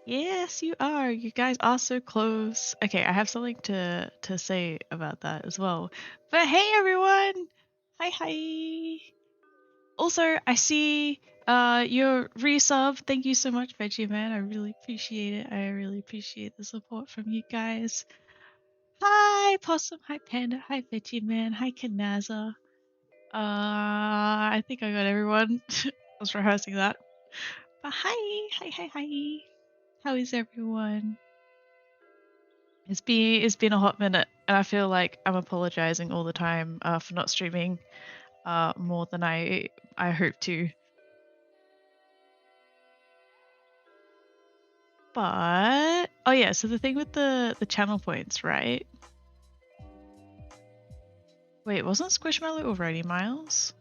Yes, you are. You guys are so close. Okay, I have something to say about that as well. But hey, everyone! Hi. Also, I see your resub. Thank you so much, Veggie Man. I really appreciate it. I really appreciate the support from you guys. Hi, Possum. Hi, Panda. Hi, Veggie Man. Hi, Kanaza. I think I got everyone. I was rehearsing that. But hi. How is everyone? It's been a hot minute, and I feel like I'm apologizing all the time for not streaming more than I hope to. But oh yeah, so the thing with the channel points, right? Wait, wasn't Squishmallow already Miles?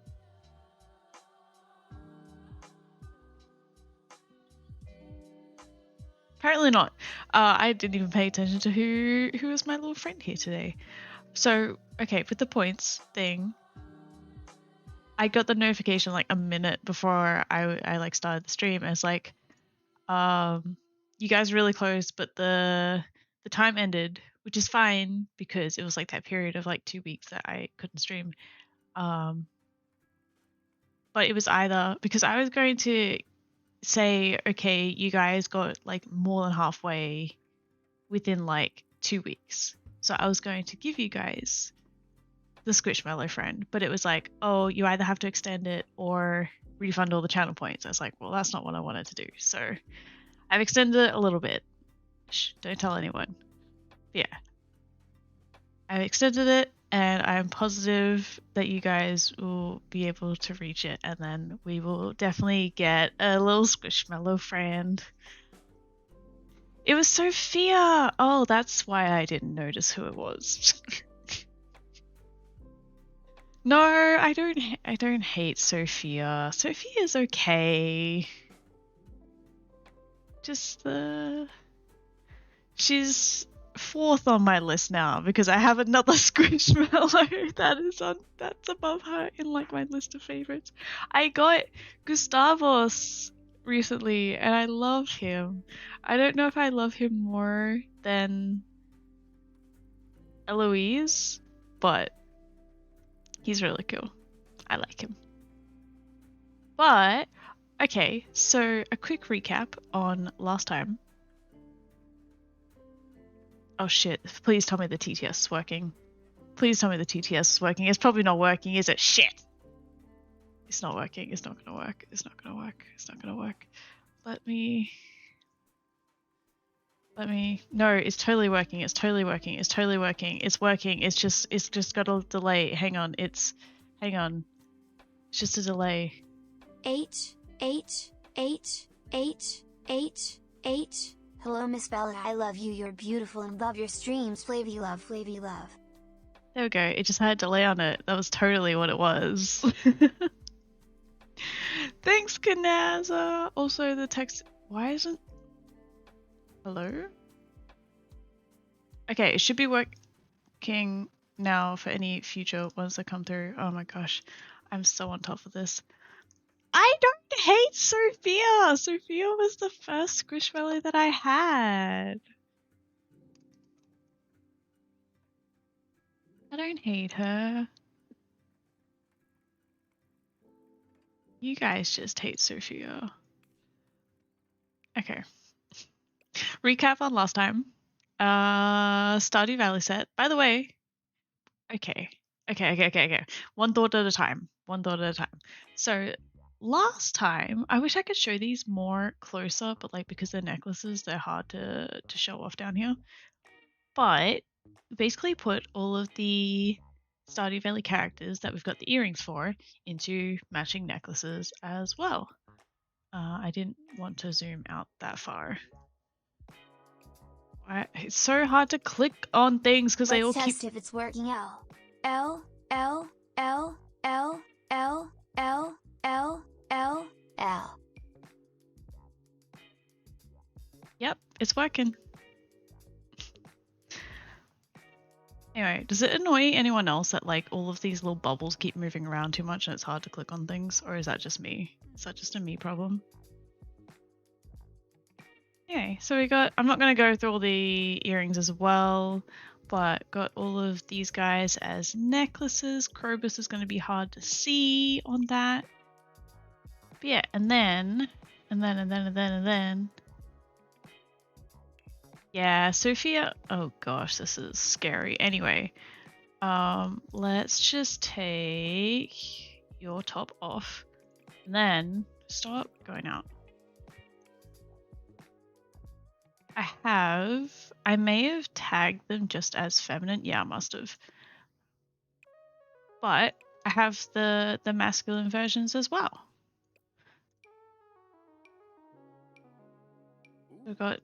Apparently not. I didn't even pay attention to who was my little friend here today. So okay, with the points thing, I got the notification like a minute before I like started the stream. It's like, you guys are really close, but the time ended, which is fine because it was like that period of like 2 weeks that I couldn't stream. But it was either because I was going to say, okay, you guys got like more than halfway within like 2 weeks. So I was going to give you guys the Squishmallow friend, but it was like, oh, you either have to extend it or refund all the channel points. I was like, well, that's not what I wanted to do. So I've extended it a little bit. Shh, don't tell anyone. But yeah, I've extended it, and I'm positive that you guys will be able to reach it, and then we will definitely get a little Squishmallow friend. It was Sophia! Oh, that's why I didn't notice who it was. No, I don't hate Sophia. Sophia's okay. Just she's fourth on my list now because I have another Squishmallow that's above her in like my list of favorites. I got Gustavos recently and I love him. I don't know if I love him more than Eloise, but he's really cool. I like him. But okay, so a quick recap on last time. Oh shit, please tell me the TTS is working. Please tell me the TTS is working. It's probably not working, is it? Shit! It's not working. It's not gonna work. It's not gonna work. It's not gonna work. Let me... No, it's totally working. It's totally working. It's totally working. It's working. It's just got a delay. Hang on. It's just a delay. 8. Hello, Miss Bella. I love you. You're beautiful and love your streams. Flavy love. There we go. It just had a delay on it. That was totally what it was. Thanks, Kanaza. Also, the text... Why isn't... Hello? Okay, it should be working now for any future ones that come through. Oh my gosh. I'm so on top of this. I don't hate Sophia! Sophia was the first Squishmallow that I had. I don't hate her. You guys just hate Sophia. Okay. Recap on last time. Stardew Valley set. By the way, okay. One thought at a time. So last time, I wish I could show these more closer, but like because they're necklaces, they're hard to show off down here. But basically put all of the Stardew Valley characters that we've got the earrings for into matching necklaces as well. I didn't want to zoom out that far. It's so hard to click on things because they all keep... Let's test if it's working. L. Yep, it's working. Anyway, does it annoy anyone else that like all of these little bubbles keep moving around too much and it's hard to click on things? Or is that just me? Is that just a me problem? Anyway. Anyway, so we got, I'm not going to go through all the earrings as well, but got all of these guys as necklaces. Krobus is going to be hard to see on that. But yeah, and then, yeah, Sophia, oh gosh, this is scary. Anyway, let's just take your top off and then stop going out. I may have tagged them just as feminine. Yeah, I must have. But I have the masculine versions as well. We've got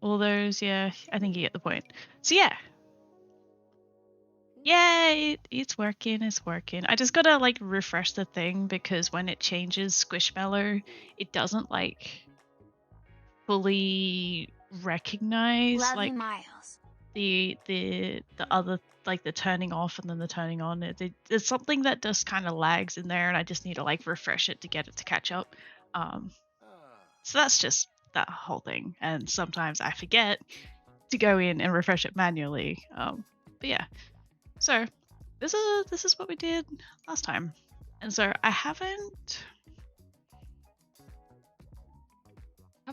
all those. Yeah, I think you get the point. So yeah. Yay, it's working, it's working. I just gotta like refresh the thing because when it changes Squishmallow, it doesn't like fully recognize Love like you, Miles. the other, like the turning off and then the turning on. There's something that just kind of lags in there, and I just need to like refresh it to get it to catch up. So that's just that whole thing, and sometimes I forget to go in and refresh it manually. But yeah, so this is what we did last time, and so have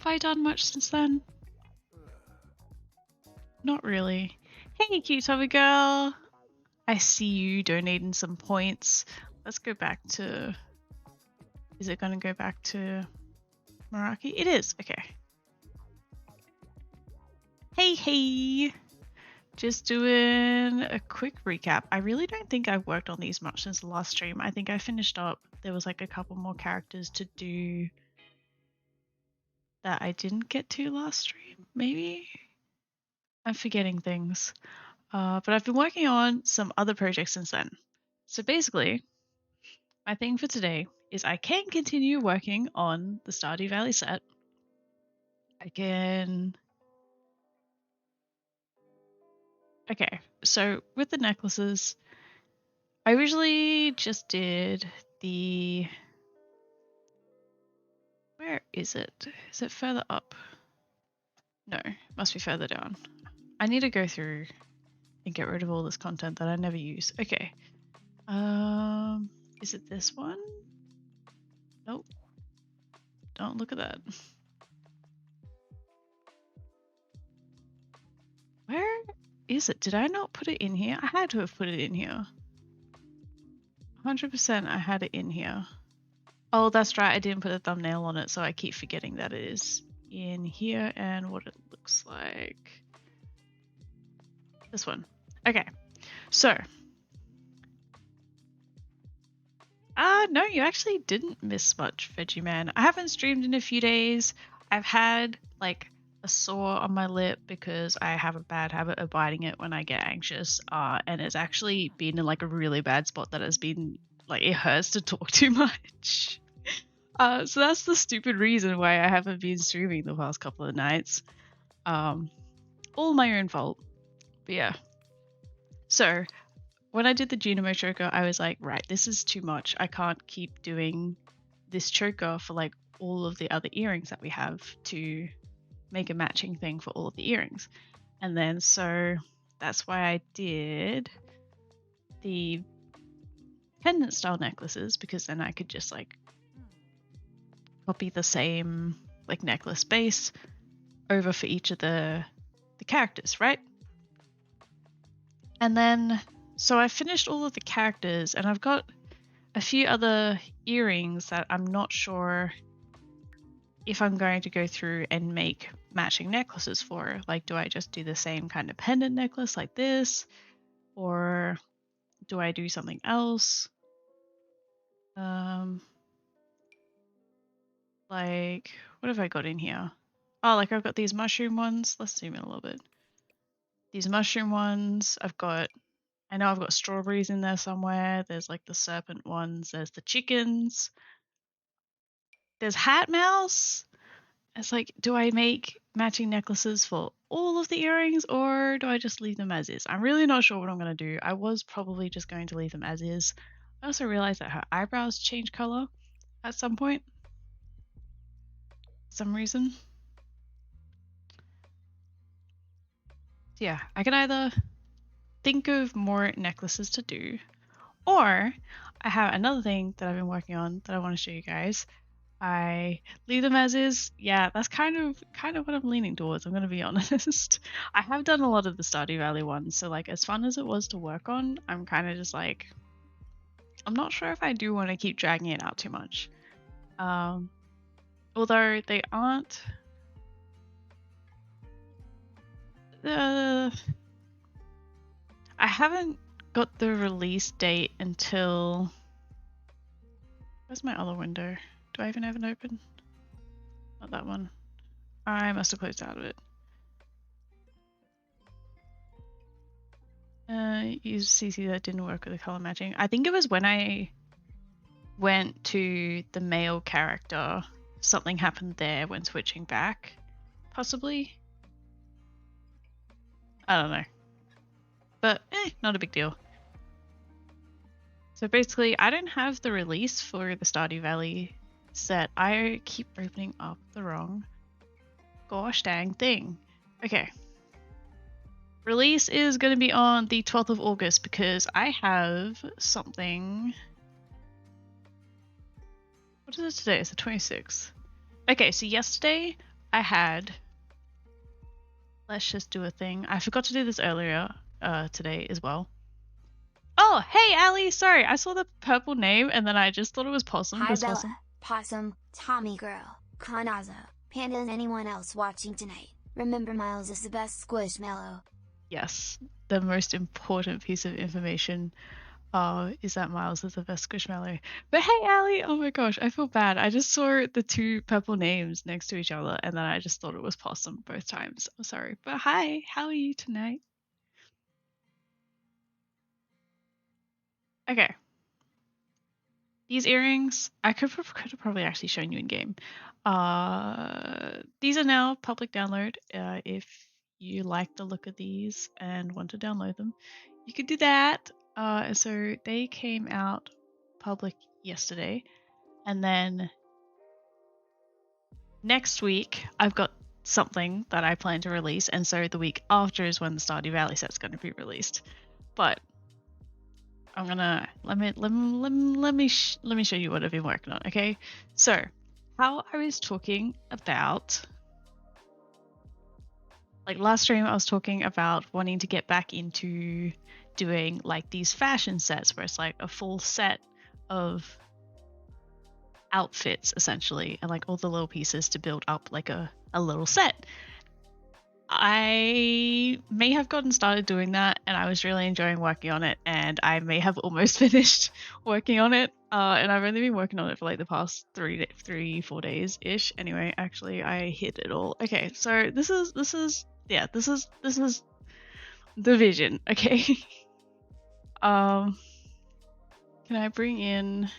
I done much since then? Not really. Hey, cute Tommy girl. I see you donating some points. Let's go back to... Is it going to go back to Meraki? It is. Okay. Hey. Just doing a quick recap. I really don't think I've worked on these much since the last stream. I think I finished up. There was like a couple more characters to do that I didn't get to last stream. Maybe? I'm forgetting things. But I've been working on some other projects since then. So basically, my thing for today is I can continue working on the Stardew Valley set. I can... Okay, so with the necklaces, I originally just did the... Where is it? Is it further up? No, must be further down. I need to go through and get rid of all this content that I never use. Okay. Is it this one? Nope. Don't look at that. Where is it? Did I not put it in here? I had to have put it in here. 100% I had it in here. Oh, that's right. I didn't put a thumbnail on it, so I keep forgetting that it is in here and what it looks like. This one. Okay. So. No, you actually didn't miss much, Veggie Man. I haven't streamed in a few days. I've had like a sore on my lip because I have a bad habit of biting it when I get anxious. And it's actually been in like a really bad spot that has been like, it hurts to talk too much. So that's the stupid reason why I haven't been streaming the past couple of nights. All my own fault. But yeah. So when I did the Genome choker, I was like, right, this is too much. I can't keep doing this choker for like all of the other earrings that we have to make a matching thing for all of the earrings. And then so that's why I did the pendant style necklaces, because then I could just like copy the same like necklace base over for each of the characters, right? And then so I finished all of the characters, and I've got a few other earrings that I'm not sure if I'm going to go through and make matching necklaces for. Like, do I just do the same kind of pendant necklace like this, or do I do something else? Like, what have I got in here? Oh, like I've got these mushroom ones. Let's zoom in a little bit. These mushroom ones. I know I've got strawberries in there somewhere. There's like the serpent ones. There's the chickens. There's Hat Mouse. It's like, do I make matching necklaces for all of the earrings, or do I just leave them as is? I'm really not sure what I'm going to do. I was probably just going to leave them as is. I also realized that her eyebrows change color at some point. For some reason. So yeah, I can either think of more necklaces to do, or I have another thing that I've been working on that I want to show you guys. I leave them as is. Yeah, that's kind of what I'm leaning towards. I'm gonna be honest. I have done a lot of the Stardew Valley ones, so like as fun as it was to work on, I'm kind of just like, I'm not sure if I do want to keep dragging it out too much. Although they aren't. I haven't got the release date until. Where's my other window? Do I even have it open? Not that one. I must have closed out of it. You see that didn't work with the color matching. I think it was when I went to the male character, something happened there when switching back, possibly. I don't know, but not a big deal. So basically, I don't have the release for the Stardew Valley set. I keep opening up the wrong gosh dang thing. Okay. Release is going to be on the 12th of August because I have something. What is it today? It's the 26th. Okay, so yesterday I had. Let's just do a thing. I forgot to do this earlier today as well. Oh, hey, Ali. Sorry, I saw the purple name and then I just thought it was Possum. Hi Bella, Possum. Possum, Tommy Girl, Kanaza, Panda and anyone else watching tonight. Remember Miles is the best squishmallow. Yes, the most important piece of information is that Miles is the best squishmallow. But hey, Ali, oh my gosh, I feel bad. I just saw the two purple names next to each other and then I just thought it was Possum both times. I'm sorry. But hi, how are you tonight? Okay. These earrings, I could have probably actually shown you in game. These are now public download. If you like the look of these and want to download them, you could do that. So they came out public yesterday, and then next week I've got something that I plan to release, and so the week after is when the Stardew Valley set's going to be released. But I'm gonna let me show you what I've been working on. Okay, so how I was talking about, like last stream, I was talking about wanting to get back into doing like these fashion sets where it's like a full set of outfits essentially, and like all the little pieces to build up like a little set. I may have gotten started doing that and I was really enjoying working on it, and I may have almost finished working on it. And I've only been working on it for like the past 4 days ish. Anyway, actually I hit it all. Okay, so this is the vision. Okay. Can I bring in,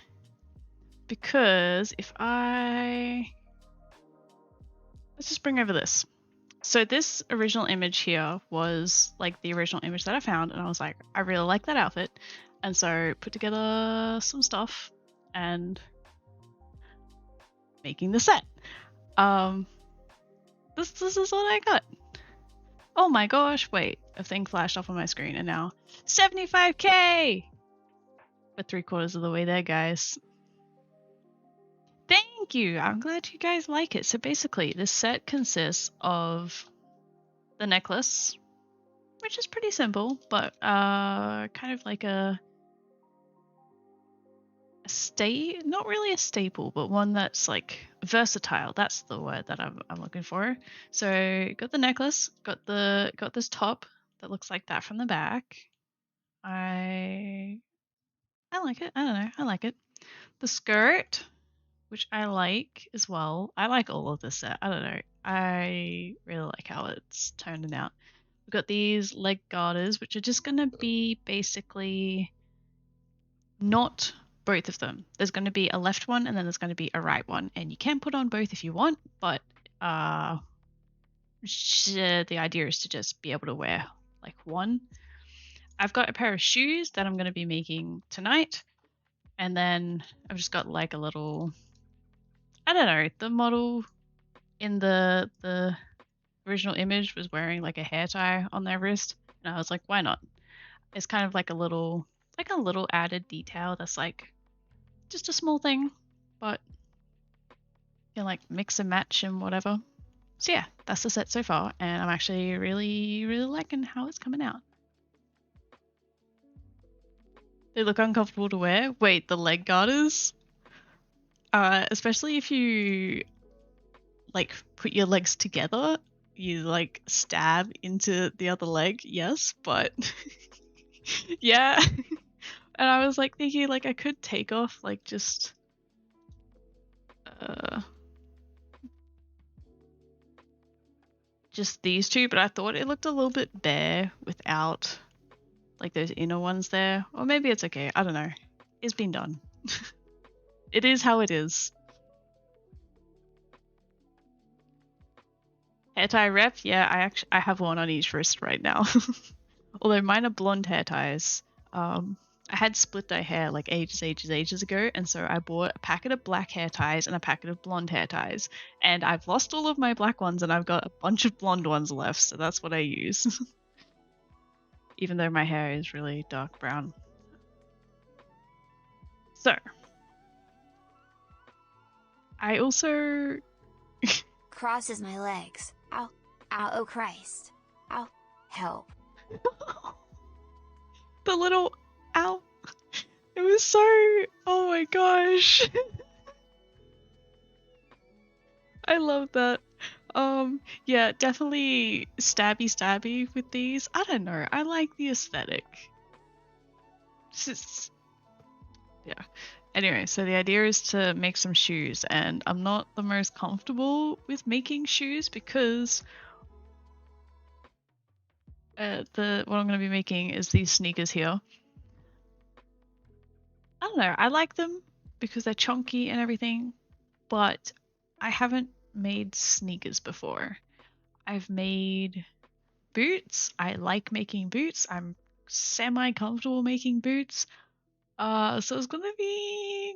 because if let's just bring over this. So this original image here was like the original image that I found, and I was like, I really like that outfit, and so put together some stuff and making the set. This is what I got. Oh my gosh, wait, a thing flashed up on my screen and now 75k! We're 3/4 of the way there, guys. Thank you! I'm glad you guys like it. So basically, this set consists of the necklace, which is pretty simple, but kind of like a not really a staple, but one that's like versatile. That's the word that I'm looking for. So got the necklace, got this top that looks like that from the back. I like it. I don't know. I like it. The skirt, which I like as well. I like all of this set. I don't know. I really like how it's turning out. We've got these leg garters, which are just going to be basically not both of them. There's going to be a left one and then there's going to be a right one. And you can put on both if you want, but the idea is to just be able to wear like one. I've got a pair of shoes that I'm going to be making tonight. And then I've just got like a little, I don't know, the model in the original image was wearing like a hair tie on their wrist, and I was like, why not? It's kind of like a little added detail that's like just a small thing, but you can like mix and match and whatever. So yeah, that's the set so far, and I'm actually really liking how it's coming out. They look uncomfortable to wear. Wait, the leg garters? Especially if you like put your legs together, you like stab into the other leg, yes, but yeah. And I was like thinking like I could take off like uh just these two, but I thought it looked a little bit bare without like those inner ones there. Or maybe it's okay. I don't know. It's been done. It is how it is. Hair tie rep? Yeah, I have one on each wrist right now. Although mine are blonde hair ties. I had split dye hair like ages ago, and so I bought a packet of black hair ties and a packet of blonde hair ties. And I've lost all of my black ones, and I've got a bunch of blonde ones left, so that's what I use. Even though my hair is really dark brown. So, I also Crosses my legs. Ow. Ow, oh Christ. Ow. Help. the little ow. It was so, oh my gosh. I love that. Yeah, definitely stabby with these. I don't know. I like the aesthetic. Yeah. Anyway, so the idea is to make some shoes, and I'm not the most comfortable with making shoes because what I'm going to be making is these sneakers here. I don't know. I like them because they're chunky and everything, but I haven't made sneakers before. I've made boots. I like making boots. I'm semi comfortable making boots. So it's gonna be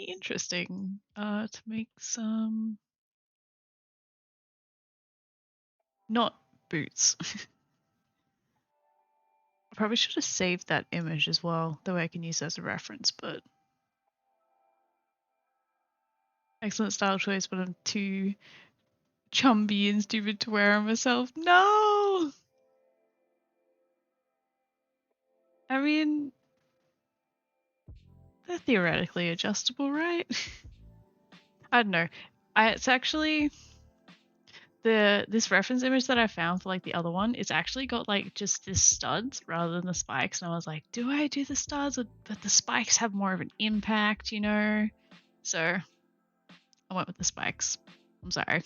interesting to make some not boots. I probably should have saved that image as well, that way I can use it as a reference, but excellent style choice, but I'm too chumby and stupid to wear them myself. No! I mean, they're theoretically adjustable, right? I don't know. It's actually this reference image that I found for like the other one, it's actually got like just the studs rather than the spikes, and I was like, do I do the studs? But the spikes have more of an impact, you know? So I went with the spikes. I'm sorry.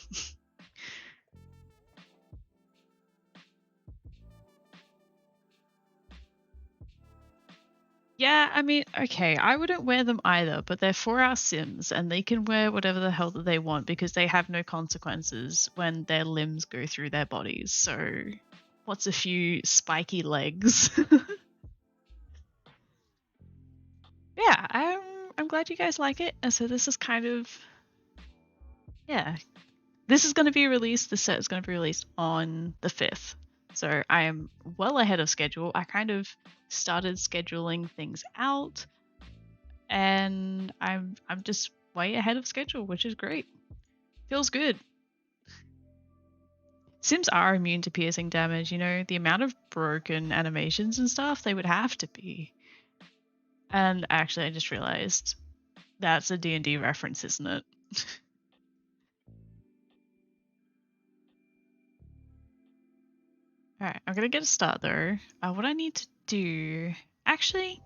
Yeah, I mean, okay, I wouldn't wear them either, but they're for our Sims and they can wear whatever the hell that they want because they have no consequences when their limbs go through their bodies. So, what's a few spiky legs? Yeah, I'm glad you guys like it. And so this is kind of, yeah, this is going to be released. The set is going to be released on the 5th. So I am well ahead of schedule. I kind of started scheduling things out and I'm just way ahead of schedule, which is great. Feels good. Sims are immune to piercing damage, you know, the amount of broken animations and stuff they would have to be. And actually I just realized that's a D&D reference, isn't it? Alright, I'm gonna get a start though. What I need to do... Actually,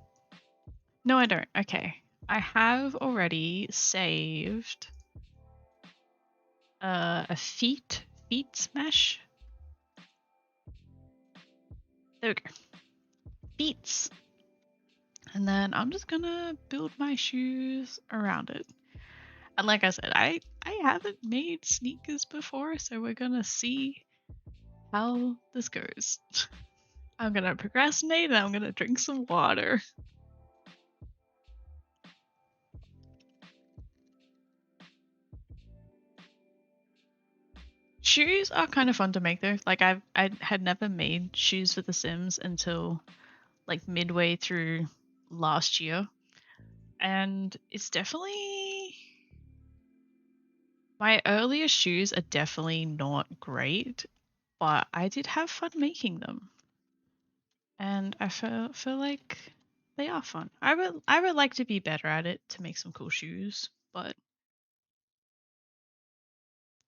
no I don't. Okay. I have already saved a feet smash. There we go. Feet. And then I'm just gonna build my shoes around it. And like I said, I haven't made sneakers before, so we're gonna see how this goes. I'm gonna procrastinate and I'm gonna drink some water. Shoes are kind of fun to make though. Like I had never made shoes for The Sims until like midway through last year. And it's definitely, my earlier shoes are definitely not great, but I did have fun making them. And I feel like they are fun. I would like to be better at it to make some cool shoes, but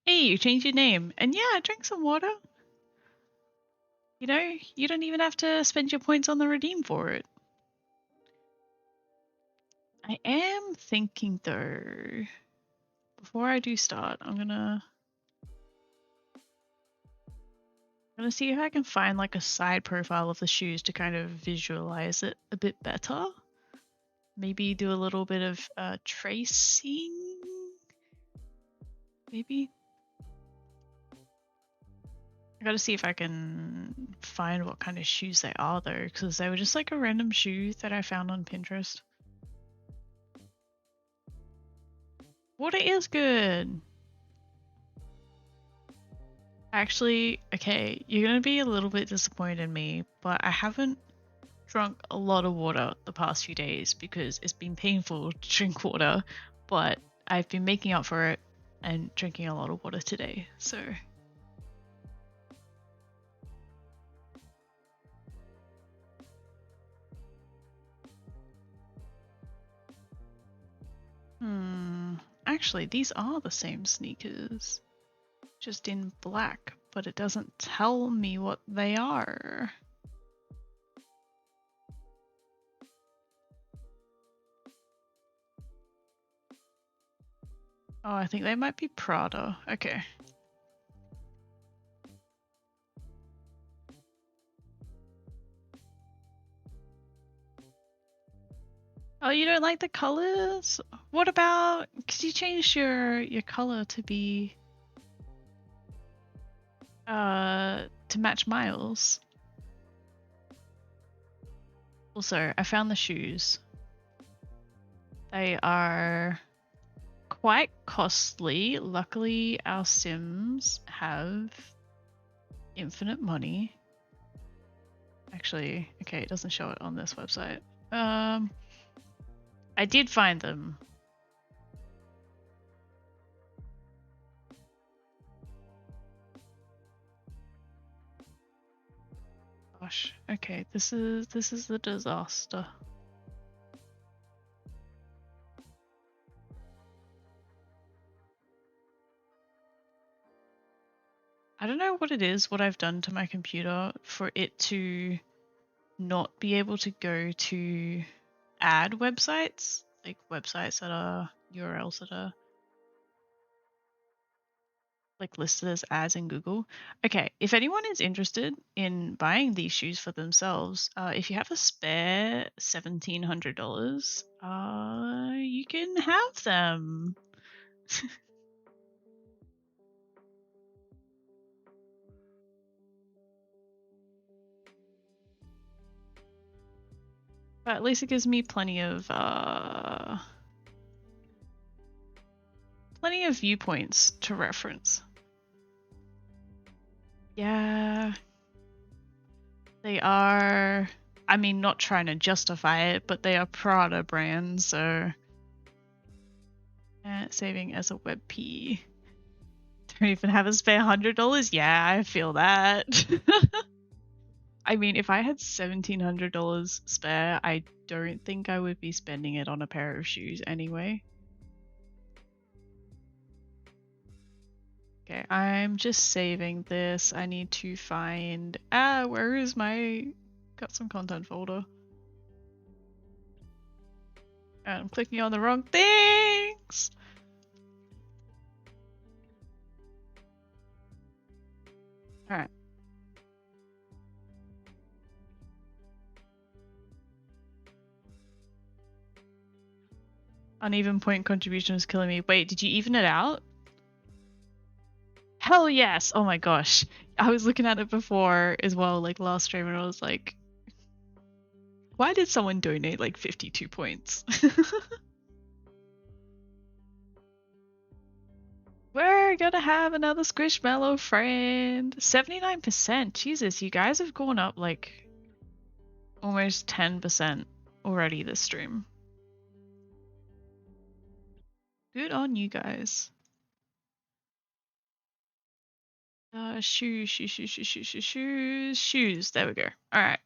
hey, you changed your name. And yeah, I drank some water. You know, you don't even have to spend your points on the redeem for it. I am thinking though, before I do start, I'm gonna see if I can find like a side profile of the shoes to kind of visualize it a bit better. Maybe do a little bit of tracing. Maybe. I gotta see if I can find what kind of shoes they are though, because they were just like a random shoe that I found on Pinterest. Water is good. Actually, okay, you're gonna be a little bit disappointed in me, but I haven't drunk a lot of water the past few days because it's been painful to drink water, but I've been making up for it and drinking a lot of water today, so. Actually, these are the same sneakers, just in black, but it doesn't tell me what they are. Oh, I think they might be Prada. Okay. Oh, you don't like the colors? What about, could you change your color to be to match Miles? Also, I found the shoes. They are quite costly. Luckily, our Sims have infinite money. Actually, okay, it doesn't show it on this website. I did find them. Gosh, okay, this is the disaster. I don't know what it is, what I've done to my computer for it to not be able to go to ad websites, like websites that are URLs that are like listed as ads in Google. Okay, if anyone is interested in buying these shoes for themselves, if you have a spare $1,700, you can have them. But at least it gives me plenty of viewpoints to reference. Yeah. They are, I mean, not trying to justify it, but they are Prada brands, so saving as a web P. Don't even have a spare $100? Yeah, I feel that. I mean, if I had $1,700 spare, I don't think I would be spending it on a pair of shoes anyway. Okay, I'm just saving this. I need to find, where is my got some content folder? I'm clicking on the wrong things. All right. Uneven point contribution is killing me. Wait, did you even it out? Hell yes! Oh my gosh. I was looking at it before as well, like last stream, and I was like, why did someone donate like 52 points? We're gonna have another Squishmallow friend. 79%. Jesus, you guys have gone up like almost 10% already this stream. Good on you guys. Shoes. There we go. Alright.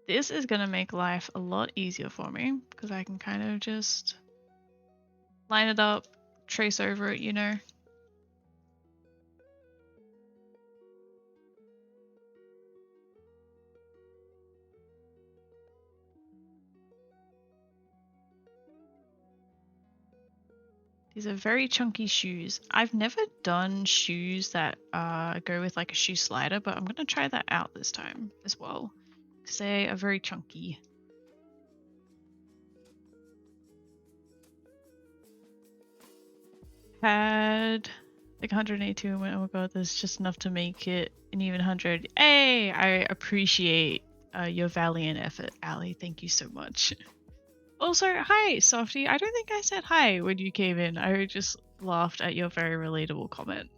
This is gonna make life a lot easier for me because I can kind of just line it up, trace over it, you know. These are very chunky shoes. I've never done shoes that go with like a shoe slider, but I'm gonna try that out this time as well because they are very chunky. Had like 182 and went, oh my god, there's just enough to make it an even 100. Hey, I appreciate your valiant effort, Ali. Thank you so much. Also, hi, Softy. I don't think I said hi when you came in. I just laughed at your very relatable comment.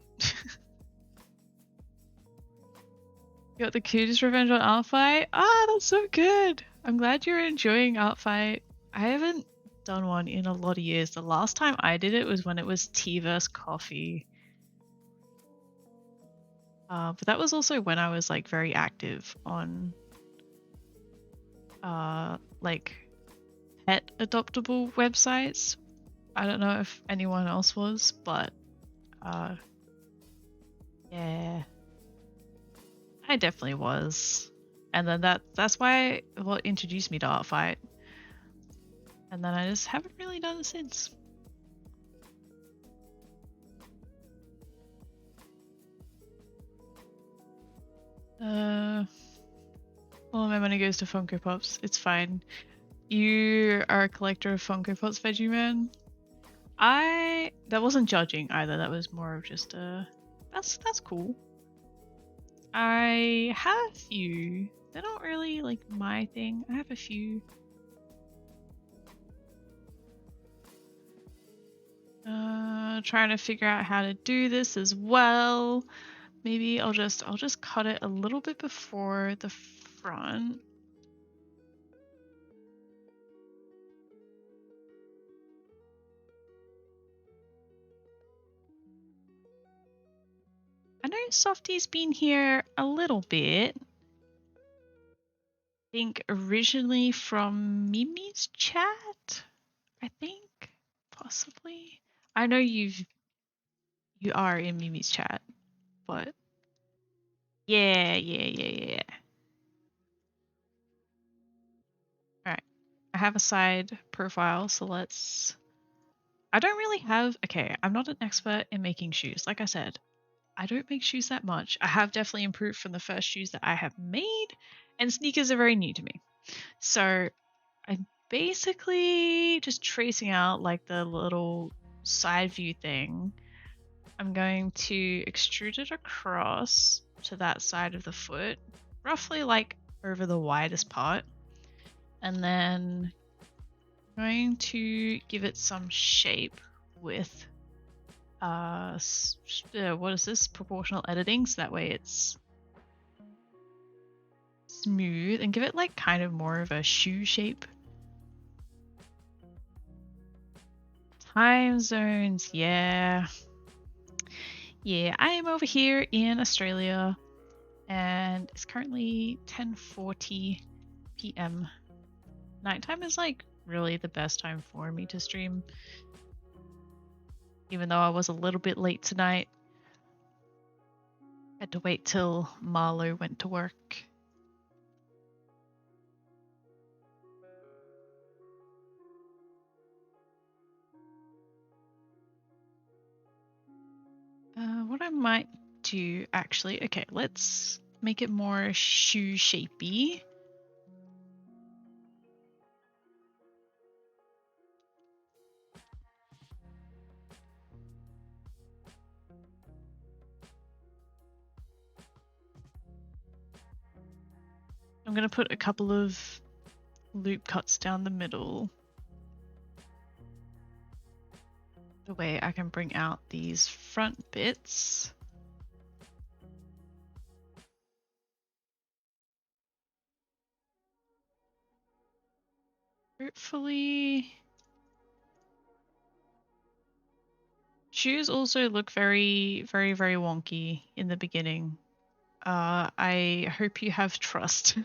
You got the cutest revenge on Artfight? Ah, that's so good. I'm glad you're enjoying Artfight. I haven't done one in a lot of years. The last time I did it was when it was tea vs coffee. But that was also when I was like very active on like pet adoptable websites. I don't know if anyone else was, but yeah, I definitely was. And then that's why what introduced me to Artfight. And then I just haven't really done it since. All my money goes to Funko Pops. It's fine. You are a collector of Funko Pops, Veggie Man. That wasn't judging either. That was more of just that's cool. I have a few. They're not really like my thing. I have a few. Trying to figure out how to do this as well. Maybe I'll just cut it a little bit before the front. I know Softy's been here a little bit. I think originally from Mimi's chat. I think possibly. I know you are in Mimi's chat, but yeah. All right. I have a side profile, so let's. I don't really have. Okay, I'm not an expert in making shoes. Like I said, I don't make shoes that much. I have definitely improved from the first shoes that I have made, and sneakers are very new to me. So I'm basically just tracing out like the little side view thing. I'm going to extrude it across to that side of the foot, roughly like over the widest part. And then I'm going to give it some shape with what is this? Proportional editing, so that way it's smooth, and give it like kind of more of a shoe shape. Time zones, yeah. I am over here in Australia and it's currently 10:40 p.m. Nighttime is like really the best time for me to stream, even though I was a little bit late tonight. Had to wait till Marlo went to work. What I might do actually, okay, let's make it more shoe shapey. I'm gonna put a couple of loop cuts down the middle. the way I can bring out these front bits. Hopefully. Shoes also look very, very, very wonky in the beginning. I hope you have trust.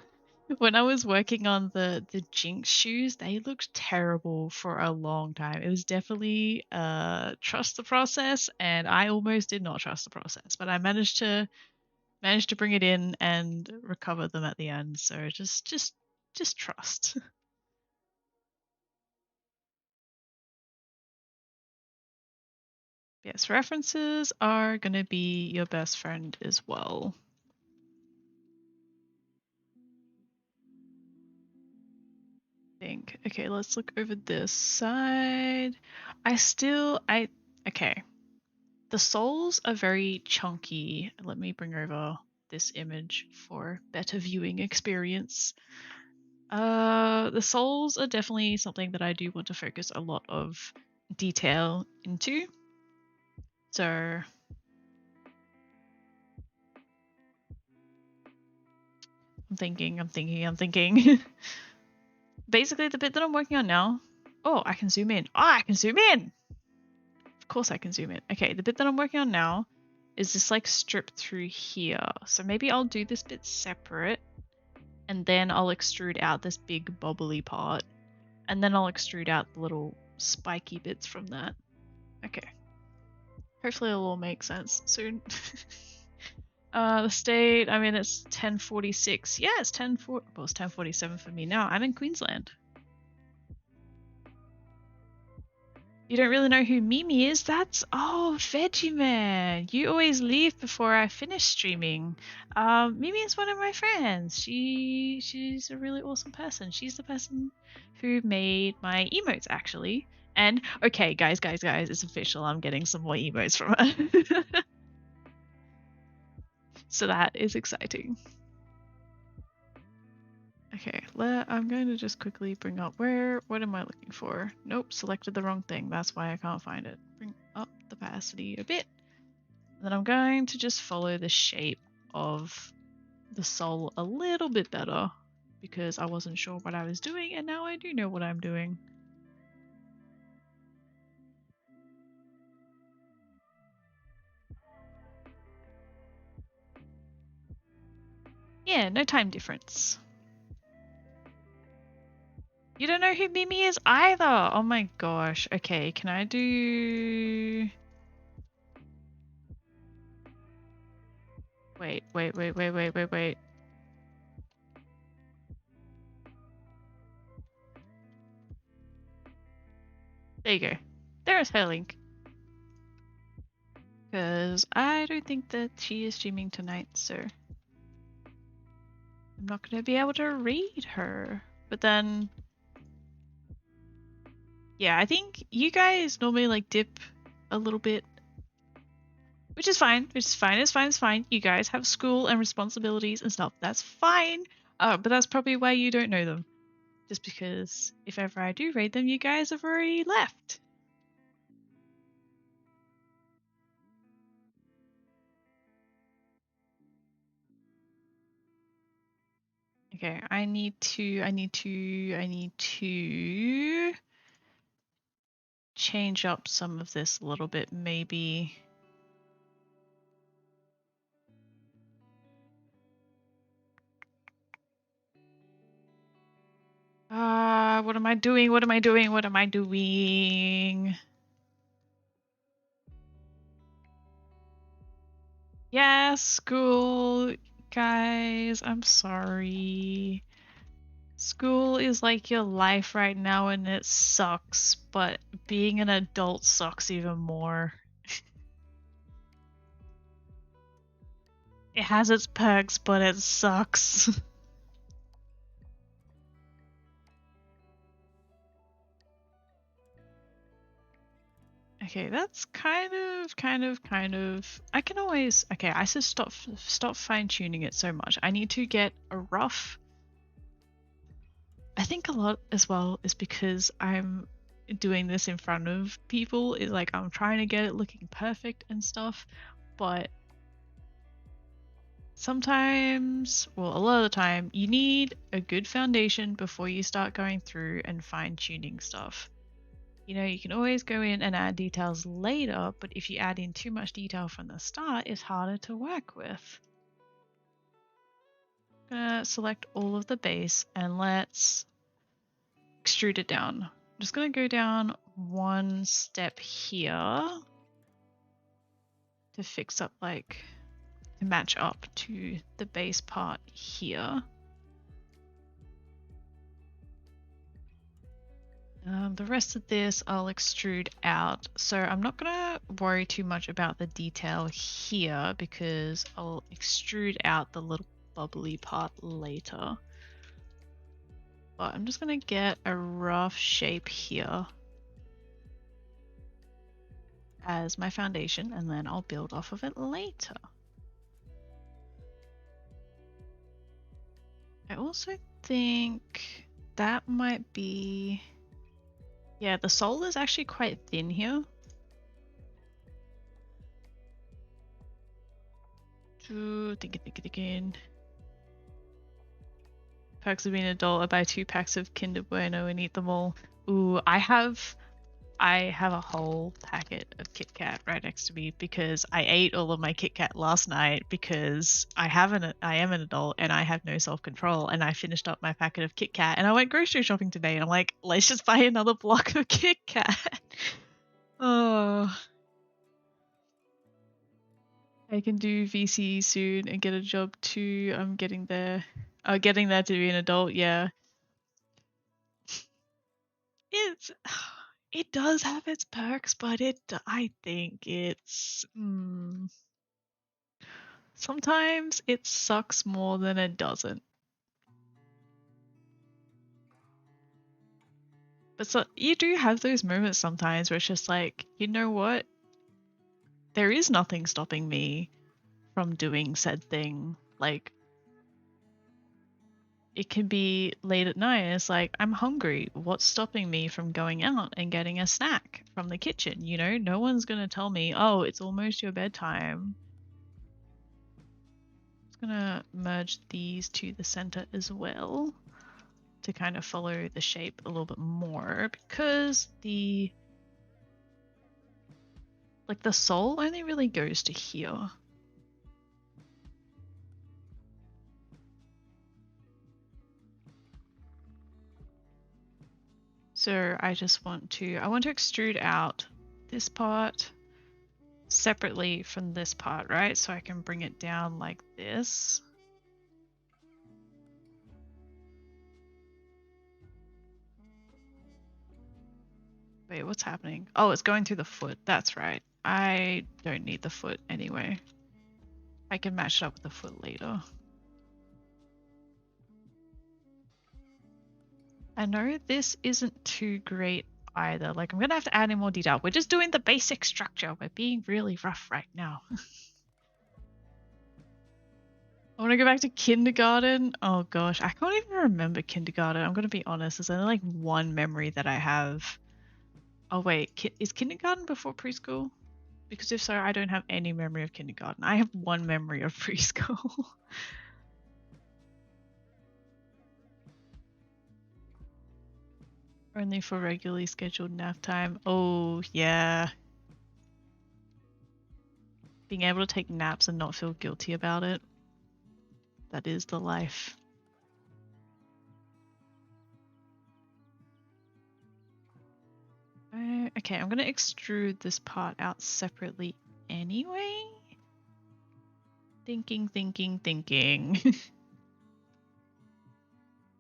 When I was working on the Jinx shoes, they looked terrible for a long time. It was definitely trust the process, and I almost did not trust the process, but I managed to bring it in and recover them at the end. So just trust. Yes, references are gonna be your best friend as well. Think. Okay, let's look over this side. Okay. The soles are very chunky. Let me bring over this image for better viewing experience. The soles are definitely something that I do want to focus a lot of detail into. So I'm thinking. Basically, the bit that I'm working on now. Oh, I can zoom in. I can zoom in! Of course I can zoom in. Okay, the bit that I'm working on now is this like strip through here. So maybe I'll do this bit separate and then I'll extrude out this big bobbly part and then I'll extrude out the little spiky bits from that. Okay. Hopefully it'll all make sense soon. The state, I mean, it's 10:46. Yeah, it's 10:40. Well, it's 10:47 for me now. I'm in Queensland. You don't really know who Mimi is? That's Veggie Man. You always leave before I finish streaming. Mimi is one of my friends. She's a really awesome person. She's the person who made my emotes actually. And okay, guys, it's official. I'm getting some more emotes from her. So that is exciting. Okay, I'm going to just quickly bring up what am I looking for? Nope, selected the wrong thing. That's why I can't find it. Bring up the opacity a bit. And then I'm going to just follow the shape of the sole a little bit better because I wasn't sure what I was doing and now I do know what I'm doing. Yeah, no time difference. You don't know who Mimi is either. Oh my gosh. Okay, can I do... Wait. There you go. There's her link. Because I don't think that she is streaming tonight, so I'm not going to be able to read her. But then, yeah, I think you guys normally like dip a little bit, which is fine. It's fine. You guys have school and responsibilities and stuff. That's fine. But that's probably why you don't know them. Just because if ever I do read them, you guys have already left. Okay, I need to change up some of this a little bit, maybe. What am I doing? Yeah, school, guys, I'm sorry. School is like your life right now and it sucks, but being an adult sucks even more. It has its perks, but it sucks. Okay, that's kind of. I can always. Okay, I should stop fine tuning it so much. I need to get a rough. I think a lot as well is because I'm doing this in front of people. Is like I'm trying to get it looking perfect and stuff, but sometimes, well, a lot of the time, you need a good foundation before you start going through and fine-tuning stuff. You know, you can always go in and add details later, but if you add in too much detail from the start, it's harder to work with. I'm gonna select all of the base and let's extrude it down. I'm just gonna go down one step here to fix up, like, to match up to the base part here. The rest of this I'll extrude out. So I'm not gonna worry too much about the detail here because I'll extrude out the little bubbly part later. But I'm just gonna get a rough shape here as my foundation and then I'll build off of it later. I also think that might be... Yeah, the sole is actually quite thin here. Thinking. Perks of being an adult, I buy 2 packs of Kinder Bueno and eat them all. Ooh, I have a whole packet of Kit Kat right next to me because I ate all of my Kit Kat last night because I am an adult and I have no self-control, and I finished up my packet of Kit Kat and I went grocery shopping today and I'm like, let's just buy another block of Kit Kat. Oh, I can do VC soon and get a job too. I'm getting there. Getting there to be an adult, yeah. It's it does have its perks, but I think it's sometimes it sucks more than it doesn't. But so you do have those moments sometimes where it's just like, you know what? There is nothing stopping me from doing said thing. Like, it can be late at night and it's like, I'm hungry. What's stopping me from going out and getting a snack from the kitchen? You know, no one's gonna tell me, oh, it's almost your bedtime. Just gonna merge these to the center as well to kind of follow the shape a little bit more because the sole only really goes to here. So I want to extrude out this part separately from this part, right? So I can bring it down like this. Wait, what's happening? Oh, it's going through the foot. That's right. I don't need the foot anyway. I can match it up with the foot later. I know this isn't too great either. Like, I'm gonna have to add in more detail. We're just doing the basic structure. We're being really rough right now. I want to go back to kindergarten. Oh gosh, I can't even remember kindergarten. I'm gonna be honest. There's only like one memory that I have. Oh wait, is kindergarten before preschool? Because if so, I don't have any memory of kindergarten. I have one memory of preschool. Only for regularly scheduled nap time. Oh yeah. Being able to take naps and not feel guilty about it. That is the life. Okay, I'm gonna extrude this part out separately anyway. Thinking.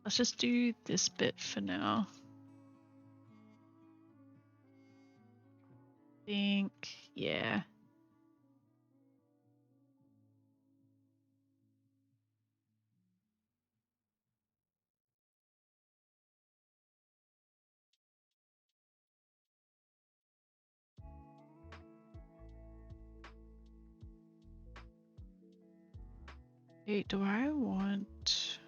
Let's just do this bit for now. Yeah. Wait, do I want...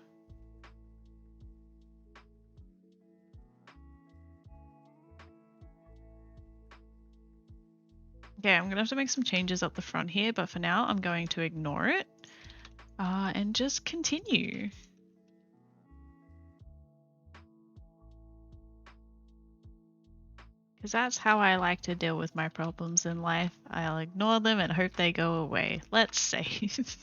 Okay, I'm gonna have to make some changes up the front here, but for now I'm going to ignore it and just continue. Because that's how I like to deal with my problems in life. I'll ignore them and hope they go away. Let's save.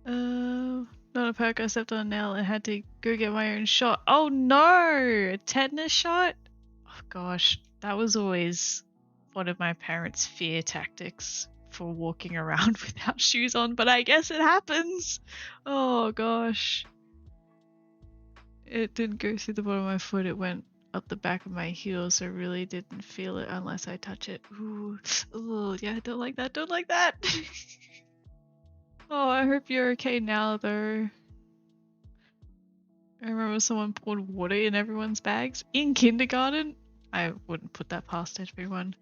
Not a perk, I stepped on a nail and had to go get my own shot. Oh no! A tetanus shot? Oh gosh, that was always one of my parents' fear tactics for walking around without shoes on, but I guess it happens. Oh gosh. It didn't go through the bottom of my foot, it went up the back of my heel, so I really didn't feel it unless I touch it. Ooh, ooh, yeah, don't like that, don't like that. Oh, I hope you're okay now, though. I remember someone poured water in everyone's bags in kindergarten. I wouldn't put that past everyone.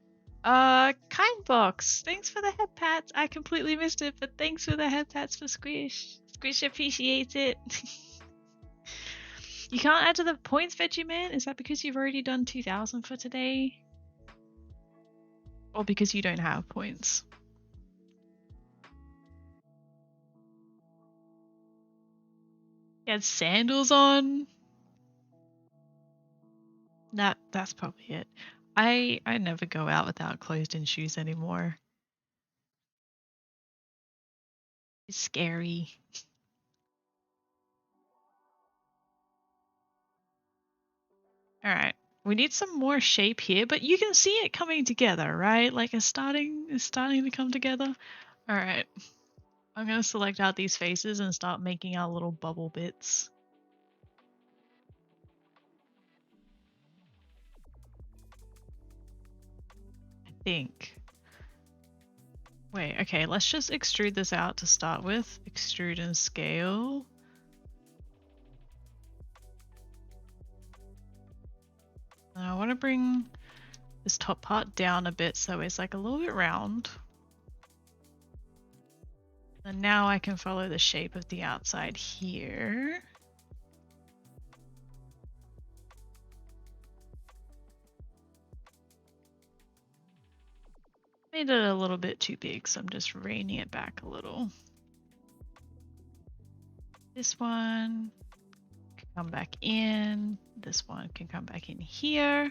Kindbox, thanks for the head pats. I completely missed it, but thanks for the head pats for Squish. Squish appreciates it. You can't add to the points, Veggie Man? Is that because you've already done 2,000 for today? Or because you don't have points? He had sandals on. That's probably it. I never go out without closed-in shoes anymore. It's scary. All right. We need some more shape here, but you can see it coming together, right? Like it's starting to come together. All right. I'm going to select out these faces and start making our little bubble bits. I think. Wait, okay, let's just extrude this out to start with. Extrude and scale. I want to bring this top part down a bit so it's like a little bit round. And now I can follow the shape of the outside here. Made it a little bit too big, so I'm just reining it back a little. This one can come back in. This one can come back in here.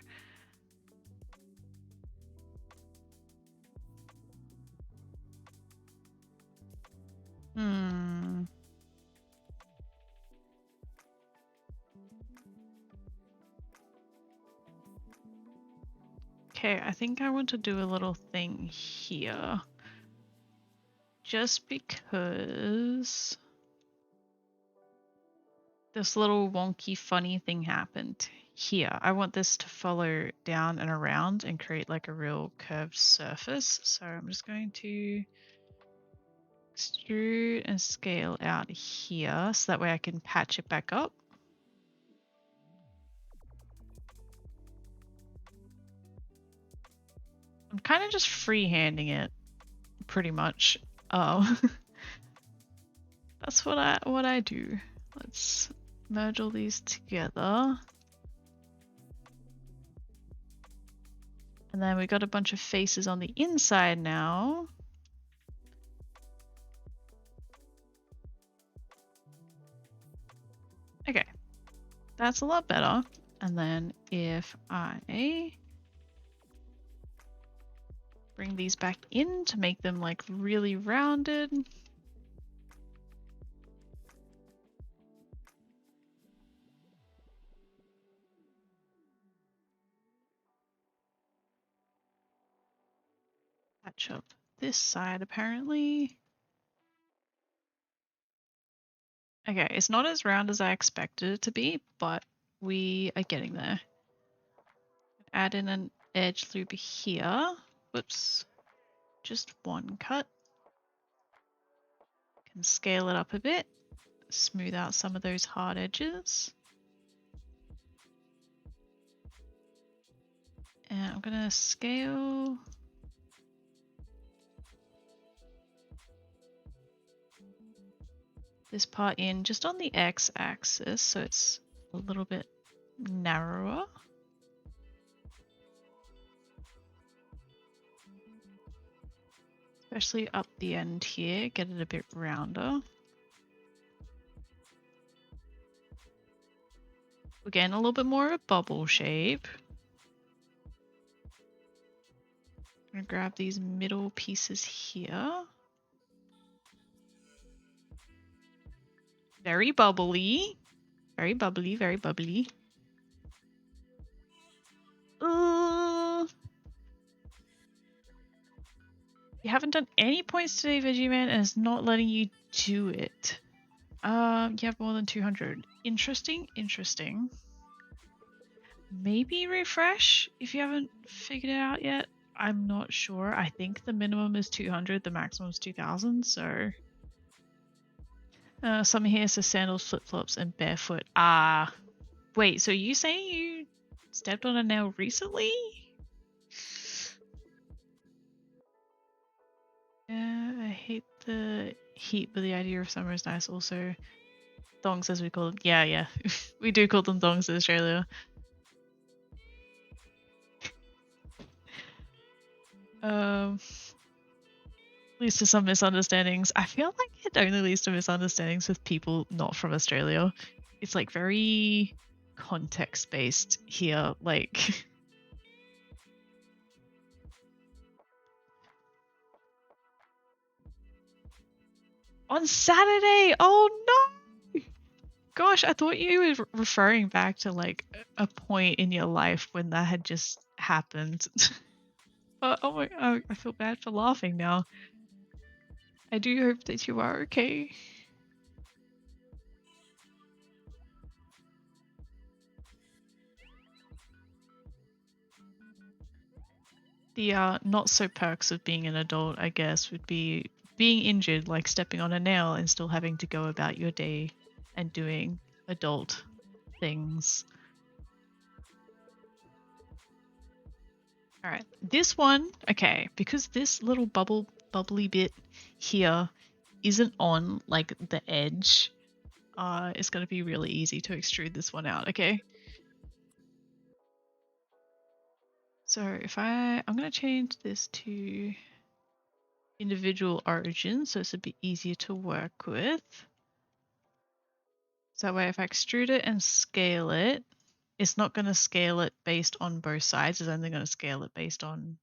Okay, I think I want to do a little thing here. Just because this little wonky funny thing happened here. I want this to follow down and around and create like a real curved surface. So I'm just going to extrude and scale out here so that way I can patch it back up. I'm kind of just freehanding it pretty much. Oh, that's what I do. Let's merge all these together. And then we got a bunch of faces on the inside now. Okay, that's a lot better. And then if I bring these back in to make them like really rounded. Patch up this side apparently. Okay, it's not as round as I expected it to be, but we are getting there. Add in an edge loop here. Whoops. Just one cut. Can scale it up a bit. Smooth out some of those hard edges. And I'm gonna scale this part in just on the x-axis so it's a little bit narrower. Especially up the end here, get it a bit rounder. We're getting a little bit more of a bubble shape. I'm gonna grab these middle pieces here. Very bubbly. Very bubbly, very bubbly. You haven't done any points today, Veggie Man, and it's not letting you do it. You have more than 200. Interesting, interesting. Maybe refresh if you haven't figured it out yet. I'm not sure. I think the minimum is 200, the maximum is 2000, so... Someone here says sandals, flip-flops, and barefoot. Wait, so you saying you stepped on a nail recently? I hate the heat, but the idea of summer is nice also. Thongs, as we call them. Yeah. We do call them thongs in Australia. Leads to some misunderstandings. I feel like it only leads to misunderstandings with people not from Australia. It's like very context based here. Like, on Saturday! Oh no! Gosh, I thought you were referring back to like a point in your life when that had just happened. Oh my, I feel bad for laughing now. I do hope that you are okay. The not so perks of being an adult, I guess, would be being injured, like stepping on a nail, and still having to go about your day and doing adult things. Alright, this one, okay, because this little bubbly bit here isn't on like the edge, it's gonna be really easy to extrude this one out, okay? So if I'm gonna change this to individual origin, so it's a bit easier to work with. So that way if I extrude it and scale it, it's not going to scale it based on both sides, it's only going to scale it based on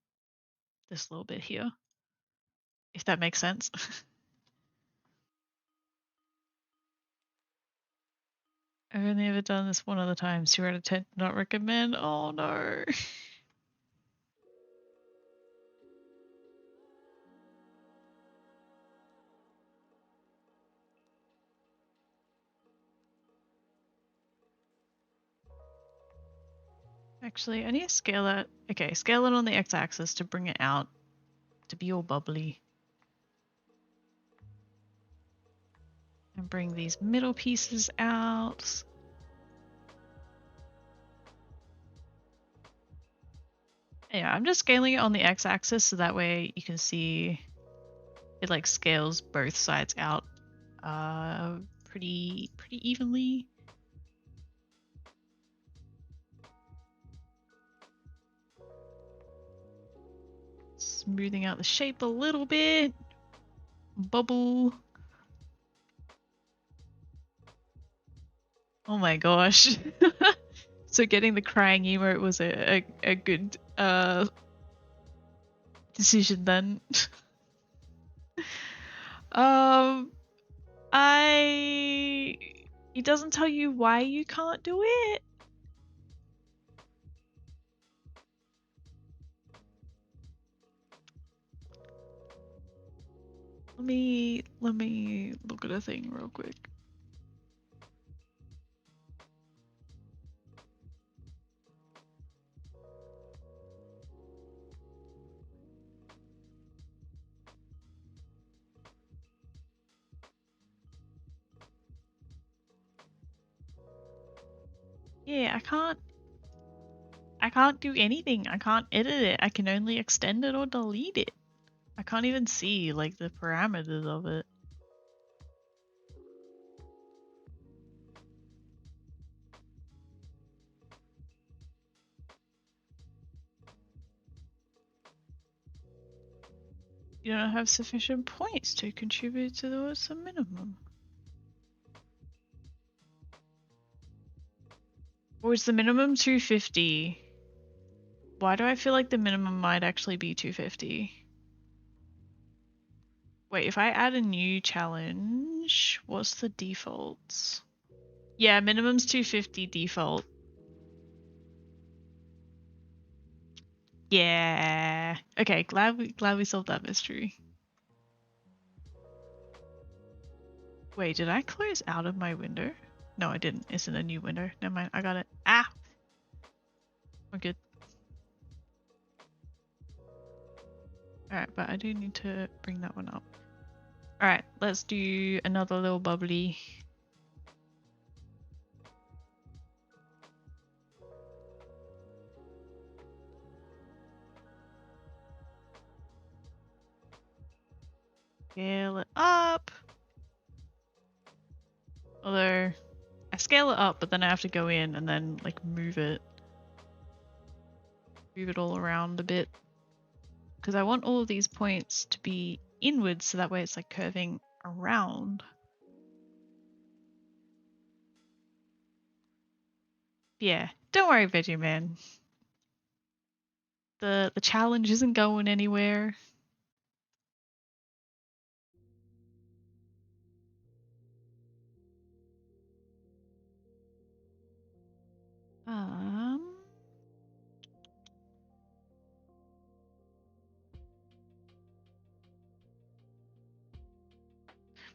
this little bit here. If that makes sense. I've only ever done this one other time, 0 out of 10, not recommend. Oh no. Actually, I need to scale that. Okay, scale it on the x-axis to bring it out to be all bubbly. And bring these middle pieces out. Yeah, I'm just scaling it on the x-axis so that way you can see it like scales both sides out pretty evenly. Smoothing out the shape a little bit. Bubble. Oh my gosh. So getting the crying emote was a good decision then. It doesn't tell you why you can't do it. Let me look at a thing real quick. Yeah, I can't do anything. I can't edit it. I can only extend it or delete it. I can't even see like the parameters of it. You don't have sufficient points to contribute towards the minimum. Or is the minimum 250? Why do I feel like the minimum might actually be 250? Wait, if I add a new challenge, what's the defaults? Yeah, minimum's 250 default. Yeah. Okay, glad we solved that mystery. Wait, did I close out of my window? No, I didn't. It's in a new window. Never mind, I got it. Ah! We're good. Alright, but I do need to bring that one up. Alright, let's do another little bubbly. Scale it up. Although, I scale it up, but then I have to go in and then, like, move it. Move it all around a bit. Because I want all of these points to be inwards, so that way it's, like, curving around. Yeah, don't worry, Veggie Man. The challenge isn't going anywhere.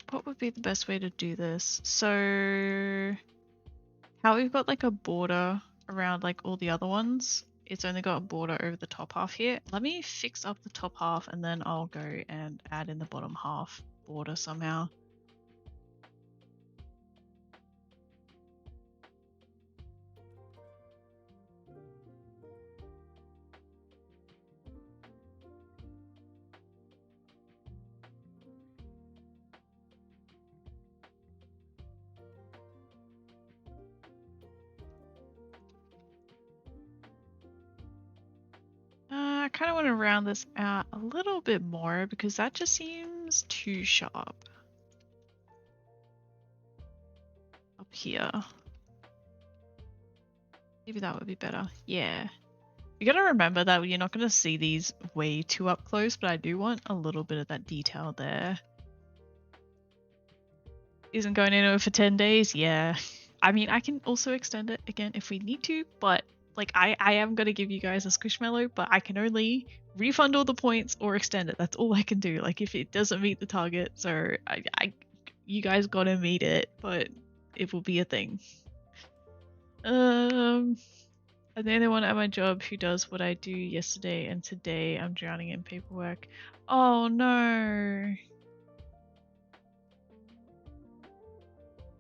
What would be the best way to do this? So, how we've got like a border around like all the other ones, it's only got a border over the top half here. Let me fix up the top half and then I'll go and add in the bottom half border somehow. I kind of want to round this out a little bit more because that just seems too sharp. Up here. Maybe that would be better. Yeah. You gotta remember that you're not gonna see these way too up close, but I do want a little bit of that detail there. Isn't going anywhere for 10 days? Yeah. I mean, I can also extend it again if we need to, but like I am gonna give you guys a squishmallow, but I can only refund all the points or extend it. That's all I can do. Like if it doesn't meet the target, so you guys gotta meet it, but it will be a thing. I'm the only one at my job who does what I do yesterday, and today I'm drowning in paperwork. Oh no.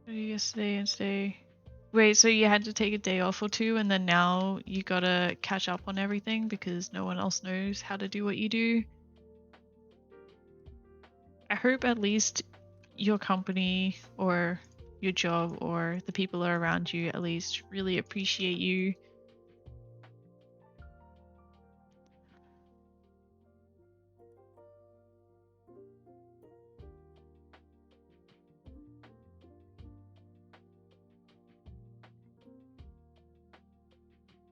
Yesterday and today. Wait, so you had to take a day off or two and then now you gotta catch up on everything because no one else knows how to do what you do? I hope at least your company or your job or the people around you at least really appreciate you.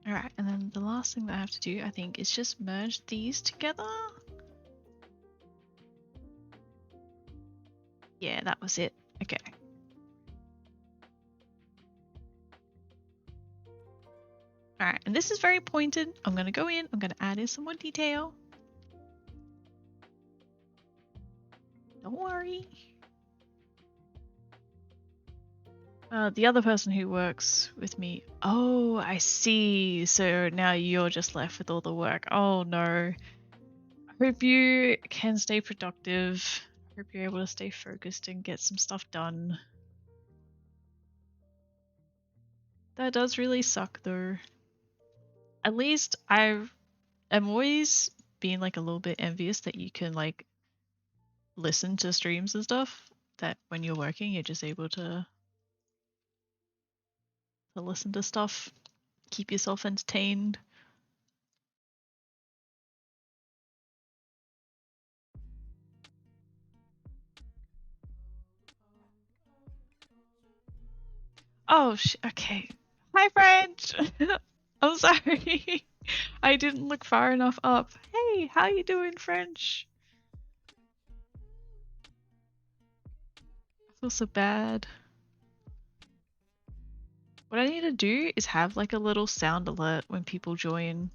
Alright, and then the last thing that I have to do, I think, is just merge these together. Yeah, that was it. Okay. Alright, and this is very pointed. I'm gonna go in, I'm gonna add in some more detail. Don't worry. The other person who works with me. Oh, I see. So now you're just left with all the work. Oh no. I hope you can stay productive. I hope you're able to stay focused and get some stuff done. That does really suck though. At least I'm always being like a little bit envious that you can like listen to streams and stuff. That when you're working, you're just able to listen to stuff, keep yourself entertained. Oh, okay. Hi, French. I'm sorry. I didn't look far enough up. Hey, how you doing, French? I feel so bad. What I need to do is have like a little sound alert when people join.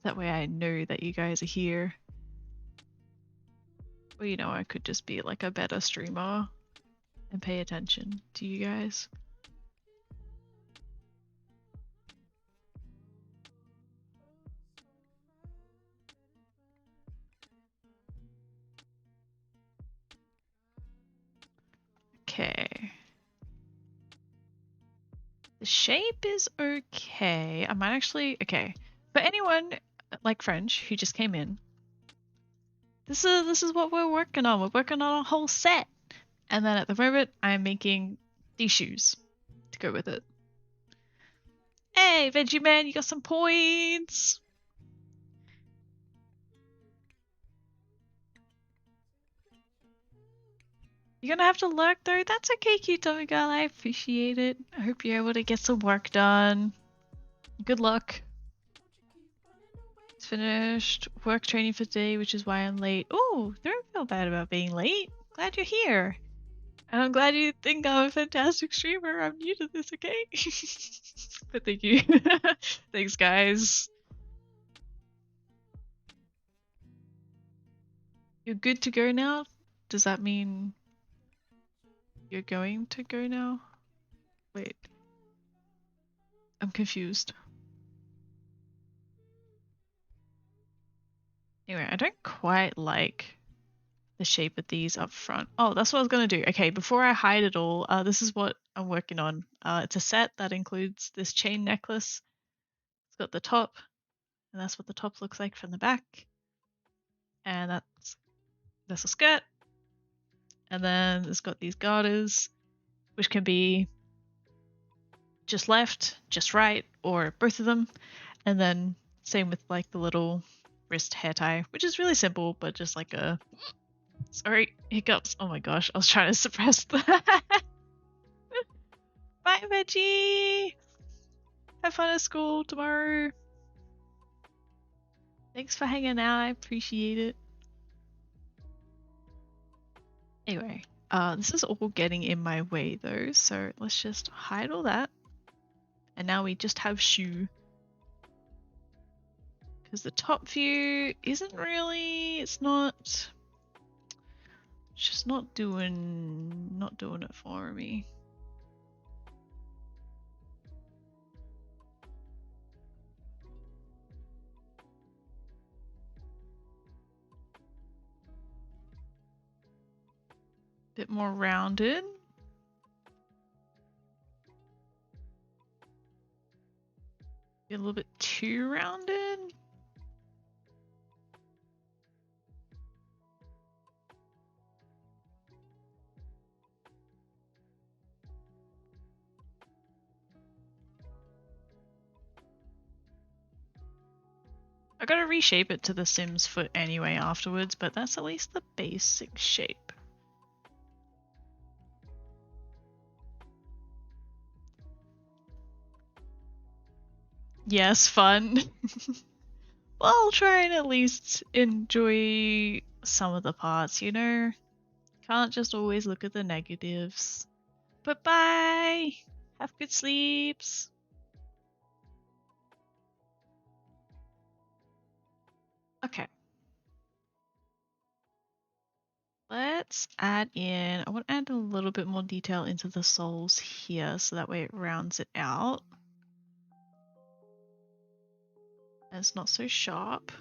That way I know that you guys are here. Or you know, I could just be like a better streamer and pay attention to you guys. Okay. The shape is okay. I might actually, okay. For anyone like French who just came in, this is what we're working on. We're working on a whole set. And then at the moment, I'm making these shoes to go with it. Hey, Veggie Man, you got some points. You're gonna have to lurk though. That's okay, cute Tommy girl. I appreciate it. I hope you're able to get some work done. Good luck. It's finished. Work training for today, which is why I'm late. Oh, don't feel bad about being late. Glad you're here. And I'm glad you think I'm a fantastic streamer. I'm new to this, okay? But thank you. Thanks, guys. You're good to go now? Does that mean you're going to go now? Wait. I'm confused. Anyway, I don't quite like the shape of these up front. Oh, that's what I was gonna do. Okay, before I hide it all, this is what I'm working on. It's a set that includes this chain necklace. It's got the top, and that's what the top looks like from the back. And that's a skirt. And then it's got these garters, which can be just left, just right, or both of them. And then same with like the little wrist hair tie, which is really simple, but just like a sorry, hiccups. Oh my gosh, I was trying to suppress that. Bye, Veggie! Have fun at school tomorrow. Thanks for hanging out, I appreciate it. Anyway, this is all getting in my way though, so let's just hide all that. And now we just have shoe. Because the top view isn't really, it's just not doing it for me. Bit more rounded. A little bit too rounded. I gotta reshape it to the Sims foot anyway afterwards, but that's at least the basic shape. Yes, fun. Well, I'll try and at least enjoy some of the parts, you know? Can't just always look at the negatives. But bye! Have good sleeps! Okay. Let's add in, I want to add a little bit more detail into the soles here so that way it rounds it out. And it's not so sharp.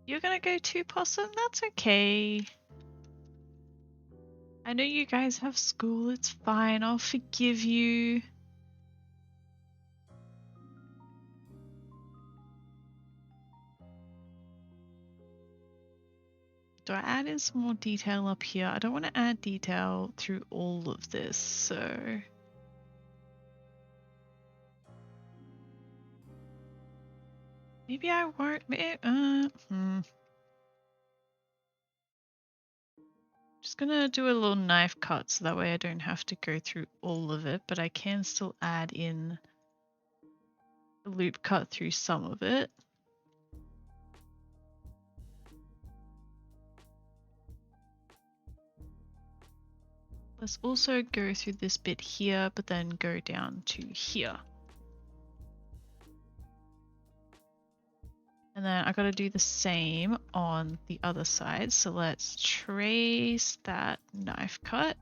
You're gonna go too, Possum? That's okay. I know you guys have school, it's fine, I'll forgive you. Do I add in some more detail up here? I don't want to add detail through all of this, so... Maybe I won't. Just gonna do a little knife cut so that way I don't have to go through all of it, but I can still add in a loop cut through some of it. Let's also go through this bit here, but then go down to here. And then I gotta do the same on the other side. So let's trace that knife cut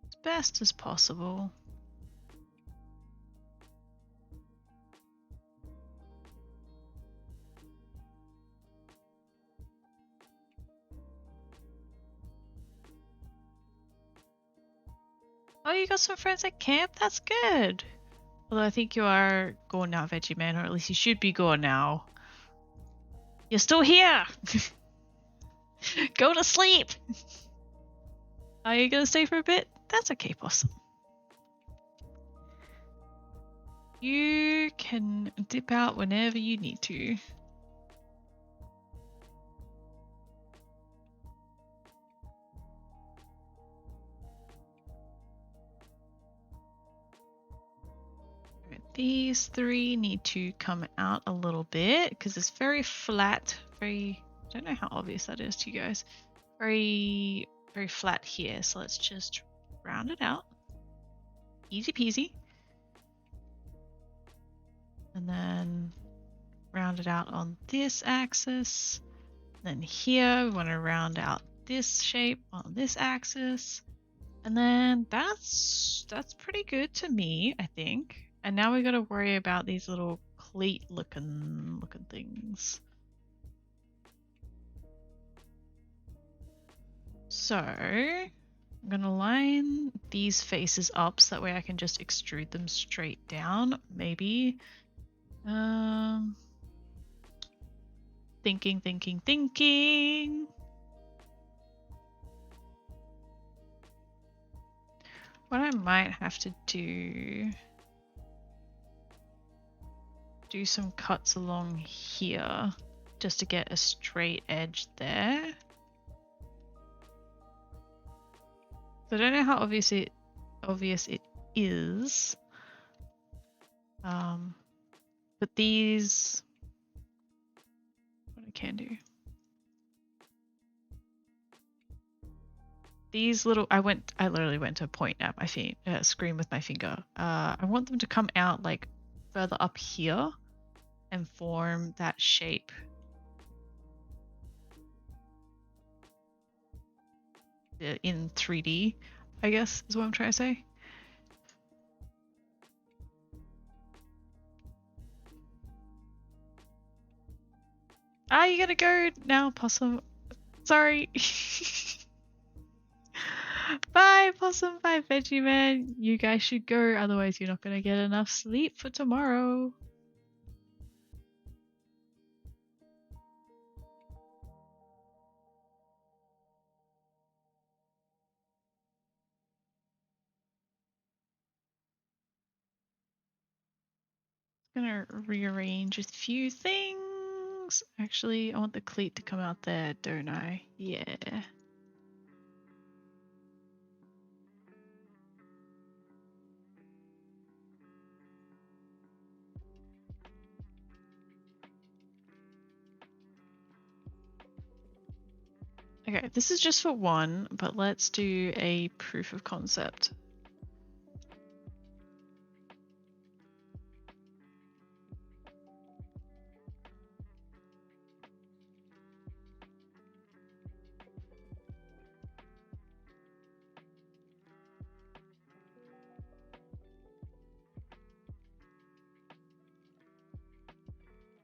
as best as possible. Oh, you got some friends at camp? That's good. Although I think you are gone now, Veggie Man, or at least you should be gone now. You're still here! Go to sleep! Are you gonna stay for a bit? That's okay, Possum. You can dip out whenever you need to. These three need to come out a little bit because it's very flat. I don't know how obvious that is to you guys. Very flat here. So let's just round it out. Easy peasy. And then round it out on this axis. Then here we want to round out this shape on this axis. And then that's pretty good to me, I think. And now we got to worry about these little cleat looking things. So I'm gonna line these faces up so that way I can just extrude them straight down. Maybe. Thinking. What I might have to do some cuts along here just to get a straight edge there. So I don't know how obvious it is. But these, what I can do. These little, I literally went to point at my screen with my finger. I want them to come out like further up here and form that shape. In 3D, I guess is what I'm trying to say. You gotta go now, Possum. Sorry. Bye, Possum. Bye, Veggie Man. You guys should go, otherwise you're not gonna get enough sleep for tomorrow. Gonna rearrange a few things. Actually, I want the cleat to come out there, don't I? Yeah. Okay, this is just for one, but let's do a proof of concept.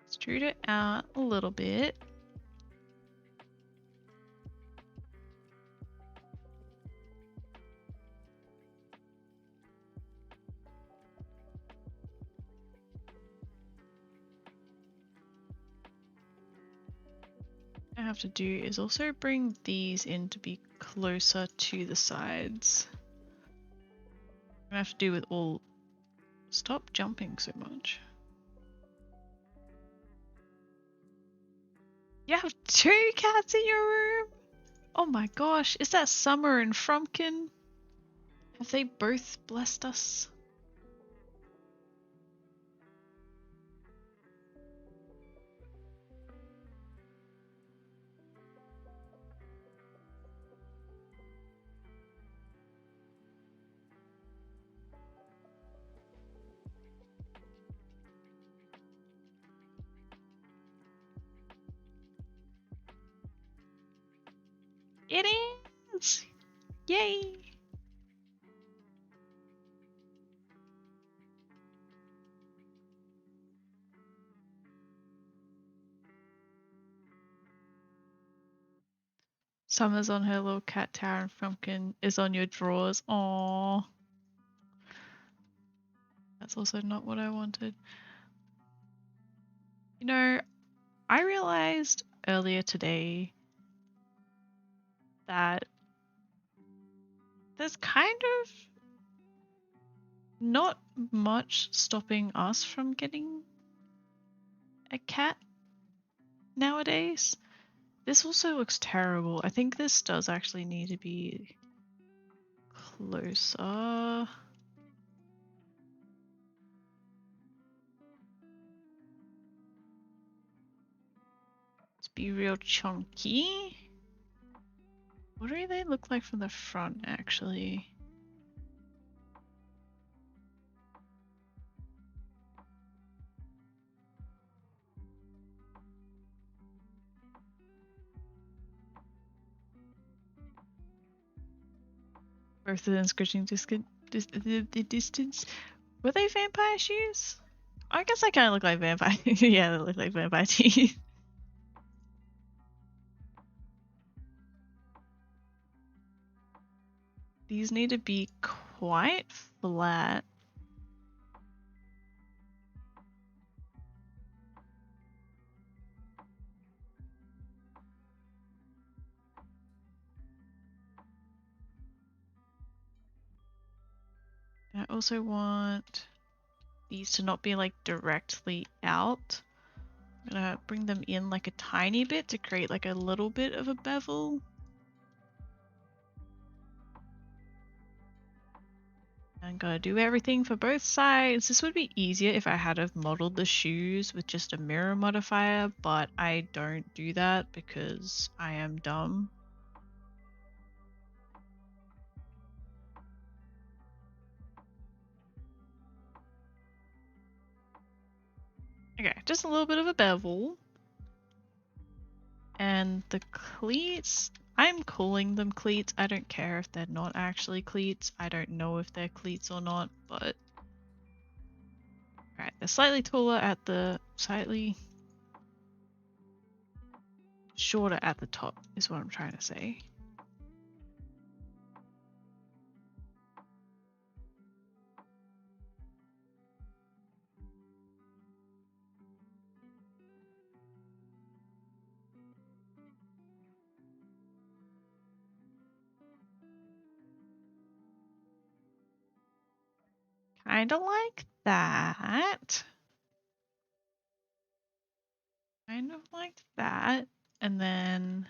Extrude it out a little bit. I have to do is also bring these in to be closer to the sides. I have to do with all Stop jumping so much. You have 2 cats in your room? Oh my gosh, is that Summer and Frumpkin? Have they both blessed us? It is! Yay! Summer's on her little cat tower and Frumpkin is on your drawers. Aww. That's also not what I wanted. You know, I realized earlier today that there's kind of not much stopping us from getting a cat nowadays. This also looks terrible. I think this does actually need to be closer. Let's be real chunky. What do they look like from the front, actually? Both of them scratching the distance. Were they vampire shoes? I guess I kind of look like vampire. Yeah, they look like vampire teeth. These need to be quite flat. I also want these to not be like directly out. I'm gonna bring them in like a tiny bit to create like a little bit of a bevel. I'm gonna do everything for both sides. This would be easier if I had have modeled the shoes with just a mirror modifier, but I don't do that because I am dumb. Okay, just a little bit of a bevel. And the cleats, I'm calling them cleats. I don't care if they're not actually cleats. I don't know if they're cleats or not, but... Alright, they're slightly taller at the... slightly shorter at the top is what I'm trying to say. Kinda like that. Kind of like that. And then...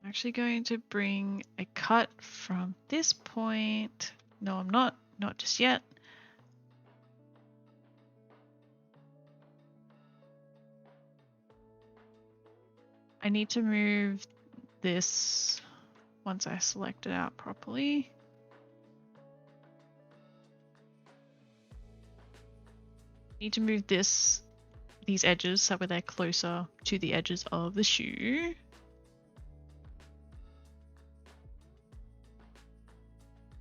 I'm actually going to bring a cut from this point. No, I'm not. Not just yet. I need to move this once I select it out properly. Need to move these edges so that they're closer to the edges of the shoe.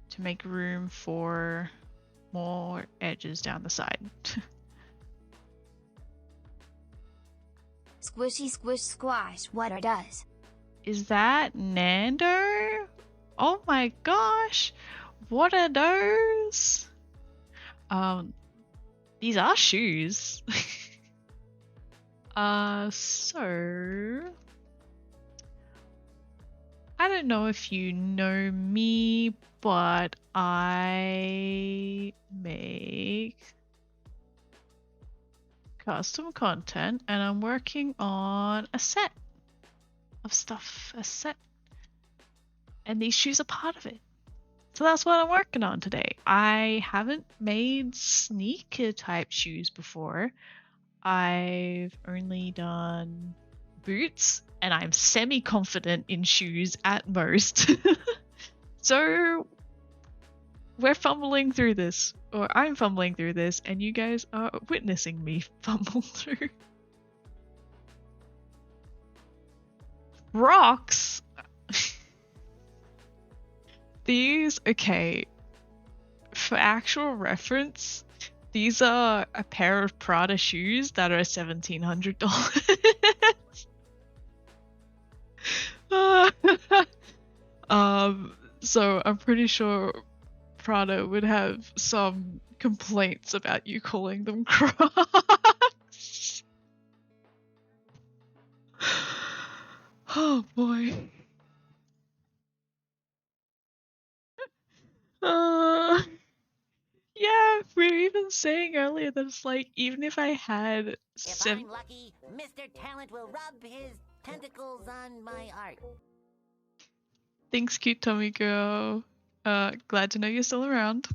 To make room for more edges down the side. Squishy squish squash, what are does? Is that Nando? Oh my gosh! What are those? These are shoes. So I don't know if you know me, but I make custom content and I'm working on a set of stuff, and these shoes are part of it. So that's what I'm working on today. I haven't made sneaker type shoes before. I've only done boots, and I'm semi-confident in shoes at most. So we're fumbling through this, or I'm fumbling through this, and you guys are witnessing me fumble through. Rocks! These, okay, for actual reference, these are a pair of Prada shoes that are $1,700. So I'm pretty sure Prada would have some complaints about you calling them Crocs. Oh boy. Yeah, we were even saying earlier that it's like, even if I had If I'm lucky, Mr. Talent will rub his tentacles on my art. Thanks, cute tummy girl. Glad to know you're still around.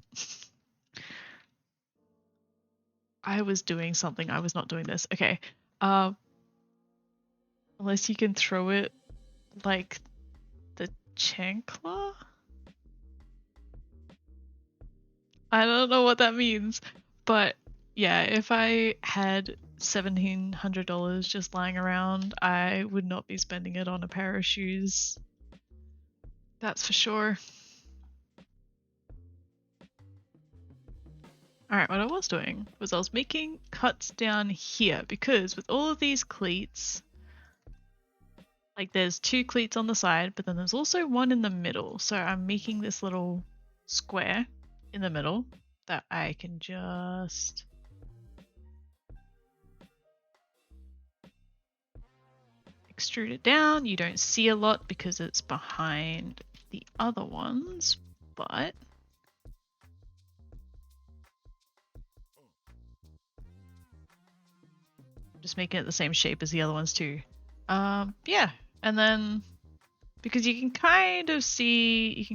I was doing something. I was not doing this. Okay. Unless you can throw it like the chancla? I don't know what that means. But yeah, if I had $1,700 just lying around, I would not be spending it on a pair of shoes. That's for sure. Alright, what I was doing was I was making cuts down here because with all of these cleats, like there's 2 cleats on the side, but then there's also one in the middle. So I'm making this little square in the middle that I can just extrude it down. You don't see a lot because it's behind the other ones, but just making it the same shape as the other ones too. Yeah, and then because you can kind of see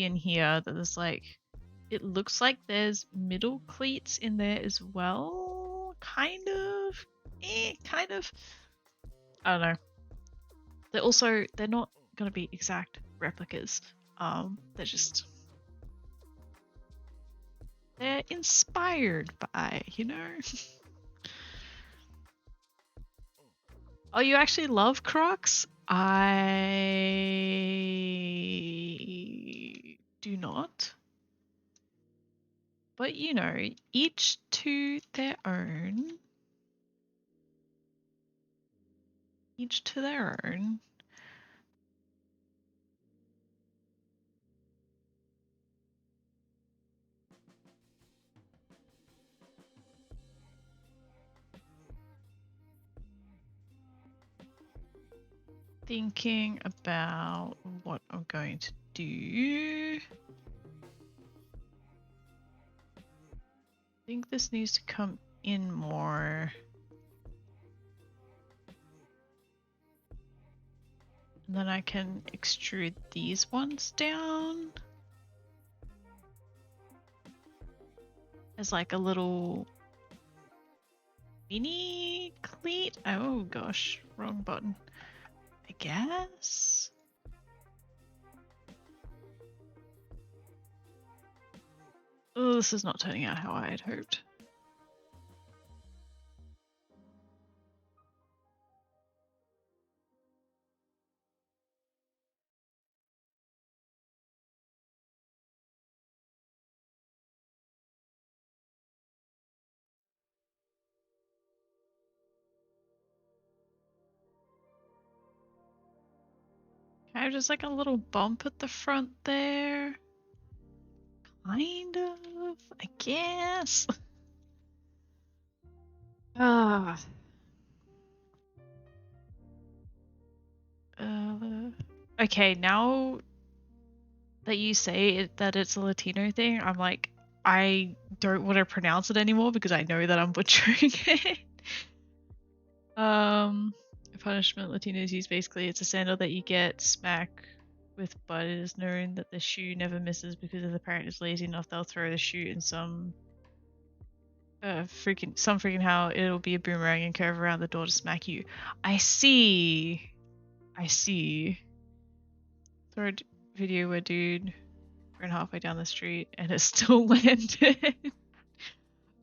in here that there's like, it looks like there's middle cleats in there as well. Kind of. Kind of. I don't know. They're not gonna be exact replicas. They're inspired by, you know. Oh, you actually love Crocs? I do not. But you know, each to their own. Each to their own. Thinking about what I'm going to do. I think this needs to come in more. And then I can extrude these ones down as like a little mini cleat. Oh gosh, wrong button. I guess. Oh, this is not turning out how I had hoped. I have just like a little bump at the front there. Kind of, I guess. Ah. Okay, now that you say that it's a Latino thing, I'm like, I don't want to pronounce it anymore because I know that I'm butchering it. A punishment Latinos use basically, it's a sandal that you get smack with, but it is known that the shoe never misses because if the parent is lazy enough, they'll throw the shoe in some freaking how it'll be a boomerang and curve around the door to smack you. I see. I see. Third video where dude ran halfway down the street and it still landed.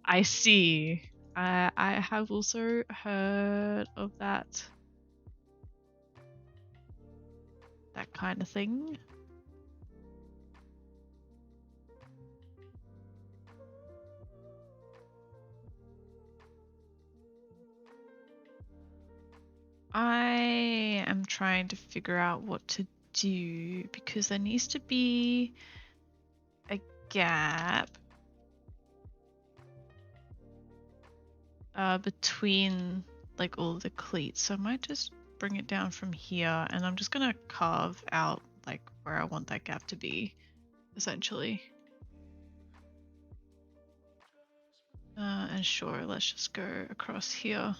I see. I have also heard of that kind of thing. I am trying to figure out what to do because there needs to be a gap between like all the cleats. So I might just bring it down from here and I'm just gonna carve out like where I want that gap to be, essentially. And sure, let's just go across here.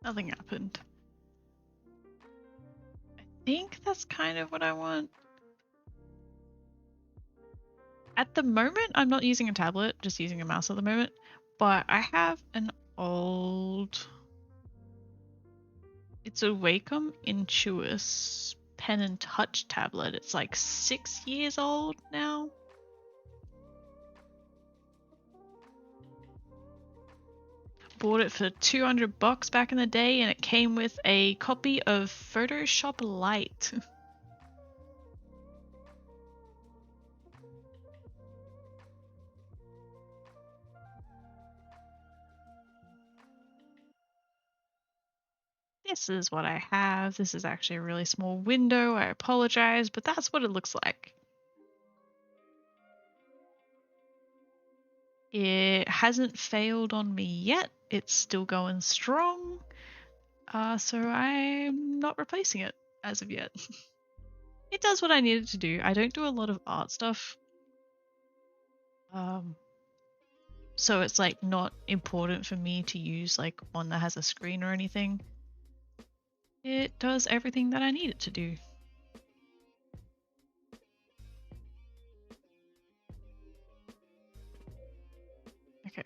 Nothing happened. I think that's kind of what I want. At the moment, I'm not using a tablet, just using a mouse at the moment, but I have an old... It's a Wacom Intuos pen and touch tablet. It's like 6 years old now. Bought it for $200 back in the day and it came with a copy of Photoshop Lite. This is what I have. This is actually a really small window. I apologize, but that's what it looks like. It hasn't failed on me yet. It's still going strong. So I'm not replacing it as of yet. It does what I needed to do. I don't do a lot of art stuff. So it's like not important for me to use like one that has a screen or anything. It does everything that I need it to do. Okay.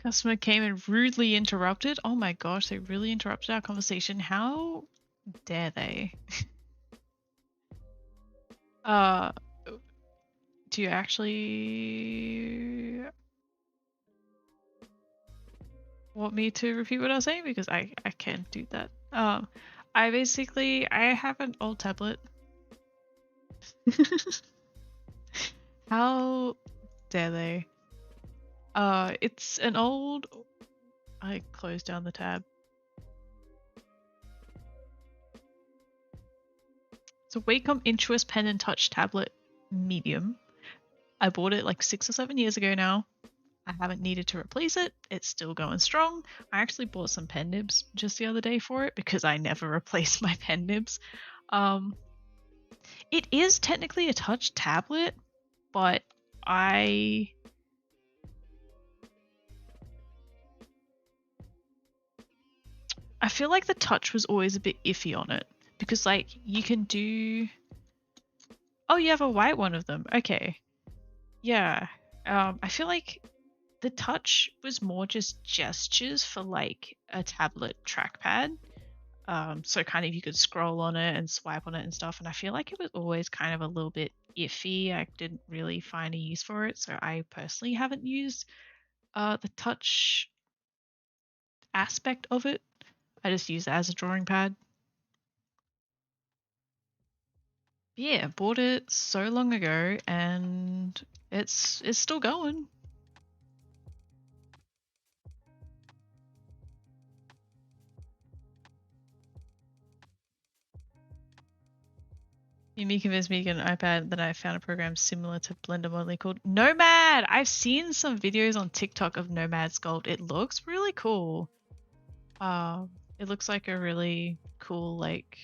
Customer came and rudely interrupted. Oh my gosh, they really interrupted our conversation. How dare they? Do you actually want me to repeat what I was saying? Because I can't do that. I have an old tablet. How dare they? It's an old... I closed down the tab. It's a Wacom Intuos pen and touch tablet medium. I bought it like 6 or 7 years ago now. I haven't needed to replace it. It's still going strong. I actually bought some pen nibs just the other day for it because I never replace my pen nibs. It is technically a touch tablet, but I feel like the touch was always a bit iffy on it because like you can do... Oh, you have a white one of them. Okay. Yeah. I feel like the touch was more just gestures for like a tablet trackpad. So kind of you could scroll on it and swipe on it and stuff. And I feel like it was always kind of a little bit iffy. I didn't really find a use for it. So I personally haven't used the touch aspect of it. I just use it as a drawing pad. Yeah, bought it so long ago and it's still going. You convinced me to get an iPad, then I found a program similar to Blender modeling called Nomad. I've seen some videos on TikTok of Nomad Sculpt. It looks really cool. It looks like a really cool, like,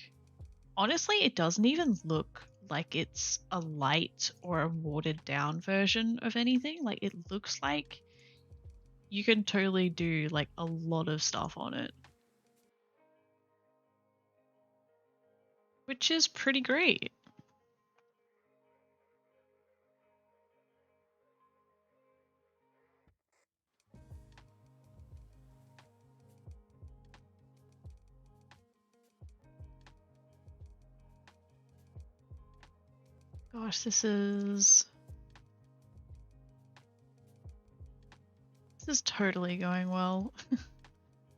honestly, it doesn't even look like it's a light or a watered down version of anything. Like, it looks like you can totally do like a lot of stuff on it, which is pretty great. Gosh, this is totally going well.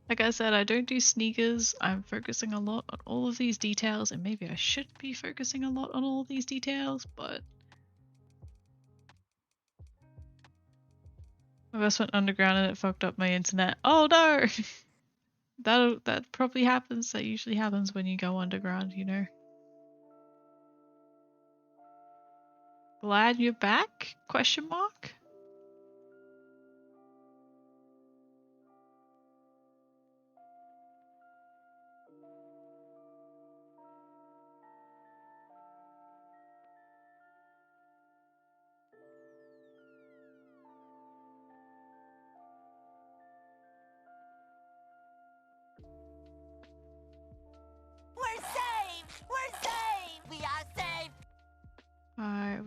Like I said, I don't do sneakers. I'm focusing a lot on all of these details, and maybe I should be focusing a lot on all of these details, but my bus went underground and it fucked up my internet. Oh no! That probably happens. That usually happens when you go underground, you know. Glad you're back? Question mark? We're saved! We're saved! We are saved! I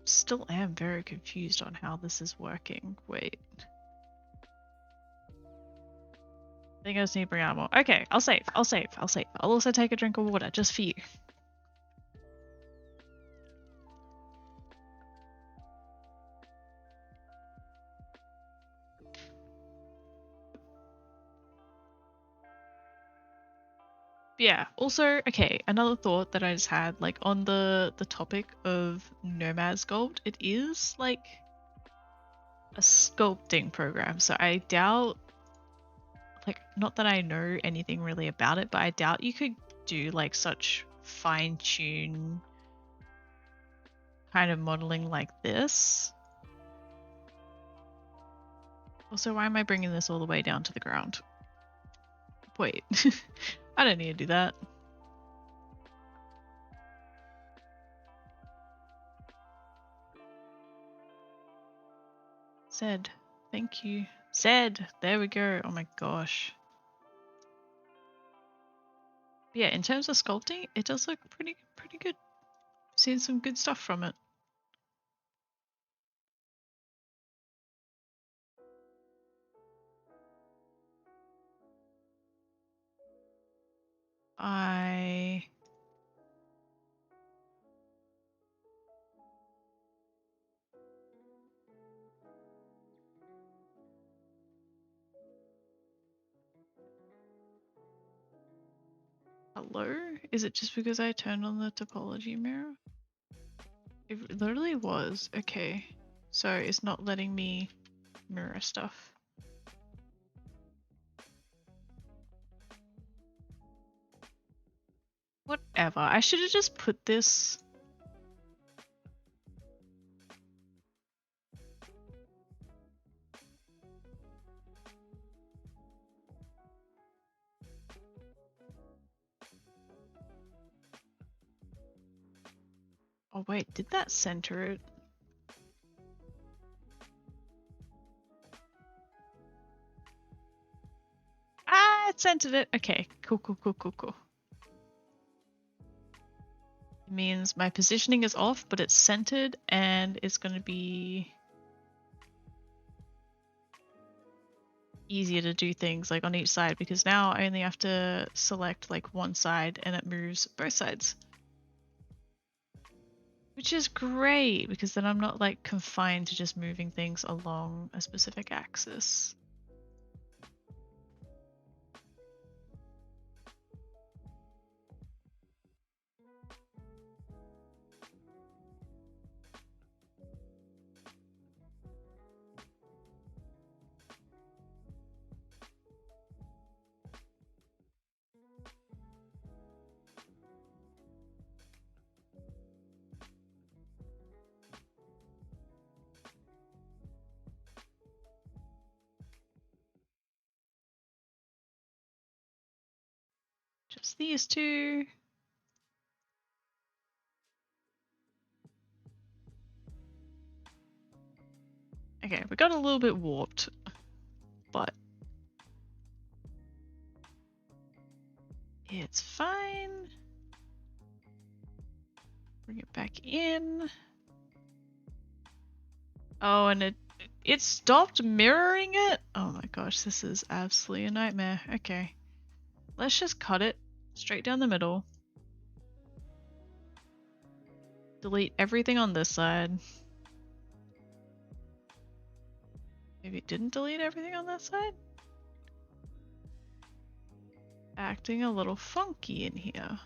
still am very confused on how this is working. Wait. I think I just need to bring out more. Okay, I'll save. I'll also take a drink of water just for you. Yeah, also, okay, another thought that I just had, like, on the topic of Nomad Sculpt, it is, like, a sculpting program, so I doubt, like, not that I know anything really about it, but I doubt you could do, like, such fine-tune kind of modeling like this. Also, why am I bringing this all the way down to the ground? Wait, I don't need to do that. Zed, thank you. Zed, there we go. Oh my gosh. Yeah, in terms of sculpting, it does look pretty good. Seen some good stuff from it. Hello? Is it just because I turned on the topology mirror? It literally was. Okay. So it's not letting me mirror stuff. Whatever. I should have just put this. Oh wait, did that center it? Ah, it centered it. Okay, cool. It means my positioning is off, but it's centered and it's going to be... easier to do things like on each side, because now I only have to select like one side and it moves both sides. Which is great, because then I'm not like confined to just moving things along a specific axis. Just these two. Okay, we got a little bit warped, but it's fine. Bring it back in. Oh, and it stopped mirroring it? Oh my gosh, this is absolutely a nightmare. Okay. Let's just cut it straight down the middle. Delete everything on this side. Maybe it didn't delete everything on that side? Acting a little funky in here.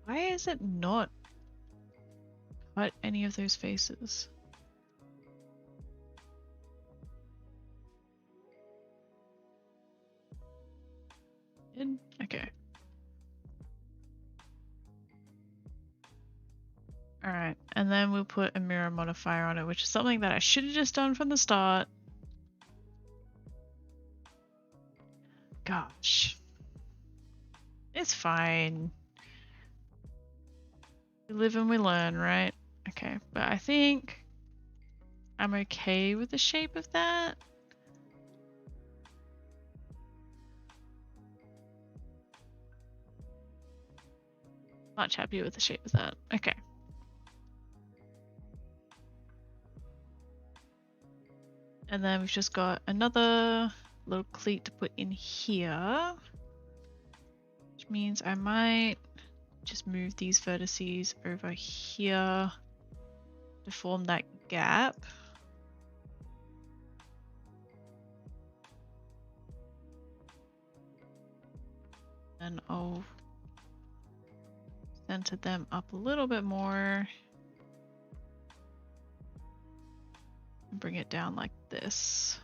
Why is it not cut any of those faces? Okay. Alright, and then we'll put a mirror modifier on it, which is something that I should have just done from the start. Gosh. It's fine. We live and we learn, right? Okay, but I think I'm okay with the shape of that. Much happier with the shape of that. Okay. And then we've just got another little cleat to put in here. Which means I might just move these vertices over here to form that gap. And I'll center them up a little bit more. And bring it down like this.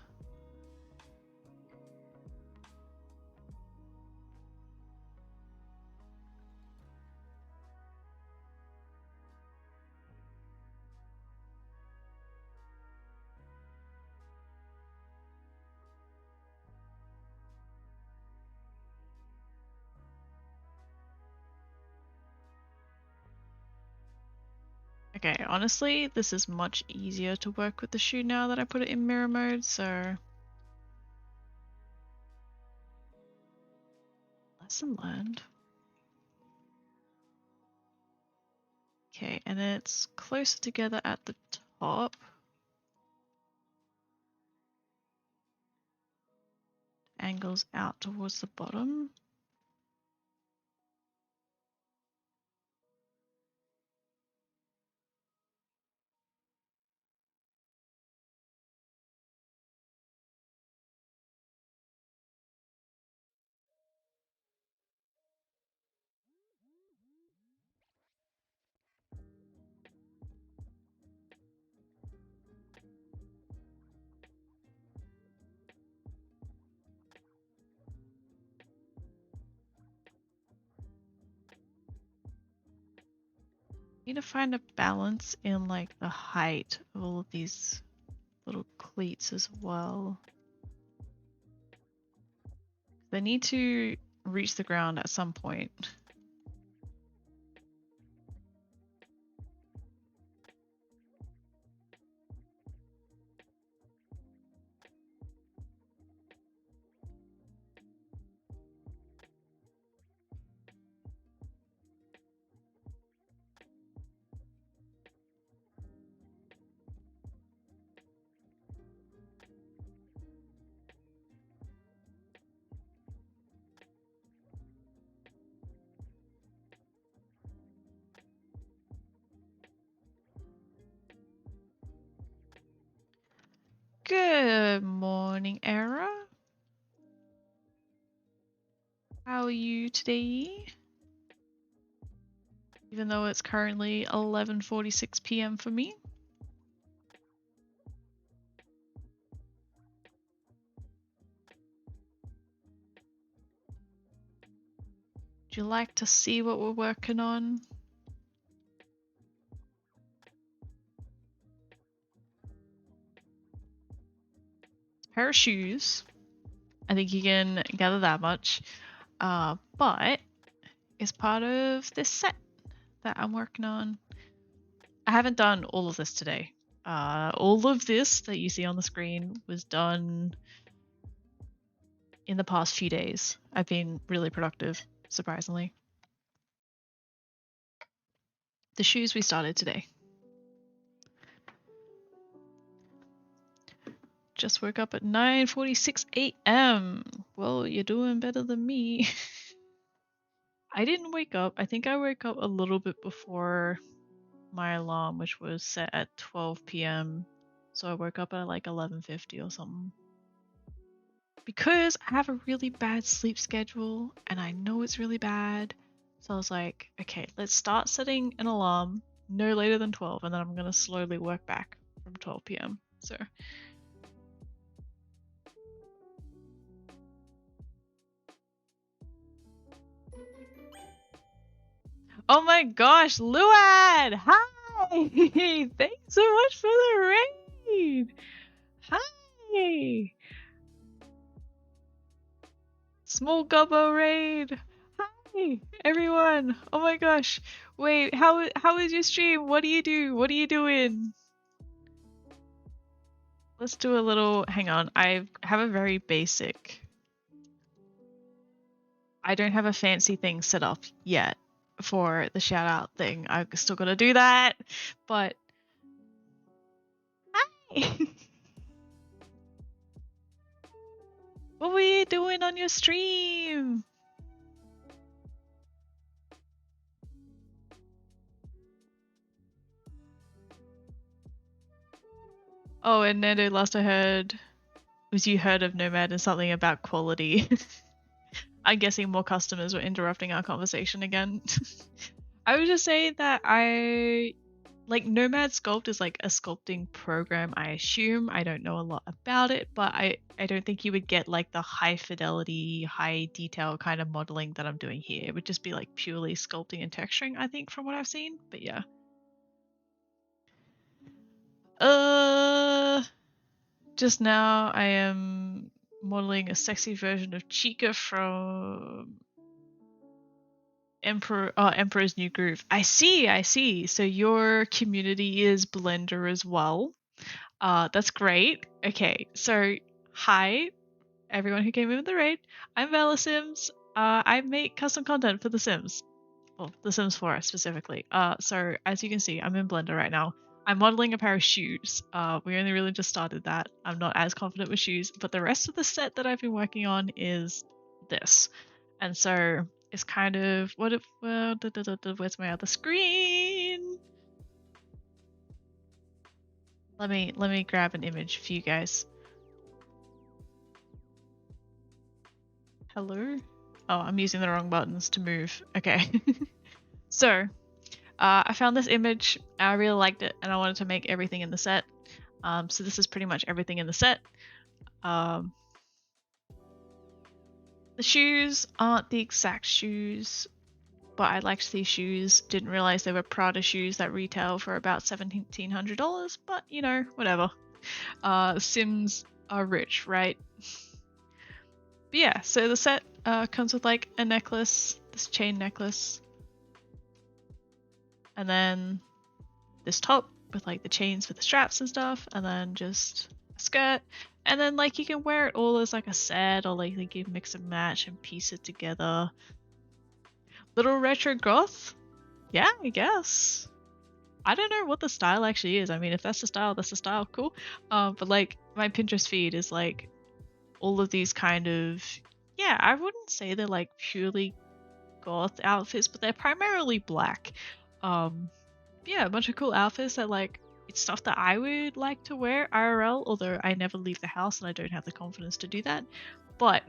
Okay, honestly, this is much easier to work with the shoe now that I put it in mirror mode, so lesson learned. Okay, and then it's closer together at the top. Angles out towards the bottom. Need to find a balance in like the height of all of these little cleats as well. They need to reach the ground at some point. Good morning, Era. How are you today? Even though it's currently 11:46 p.m. for me. Would you like to see what we're working on? Pair of shoes. I think you can gather that much. But it's part of this set that I'm working on. I haven't done all of this today. All of this that you see on the screen was done in the past few days. I've been really productive, surprisingly. The shoes we started today. Just woke up at 9:46 a.m. Well, you're doing better than me. I didn't wake up. I think I woke up a little bit before my alarm, which was set at 12 p.m. So I woke up at like 11:50 or something. Because I have a really bad sleep schedule and I know it's really bad. So I was like, okay, let's start setting an alarm no later than 12 and then I'm going to slowly work back from 12 p.m. So oh my gosh, Luad! Hi! Thanks so much for the raid! Hi! Small Gobbo raid! Hi, everyone! Oh my gosh! Wait, how is your stream? What do you do? What are you doing? Let's do a little. Hang on, I have a very basic. I don't have a fancy thing set up yet for the shout out thing. I still gotta do that, but hi! What were you doing on your stream? Oh, and Nando, last I heard was you heard of Nomad and something about quality. I'm guessing more customers were interrupting our conversation again. I was just saying that like Nomad Sculpt is like a sculpting program, I assume. I don't know a lot about it, but I don't think you would get like the high fidelity, high detail kind of modeling that I'm doing here. It would just be like purely sculpting and texturing, I think, from what I've seen. But yeah. Just now I am modeling a sexy version of Chica from Emperor's New Groove. I see. So your community is Blender as well. That's great. Okay, so hi everyone who came in with the raid. I'm Vela Sims. I make custom content for The Sims. Well, The Sims 4 specifically. So as you can see, I'm in Blender right now. I'm modeling a pair of shoes. We only really just started that. I'm not as confident with shoes, but the rest of the set that I've been working on is this. And so it's kind of where's my other screen? Let me grab an image for you guys. Hello? Oh, I'm using the wrong buttons to move. Okay. So I found this image, I really liked it, and I wanted to make everything in the set. So this is pretty much everything in the set. The shoes aren't the exact shoes, but I liked these shoes. Didn't realize they were Prada shoes that retail for about $1,700, but you know, whatever. Sims are rich, right? But yeah, so the set comes with like a necklace, this chain necklace, and then this top with like the chains for the straps and stuff, and then just a skirt, and then like you can wear it all as like a set, or like you can mix and match and piece it together. Little retro goth? Yeah, I guess. I don't know what the style actually is. I mean, if that's the style, that's the style, cool. But like my Pinterest feed is like all of these kind of, yeah, I wouldn't say they're like purely goth outfits, but they're primarily black. Yeah, a bunch of cool outfits that like it's stuff that I would like to wear IRL, although I never leave the house and I don't have the confidence to do that. But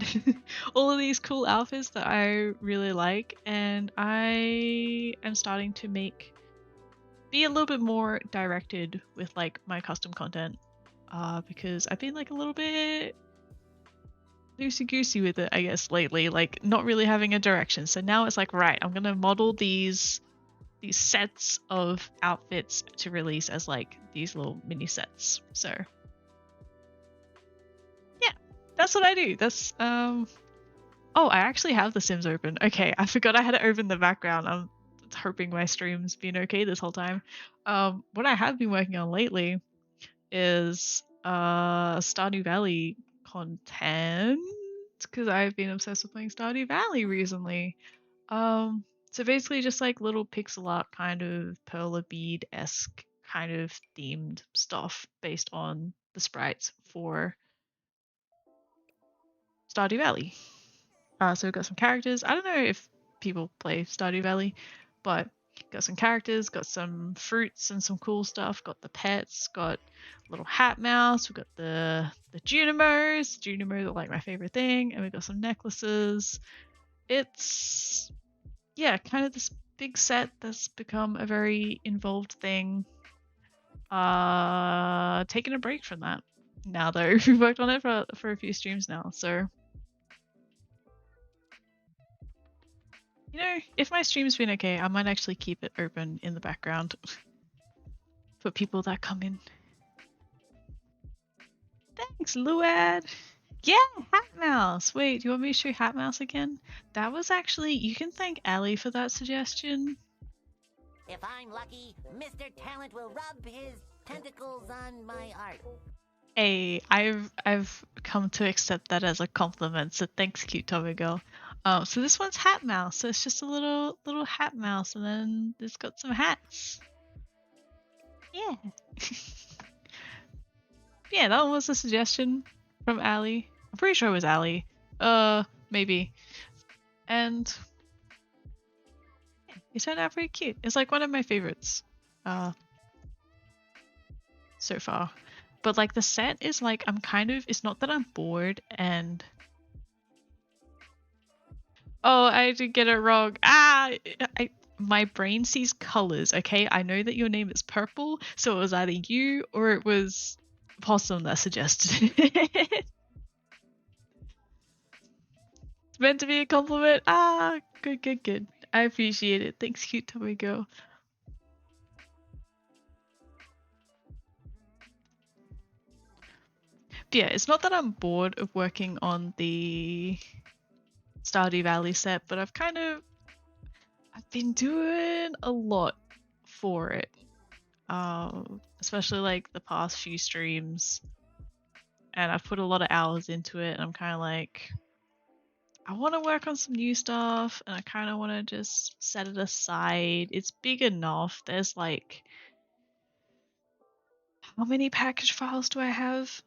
all of these cool outfits that I really like, and I am starting to be a little bit more directed with like my custom content, because I've been like a little bit loosey goosey with it, I guess, lately, like not really having a direction. So now it's like, right, I'm gonna model these sets of outfits to release as like these little mini sets. So yeah, that's what I do. That's oh, I actually have The Sims open. Okay, I forgot I had it open in the background. I'm hoping my stream's been okay this whole time. What I have been working on lately is Stardew Valley content, because I've been obsessed with playing Stardew Valley recently. So basically just like little pixel art kind of Perla Bead-esque kind of themed stuff based on the sprites for Stardew Valley. So we've got some characters. I don't know if people play Stardew Valley, but got some characters, got some fruits and some cool stuff, got the pets, got little hat mouse, we've got the Junimos. Junimos are like my favorite thing, and we've got some necklaces. It's yeah, kind of this big set that's become a very involved thing. Taking a break from that now though. We've worked on it for a few streams now, so you know, if my stream's been okay, I might actually keep it open in the background for people that come in. Thanks, Luad! Yeah, Hat Mouse! Wait, do you want me to show Hat Mouse again? That was actually, you can thank Ali for that suggestion. If I'm lucky, Mr. Talent will rub his tentacles on my art. Hey, I've come to accept that as a compliment, so thanks, cute Tommy girl. So this one's Hat Mouse, so it's just a little hat mouse, and then it's got some hats. Yeah. Yeah, that one was a suggestion from Ali. I'm pretty sure it was Ali. Maybe. And yeah, it turned out pretty cute. It's like one of my favorites. So far. But like the set is like, it's not that I'm bored and oh, I did get it wrong. My brain sees colors, okay? I know that your name is Purple, so it was either you or it was Possum that suggested it. It's meant to be a compliment. Good. I appreciate it. Thanks, cute Tommy girl. But yeah, it's not that I'm bored of working on the Stardew Valley set, but I've been doing a lot for it. Especially like the past few streams. And I've put a lot of hours into it, and I'm kind of like, I want to work on some new stuff, and I kind of want to just set it aside. It's big enough. There's like, how many package files do I have?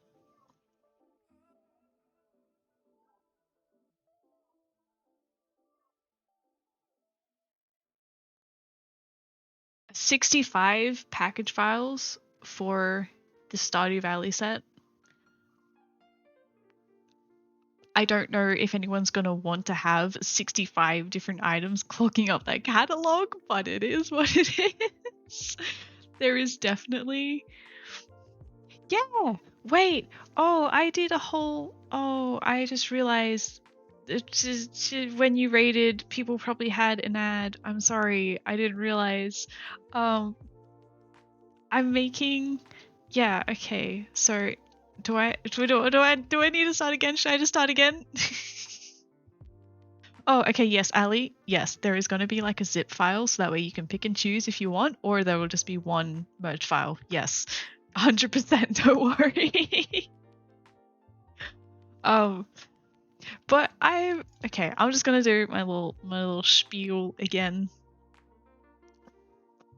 $65 package files for the Stardew Valley set. I don't know if anyone's going to want to have 65 different items clogging up that catalog, but it is what it is. There is definitely... Yeah! Wait! Oh, I did a whole... Oh, I just realized... When you rated, people probably had an ad. I'm sorry, I didn't realize. I'm making... Yeah, okay. So... Do I need to start again? Should I just start again? Oh, okay, yes, Ali. Yes, there is going to be like a zip file, so that way you can pick and choose if you want, or there will just be one merge file. Yes, 100%. Don't worry. But I'm just gonna do my little spiel again.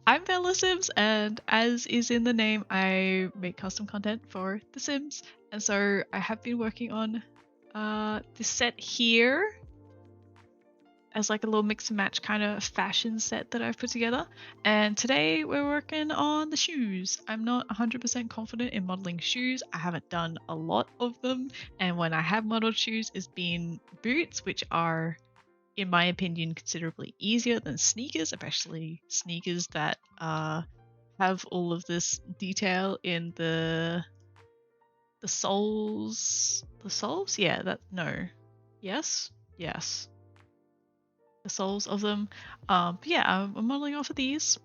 I'm Bella Sims, and as is in the name, I make custom content for The Sims, and so I have been working on this set here. as like a little mix and match kind of fashion set that I've put together. And today we're working on the shoes. I'm not 100% confident in modeling shoes. I haven't done a lot of them. And when I have modeled shoes, it's been boots, which are, in my opinion, considerably easier than sneakers, especially sneakers that have all of this detail in the soles. The soles? Yeah, that, no. Yes? Yes. The soles of them. But yeah, I'm modeling off of these.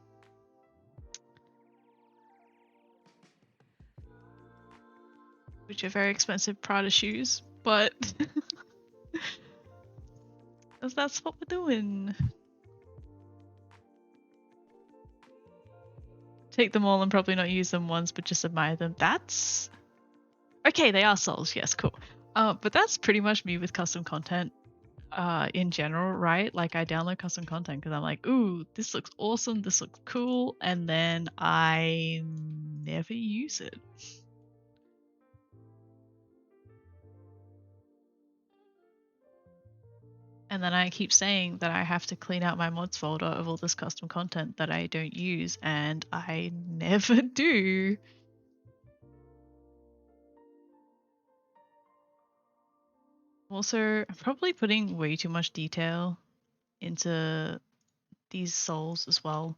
Which are very expensive Prada shoes, but that's what we're doing. Take them all and probably not use them once, but just admire them. That's okay. They are soles, yes, cool. But that's pretty much me with custom content. In general, right? Like I download custom content because I'm like, ooh, this looks awesome, this looks cool, and then I never use it. And then I keep saying that I have to clean out my mods folder of all this custom content that I don't use, and I never do. Also, I'm probably putting way too much detail into these soles as well.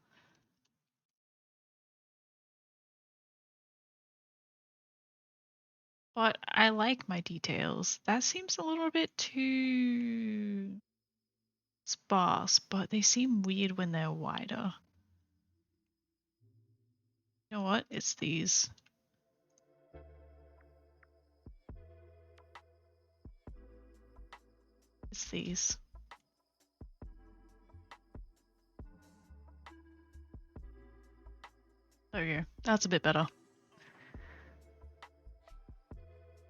But I like my details. That seems a little bit too sparse, but they seem weird when they're wider. You know what? It's these. It's these. There we go. That's a bit better.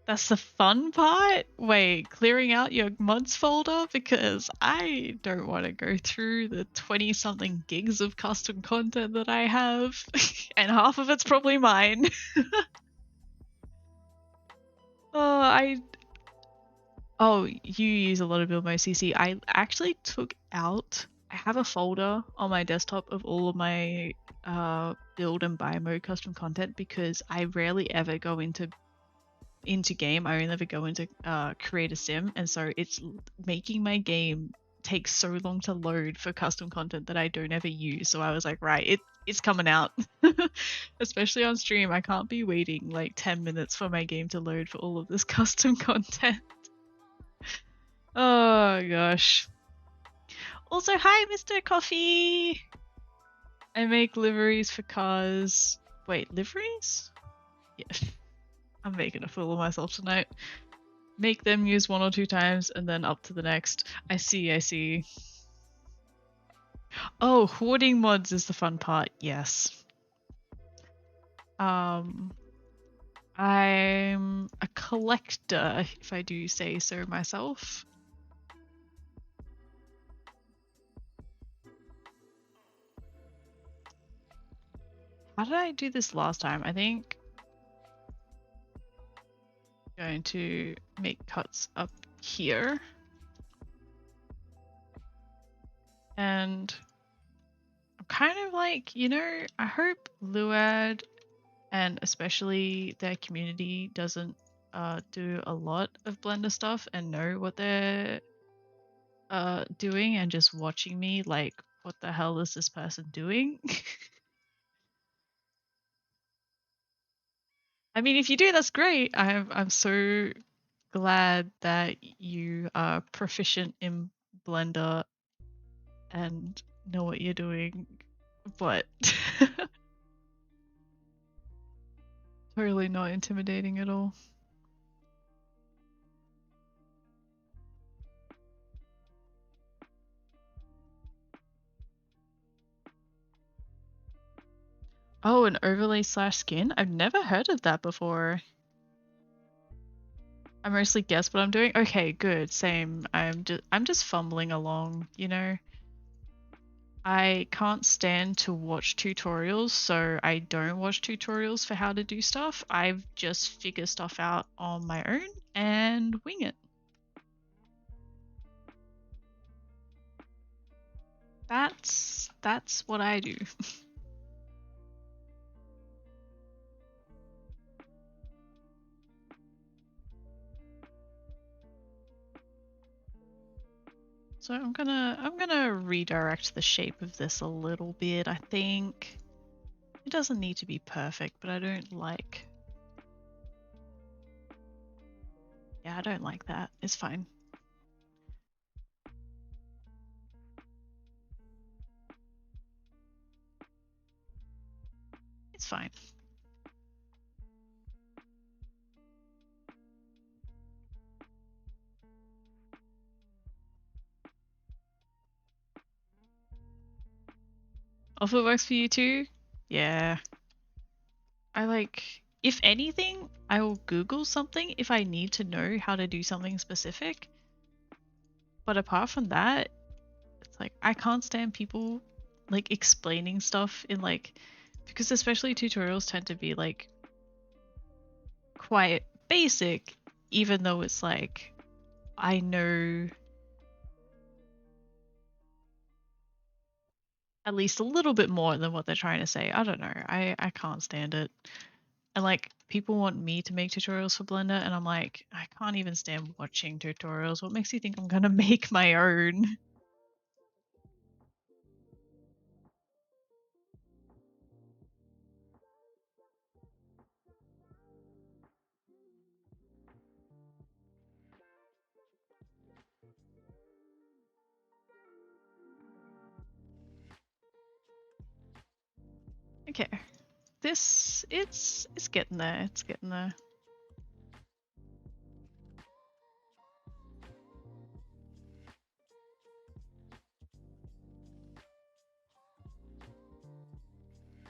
That's the fun part? Wait, clearing out your mods folder? Because I don't want to go through the 20 something gigs of custom content that I have, and half of it's probably mine. Oh, you use a lot of Build Mode CC. I actually took out, I have a folder on my desktop of all of my build and buy mode custom content because I rarely ever go into game. I only ever go into create a sim, and so it's making my game take so long to load for custom content that I don't ever use. So I was like, right, it's coming out. Especially on stream, I can't be waiting like 10 minutes for my game to load for all of this custom content. Oh gosh. Also, hi, Mr. Coffee. I make liveries for cars. Wait, liveries? Yeah. I'm making a fool of myself tonight. Make them use 1 or 2 times and then up to the next. I see. Oh, hoarding mods is the fun part. Yes. I'm a collector, if I do say so myself. How did I do this last time? I think I'm going to make cuts up here. And I'm kind of like, you know, I hope Luad and especially their community doesn't do a lot of Blender stuff and know what they're doing and just watching me like, what the hell is this person doing? I mean, if you do, that's great. I'm so glad that you are proficient in Blender and know what you're doing, but totally not intimidating at all. Oh, an overlay slash skin? I've never heard of that before. I mostly guess what I'm doing. Okay, good. Same. I'm just fumbling along, you know. I can't stand to watch tutorials, so I don't watch tutorials for how to do stuff. I've just figure stuff out on my own and wing it. That's what I do. So I'm gonna redirect the shape of this a little bit. I think it doesn't need to be perfect, but I don't like. Yeah, I don't like that. It's fine. It's fine. If it works for you too, yeah. I like, if anything, I will Google something if I need to know how to do something specific. But apart from that, it's like I can't stand people like explaining stuff in like, because especially tutorials tend to be like quite basic, even though it's like I know at least a little bit more than what they're trying to say. I don't know. I can't stand it. And like people want me to make tutorials for Blender and I'm like, I can't even stand watching tutorials. What makes you think I'm gonna make my own? Okay. This it's getting there. It's getting there.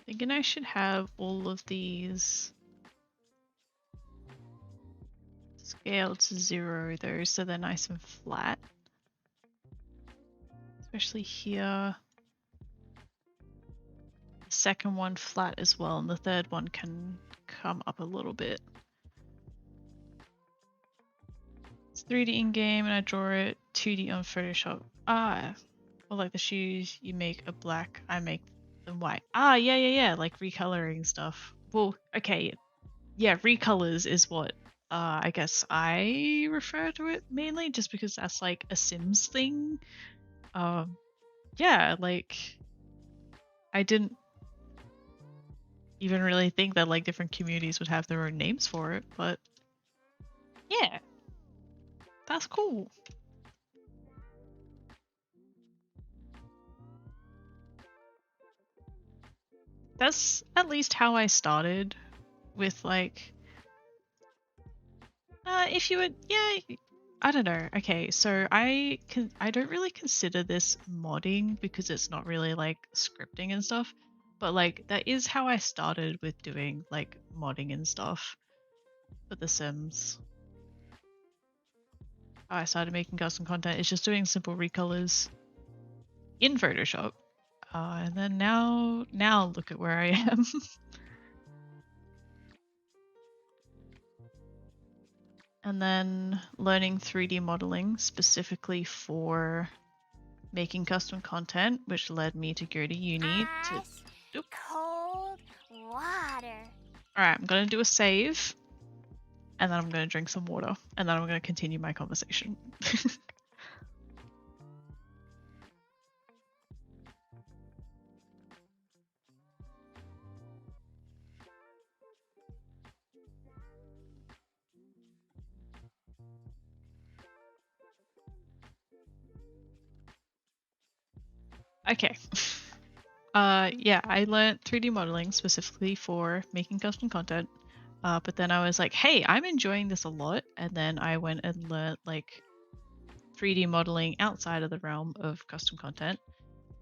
Thinking I should have all of these scaled to 0 though, so they're nice and flat. Especially here. The second one flat as well, and the third one can come up a little bit. It's 3D in-game and I draw it 2D on Photoshop. Ah, or like the shoes, you make a black, I make them white. Ah, yeah, like recoloring stuff. Well, okay, yeah, recolors is what I guess I refer to it mainly, just because that's like a Sims thing. Yeah, like I didn't even really think that like different communities would have their own names for it, but yeah, that's cool. That's at least how I started with like if you would, yeah, I don't know. Okay, so I don't really consider this modding because it's not really like scripting and stuff, but like that is how I started with doing like modding and stuff for The Sims. I started making custom content. It's just doing simple recolors in Photoshop, and then now look at where I am. And then learning 3D modeling specifically for making custom content, which led me to go to uni to. Ice cold water. Alright, I'm gonna do a save, and then I'm gonna drink some water, and then I'm gonna continue my conversation. Okay. Yeah, I learned 3D modeling specifically for making custom content. But then I was like, hey, I'm enjoying this a lot. And then I went and learned like 3D modeling outside of the realm of custom content.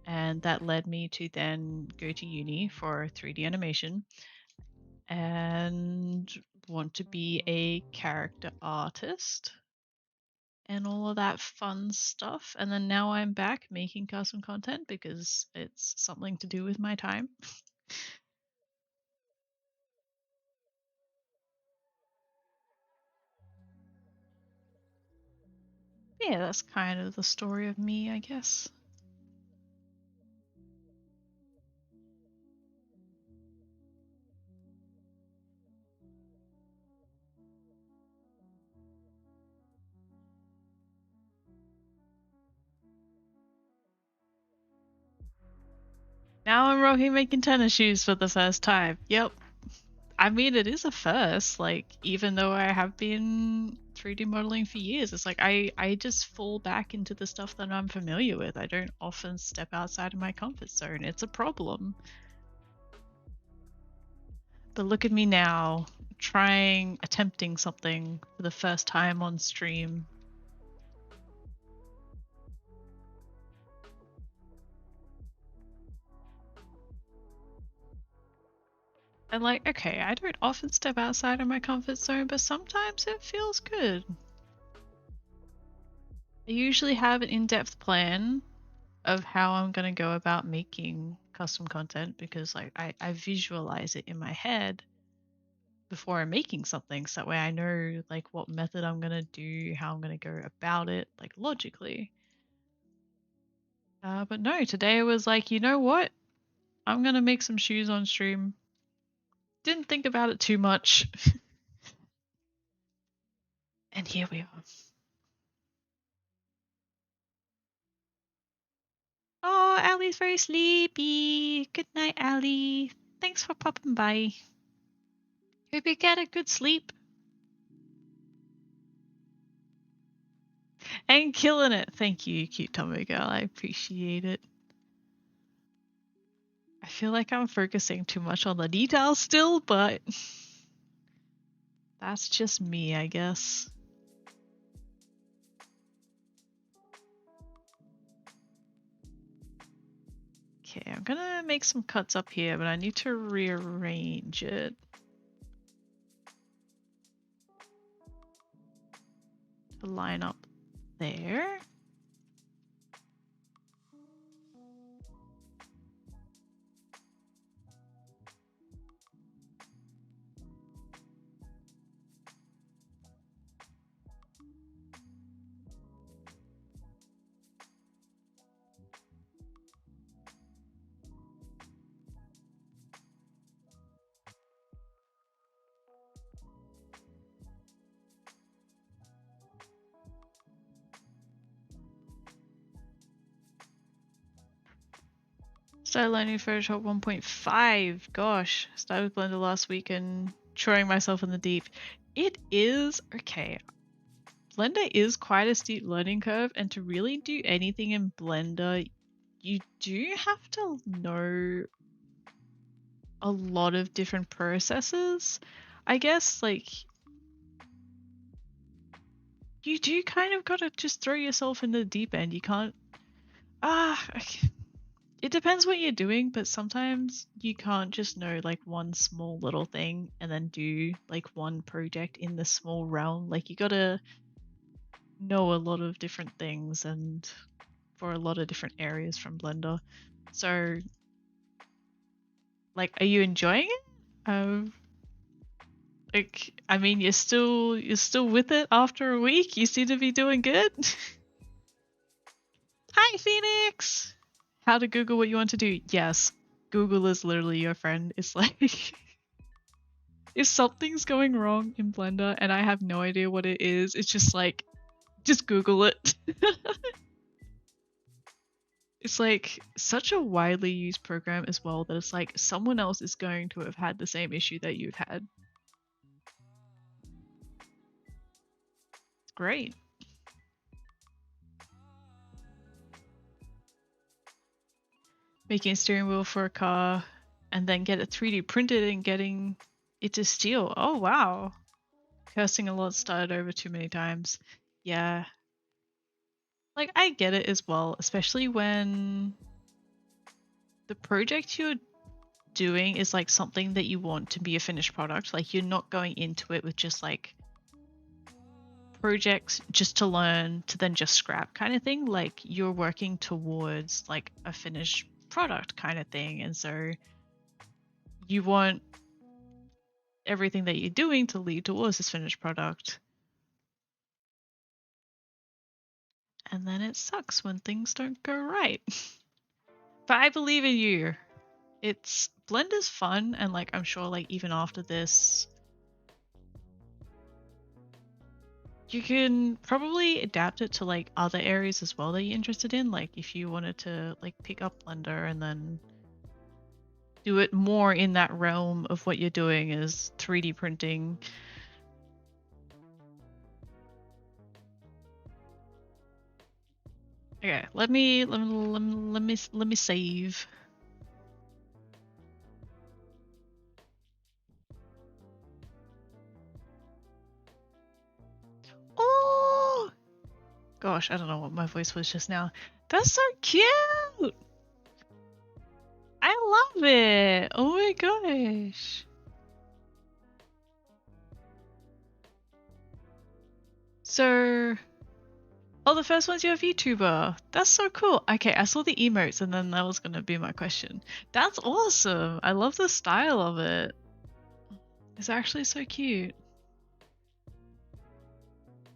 And that led me to then go to uni for 3D animation and want to be a character artist and all of that fun stuff. And then now I'm back making custom content because it's something to do with my time. Yeah, that's kind of the story of me, I guess. Now I'm rocking making tennis shoes for the first time. Yep. I mean, it is a first. Like, even though I have been 3D modeling for years, it's like I just fall back into the stuff that I'm familiar with. I don't often step outside of my comfort zone. It's a problem. But look at me now, attempting something for the first time on stream. And like, okay, I don't often step outside of my comfort zone, but sometimes it feels good. I usually have an in-depth plan of how I'm going to go about making custom content because like I visualize it in my head before I'm making something, so that way I know like what method I'm going to do, how I'm going to go about it, like logically. But no, today I was like, you know what? I'm going to make some shoes on stream. Didn't think about it too much. And here we are. Oh, Allie's very sleepy. Good night, Allie. Thanks for popping by. Hope you get a good sleep. And killing it. Thank you, cute Tommy girl. I appreciate it. I feel like I'm focusing too much on the details still, but that's just me, I guess. Okay, I'm gonna make some cuts up here, but I need to rearrange it. To line up there. Started learning Photoshop 1.5. Gosh, started with Blender last week and throwing myself in the deep. It is okay. Blender is quite a steep learning curve, and to really do anything in Blender, you do have to know a lot of different processes. I guess, like, you do kind of gotta just throw yourself in the deep end. You can't. It depends what you're doing, but sometimes you can't just know like one small little thing and then do like one project in the small realm. Like, you gotta know a lot of different things and for a lot of different areas from Blender. So, like, are you enjoying it? Like, I mean, you're still with it after a week. You seem to be doing good. Hi, Phoenix. How to Google what you want to do? Yes, Google is literally your friend. It's like if something's going wrong in Blender and I have no idea what it is, it's just like, just Google it. It's like such a widely used program as well that it's like someone else is going to have had the same issue that you've had. It's great. Making a steering wheel for a car and then get it 3D printed and getting it to steel. Oh wow. Cursing a lot started over too many times. Yeah. Like, I get it as well, especially when the project you're doing is like something that you want to be a finished product. Like, you're not going into it with just like projects just to learn to then just scrap kind of thing. Like, you're working towards like a finished product kind of thing, and so you want everything that you're doing to lead towards this finished product. And then it sucks when things don't go right. But I believe in you. It's Blender's fun, and like I'm sure like even after this you can probably adapt it to like other areas as well that you're interested in. Like, if you wanted to like pick up Blender and then do it more in that realm of what you're doing is 3D printing. Okay, let me save. Oh gosh, I don't know what my voice was just now. That's so cute. I love it. Oh my gosh. So, oh, the first one's your VTuber. That's so cool. Okay, I saw the emotes and then that was gonna be my question. That's awesome. I love the style of it. It's actually so cute.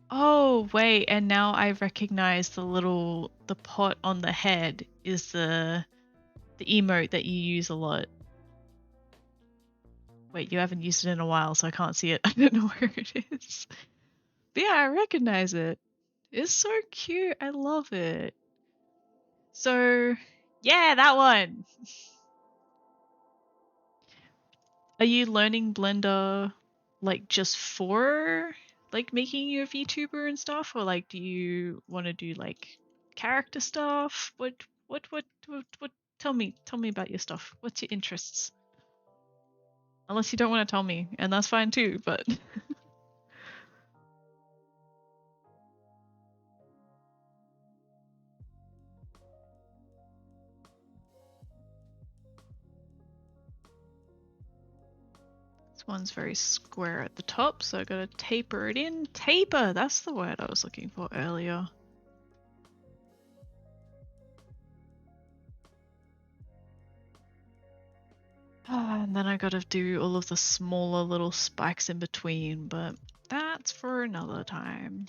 Oh, wait, and now I recognize the pot on the head is the emote that you use a lot. Wait, you haven't used it in a while, so I can't see it. I don't know where it is. But yeah, I recognize it. It's so cute. I love it. So, yeah, that one. Are you learning Blender like just for like making your VTuber and stuff, or like do you want to do like character stuff? What tell me about your stuff. What's your interests? Unless you don't want to tell me, and that's fine too, but this one's very square at the top, so I gotta taper it in. Taper, that's the word I was looking for earlier. And then I gotta do all of the smaller little spikes in between, but that's for another time.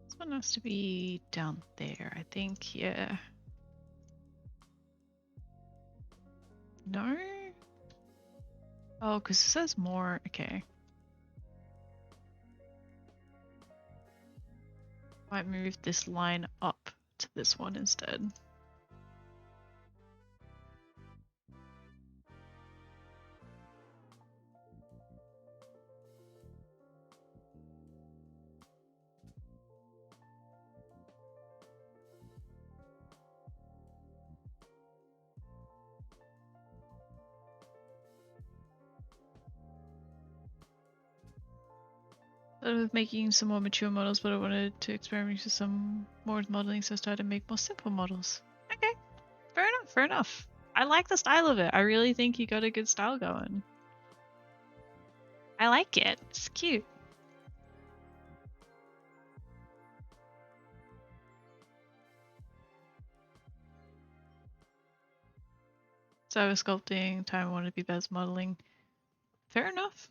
This one has to be down there, I think, yeah. No? Oh, because it says more, okay. Might move this line up to this one instead. I was making some more mature models, but I wanted to experiment with some more modeling, so I started to make more simple models. Okay, fair enough, fair enough. I like the style of it. I really think you got a good style going. I like it. It's cute. So I was sculpting, time I wanted to be best modeling. Fair enough.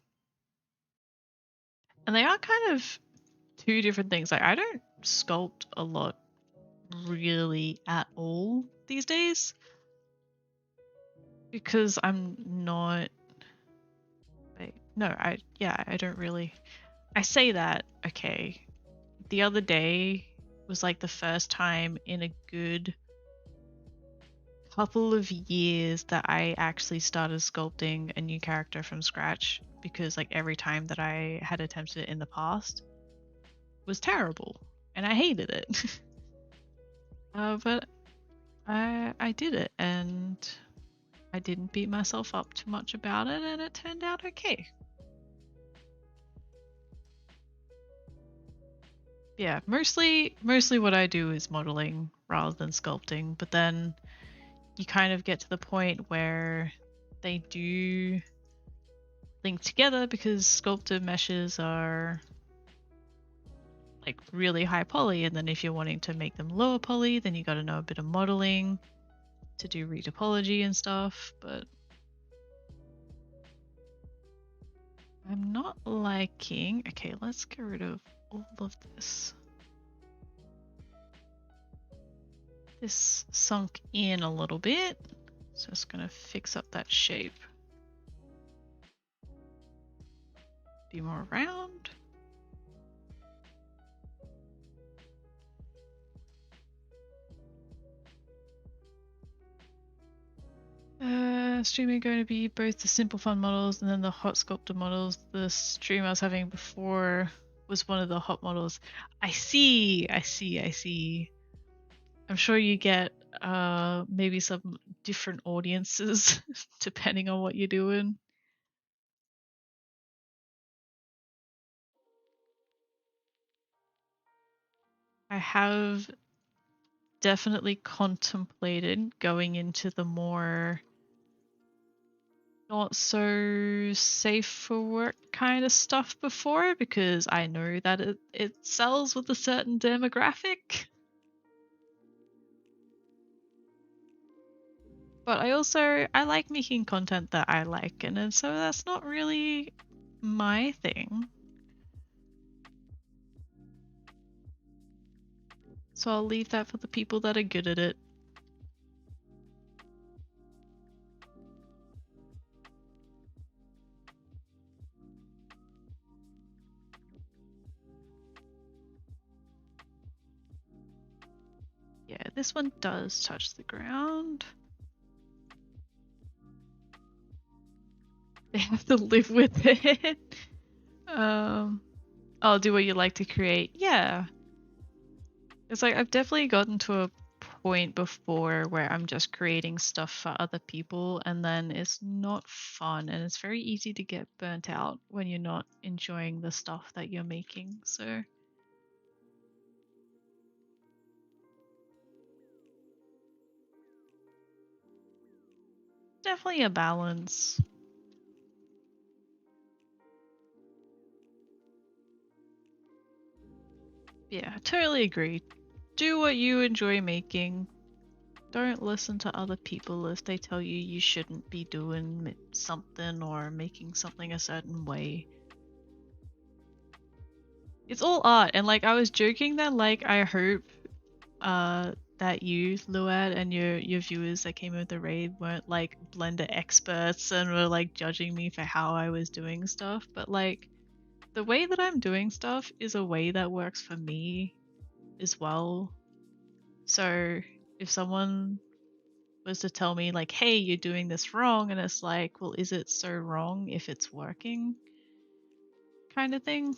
And they are kind of two different things. Like, I don't sculpt a lot really at all these days because I'm not. Wait, no, I don't really. I say that, okay. The other day was like the first time in a good couple of years that I actually started sculpting a new character from scratch, because like every time that I had attempted it in the past was terrible and I hated it. But I did it and I didn't beat myself up too much about it and it turned out okay. Yeah, mostly what I do is modeling rather than sculpting, but then you kind of get to the point where they do link together because sculpted meshes are like really high poly, and then if you're wanting to make them lower poly, then you got to know a bit of modeling to do retopology and stuff. But I'm not liking. Okay, let's get rid of all of this. This sunk in a little bit. So it's gonna fix up that shape. Be more round. Streaming going to be both the simple fun models and then the hot sculptor models. The stream I was having before was one of the hot models. I see. I'm sure you get maybe some different audiences depending on what you're doing. I have definitely contemplated going into the more not so safe for work kind of stuff before because I know that it sells with a certain demographic. But I like making content that I like, and so that's not really my thing. So I'll leave that for the people that are good at it. Yeah, this one does touch the ground. They have to live with it. I'll do what you like to create. Yeah. It's like I've definitely gotten to a point before where I'm just creating stuff for other people and then it's not fun and it's very easy to get burnt out when you're not enjoying the stuff that you're making. So definitely a balance. Yeah, totally agree. Do what you enjoy making. Don't listen to other people if they tell you you shouldn't be doing something or making something a certain way. It's all art, and like I was joking that like I hope that you, Luad, and your viewers that came with the raid weren't like Blender experts and were like judging me for how I was doing stuff, but like the way that I'm doing stuff is a way that works for me as well. So if someone was to tell me like, hey, you're doing this wrong, and it's like, well, is it so wrong if it's working? Kind of thing.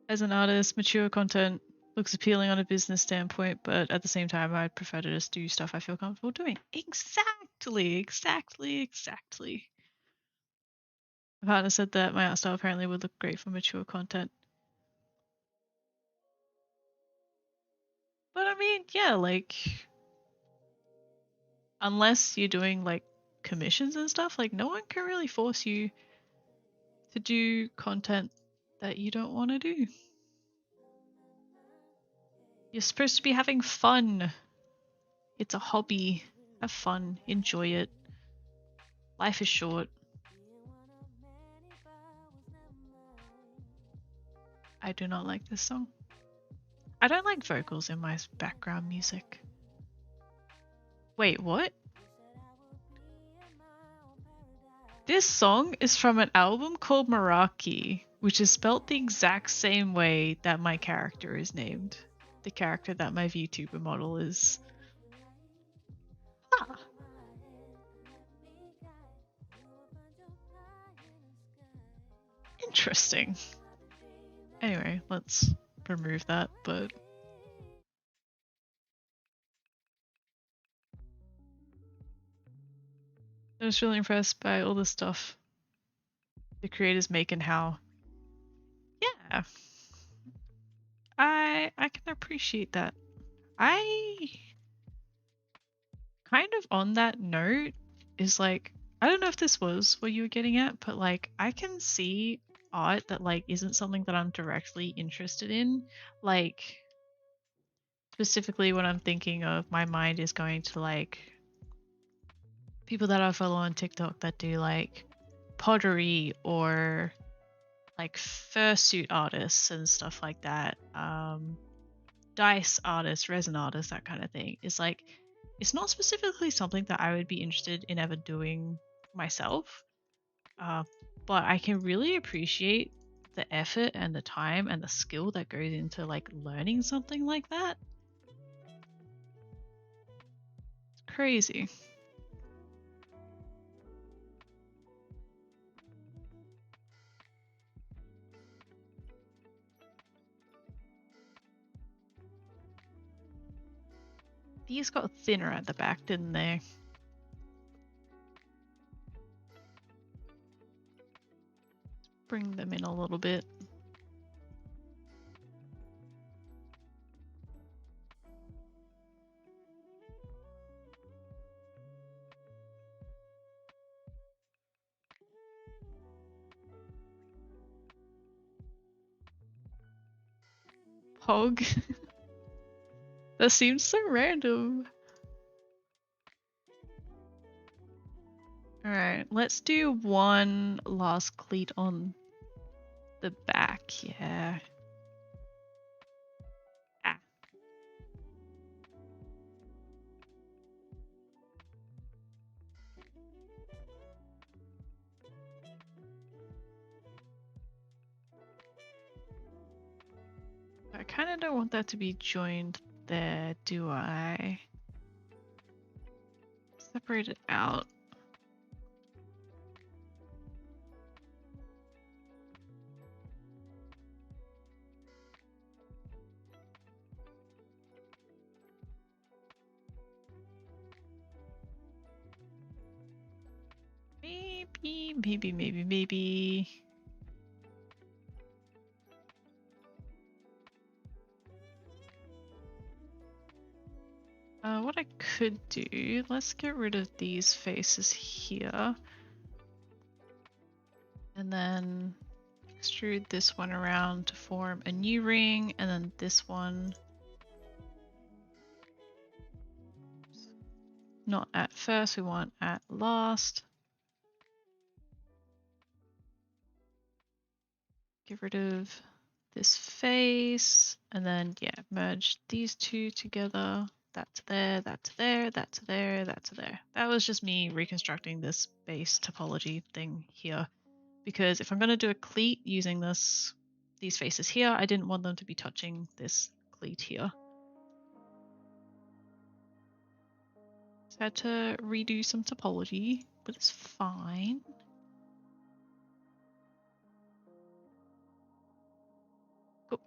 As an artist, mature content looks appealing on a business standpoint, but at the same time, I'd prefer to just do stuff I feel comfortable doing. Exactly. My partner said that my art style apparently would look great for mature content. But I mean, yeah, like, unless you're doing like commissions and stuff, like, no one can really force you to do content that you don't want to do. You're supposed to be having fun. It's a hobby. Have fun. Enjoy it. Life is short. I do not like this song. I don't like vocals in my background music. Wait, what? This song is from an album called Meraki, which is spelt the exact same way that my character is named. The character that my VTuber model is. Ah. Interesting. Anyway, let's remove that, but I was really impressed by all the stuff the creators make and how. Yeah. I can appreciate that. I kind of on that note is like I don't know if this was what you were getting at, but like I can see art that like isn't something that I'm directly interested in. Like specifically what I'm thinking of, my mind is going to like people that I follow on TikTok that do like pottery or like fursuit artists and stuff like that, dice artists, resin artists, that kind of thing, is like, it's not specifically something that I would be interested in ever doing myself, but I can really appreciate the effort and the time and the skill that goes into like learning something like that. It's crazy. These got thinner at the back, didn't they? Bring them in a little bit. Pog. That seems so random. Alright, let's do one last cleat on the back, yeah. Ah. I kind of don't want that to be joined there, do I? Separate it out. Maybe. What I could do, let's get rid of these faces here. And then extrude this one around to form a new ring, and then this one. Not at first, we want at last. Get rid of this face, and then yeah, merge these two together. That's there, that's there, that's there, that's there. That was just me reconstructing this base topology thing here. Because if I'm going to do a cleat using these faces here, I didn't want them to be touching this cleat here. So I had to redo some topology, but it's fine. Cool.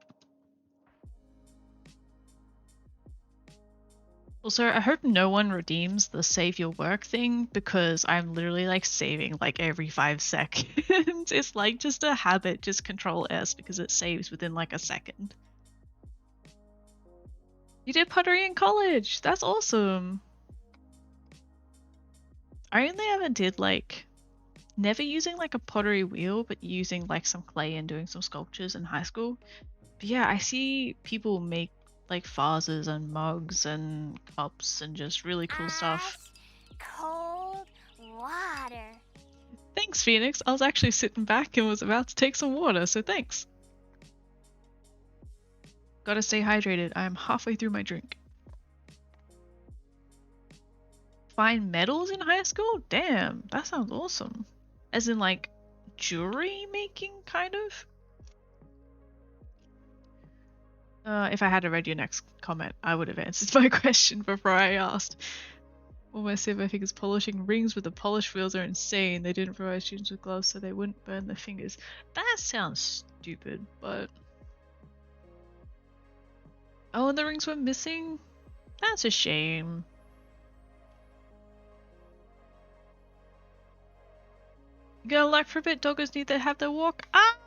Also, I hope no one redeems the save your work thing, because I'm literally like saving like every 5 seconds. It's like just a habit, just Control S, because it saves within like a second. You did pottery in college! That's awesome! I only ever did like, never using like a pottery wheel, but using like some clay and doing some sculptures in high school. But yeah, I see people make like vases and mugs and cups and just really cool stuff. Cold water. Thanks, Phoenix. I was actually sitting back and was about to take some water, so thanks. Gotta stay hydrated. I'm halfway through my drink. Find medals in high school? Damn, that sounds awesome. As in like jewelry making, kind of? If I had read your next comment, I would have answered my question before I asked. All my silver fingers polishing rings with the polish wheels are insane. They didn't provide students with gloves so they wouldn't burn their fingers. That sounds stupid, but... Oh, and the rings were missing? That's a shame. You gonna lack for a bit? Doggos need to have their walk. Ah!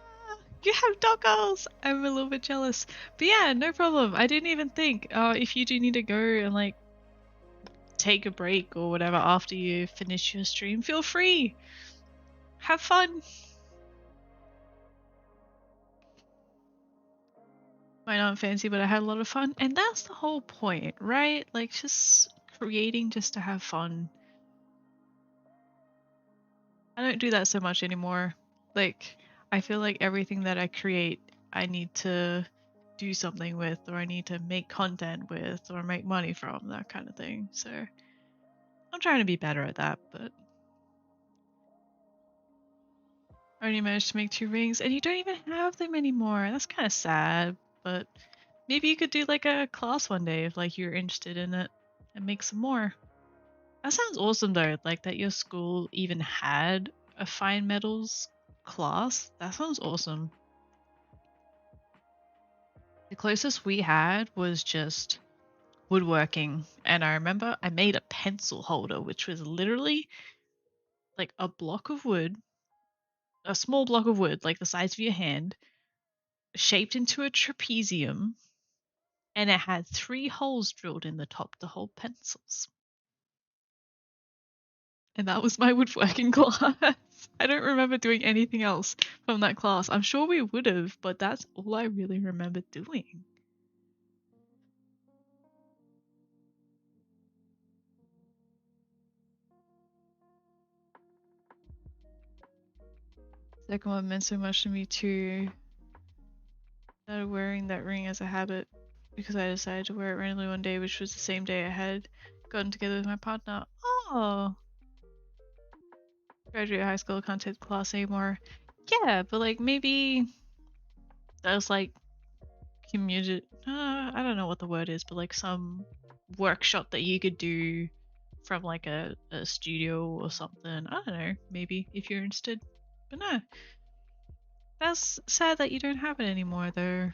You have doggos! I'm a little bit jealous. But yeah, no problem. I didn't even think. If you do need to go and like take a break or whatever after you finish your stream, feel free. Have fun. Might not fancy, but I had a lot of fun. And that's the whole point, right? Like just creating just to have fun. I don't do that so much anymore. Like, I feel like everything that I create, I need to do something with, or I need to make content with, or make money from, that kind of thing. So I'm trying to be better at that, but I only managed to make 2 rings, and you don't even have them anymore. That's kind of sad, but maybe you could do like a class one day if like you're interested in it and make some more. That sounds awesome though, like that your school even had a fine metals class. That sounds awesome. The closest we had was just woodworking, and I remember I made a pencil holder, which was literally like a block of wood, a small block of wood, like the size of your hand, shaped into a trapezium, and it had 3 holes drilled in the top to hold pencils. And that was my woodworking class. I don't remember doing anything else from that class. I'm sure we would have, but that's all I really remember doing. Second one meant so much to me too. I started wearing that ring as a habit because I decided to wear it randomly one day, which was the same day I had gotten together with my partner. Oh, graduate high school, can't take the class anymore. Yeah, but like maybe there's like community. I don't know what the word is, but like some workshop that you could do from like a studio or something. I don't know. Maybe if you're interested. But no, that's sad that you don't have it anymore, though.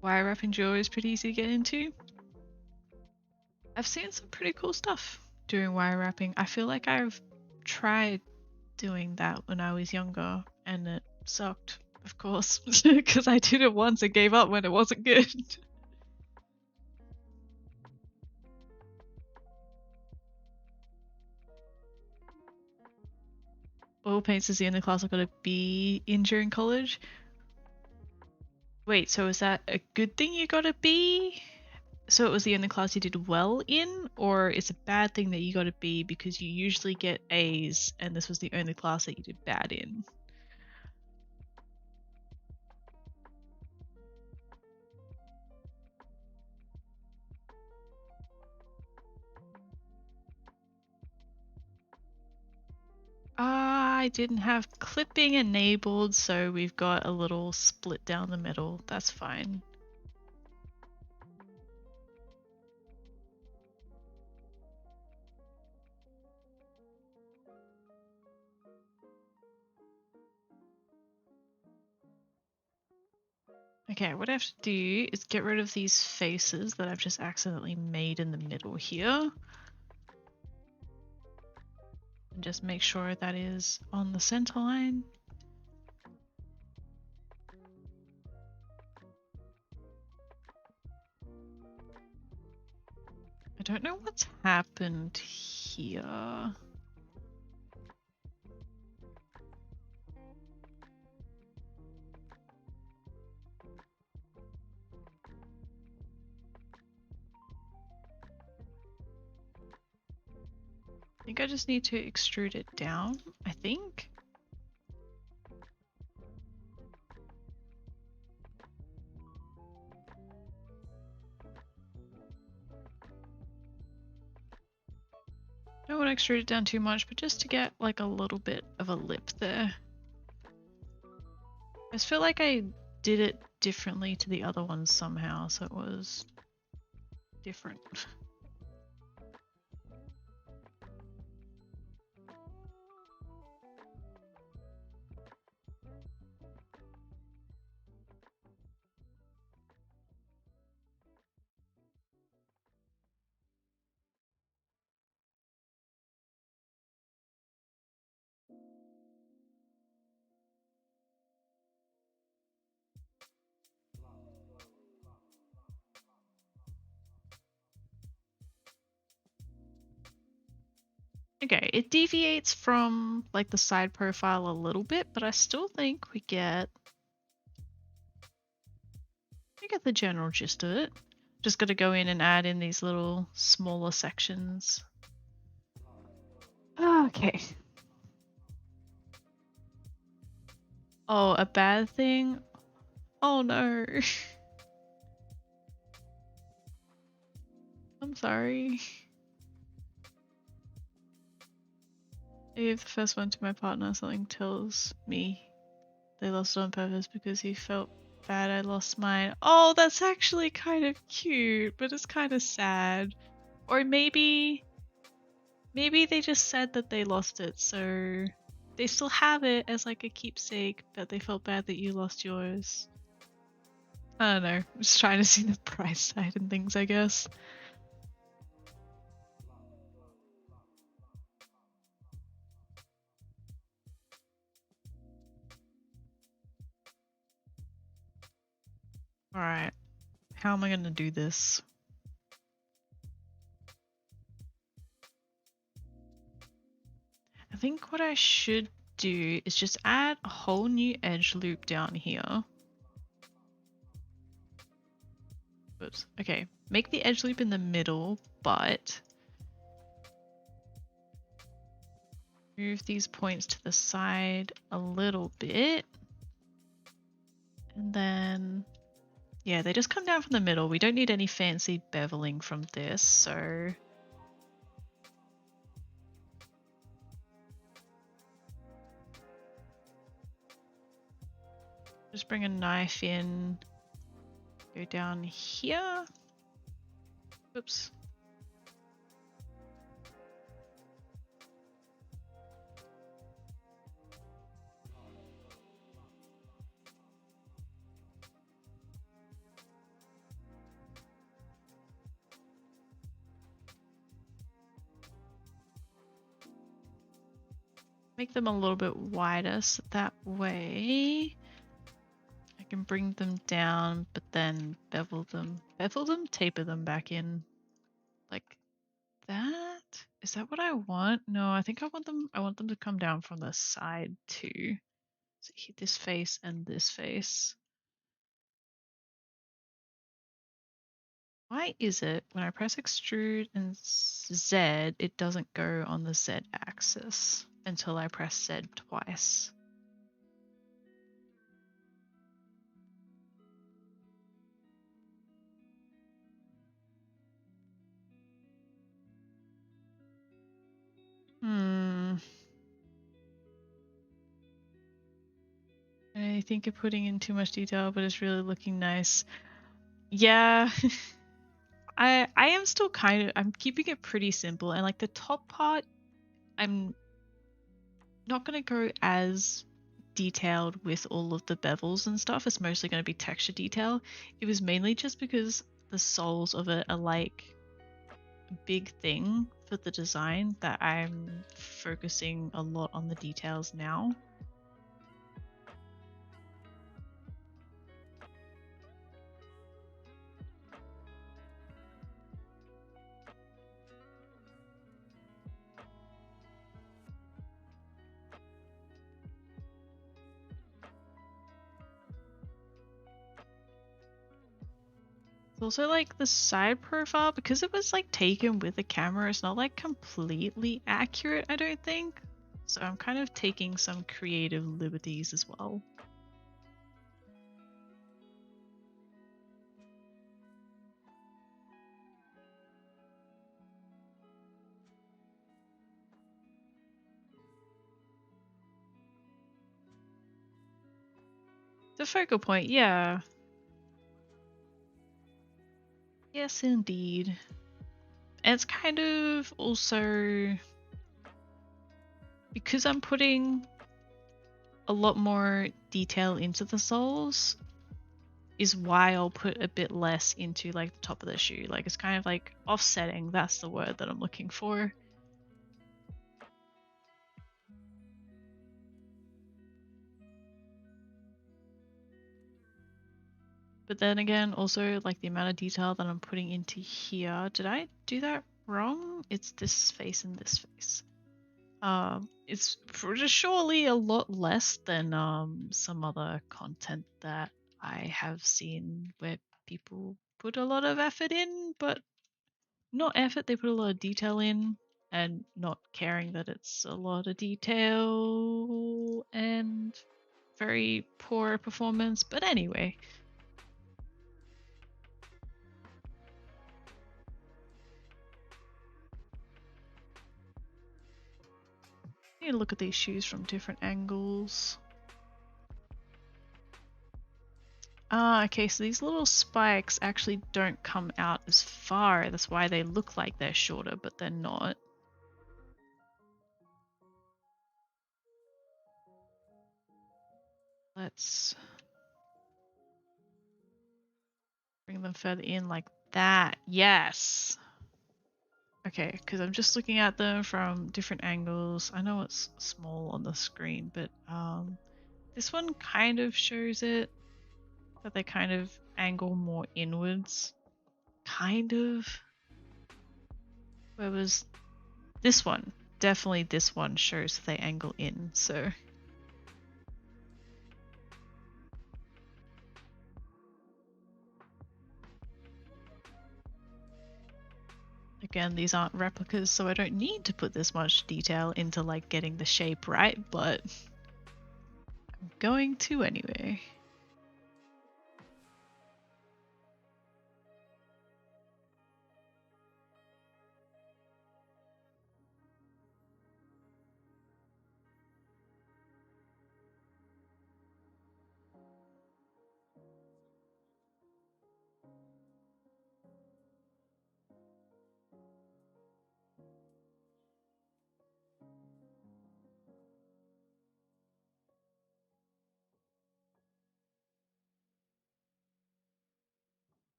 Wire wrapping jewelry is pretty easy to get into. I've seen some pretty cool stuff doing wire wrapping. I feel like I've tried doing that when I was younger, and it sucked, of course, because I did it once and gave up when it wasn't good. Oil paints is the only class I got a B in during college. Wait, so is that a good thing you got a B? So it was the only class you did well in, or it's a bad thing that you got a B because you usually get A's and this was the only class that you did bad in? I didn't have clipping enabled, so we've got a little split down the middle. That's fine. Okay, what I have to do is get rid of these faces that I've just accidentally made in the middle here. And just make sure that is on the center line. I don't know what's happened here. I think I just need to extrude it down, I think. Don't want to extrude it down too much, but just to get like a little bit of a lip there. I just feel like I did it differently to the other ones somehow, so it was different. Okay, it deviates from like the side profile a little bit, but I still think we get the general gist of it. Just got to go in and add in these little smaller sections. Okay. Oh, a bad thing? Oh no. I'm sorry. I gave the first one to my partner. Something tells me they lost it on purpose because he felt bad I lost mine. Oh, that's actually kind of cute, but it's kind of sad. Or maybe they just said that they lost it, so they still have it as like a keepsake, but they felt bad that you lost yours. I don't know. I'm just trying to see the price side and things, I guess. Alright. How am I gonna do this? I think what I should do is just add a whole new edge loop down here. Oops. Okay. Make the edge loop in the middle, but move these points to the side a little bit. And then, yeah, they just come down from the middle. We don't need any fancy beveling from this, so just bring a knife in, go down here. Oops. Make them a little bit wider so that way I can bring them down, but then bevel them, taper them back in like that. Is that what I want? No, I think I want them to come down from the side too. So hit this face and this face. Why is it when I press extrude and Z, it doesn't go on the Z axis until I press Z twice? I think you're putting in too much detail, but it's really looking nice. Yeah. I am still I'm keeping it pretty simple, and like the top part, I'm not gonna go as detailed with all of the bevels and stuff. It's mostly gonna be texture detail. It was mainly just because the soles of it are like a big thing for the design that I'm focusing a lot on the details now. It's also like the side profile, because it was like taken with a camera, it's not like completely accurate, I don't think. So I'm kind of taking some creative liberties as well. The focal point, yeah. Yes, indeed. And it's kind of also because I'm putting a lot more detail into the soles, is why I'll put a bit less into like the top of the shoe. Like it's kind of like offsetting, that's the word that I'm looking for. But then again, also like the amount of detail that I'm putting into here, did I do that wrong? It's this face and this face. It's surely a lot less than some other content that I have seen where people put a lot of effort in, but not effort, they put a lot of detail in and not caring that it's a lot of detail, and very poor performance, but anyway. You look at these shoes from different angles. Ah, okay, so these little spikes actually don't come out as far. That's why they look like they're shorter, but they're not. Let's bring them further in like that. Yes! Okay, because I'm just looking at them from different angles. I know it's small on the screen, but this one kind of shows it, that they kind of angle more inwards. Kind of. Whereas this one, definitely this one shows they angle in, so. Again, these aren't replicas, so I don't need to put this much detail into like getting the shape right, but I'm going to anyway.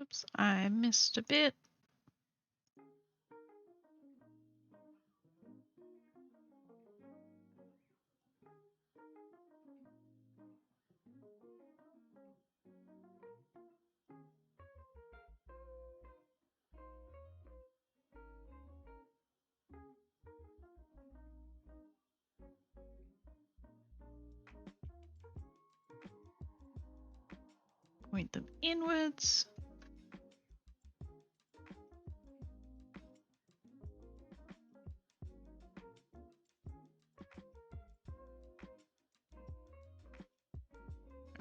Oops, I missed a bit. Point them inwards.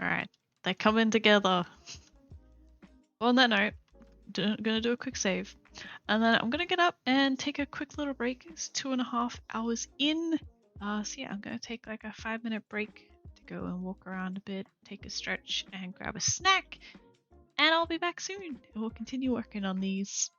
Alright, they're coming together. On that note, gonna do a quick save. And then I'm gonna get up and take a quick little break. It's 2.5 hours in. So yeah, I'm gonna take like a 5-minute break to go and walk around a bit, take a stretch, and grab a snack. And I'll be back soon. And we'll continue working on these.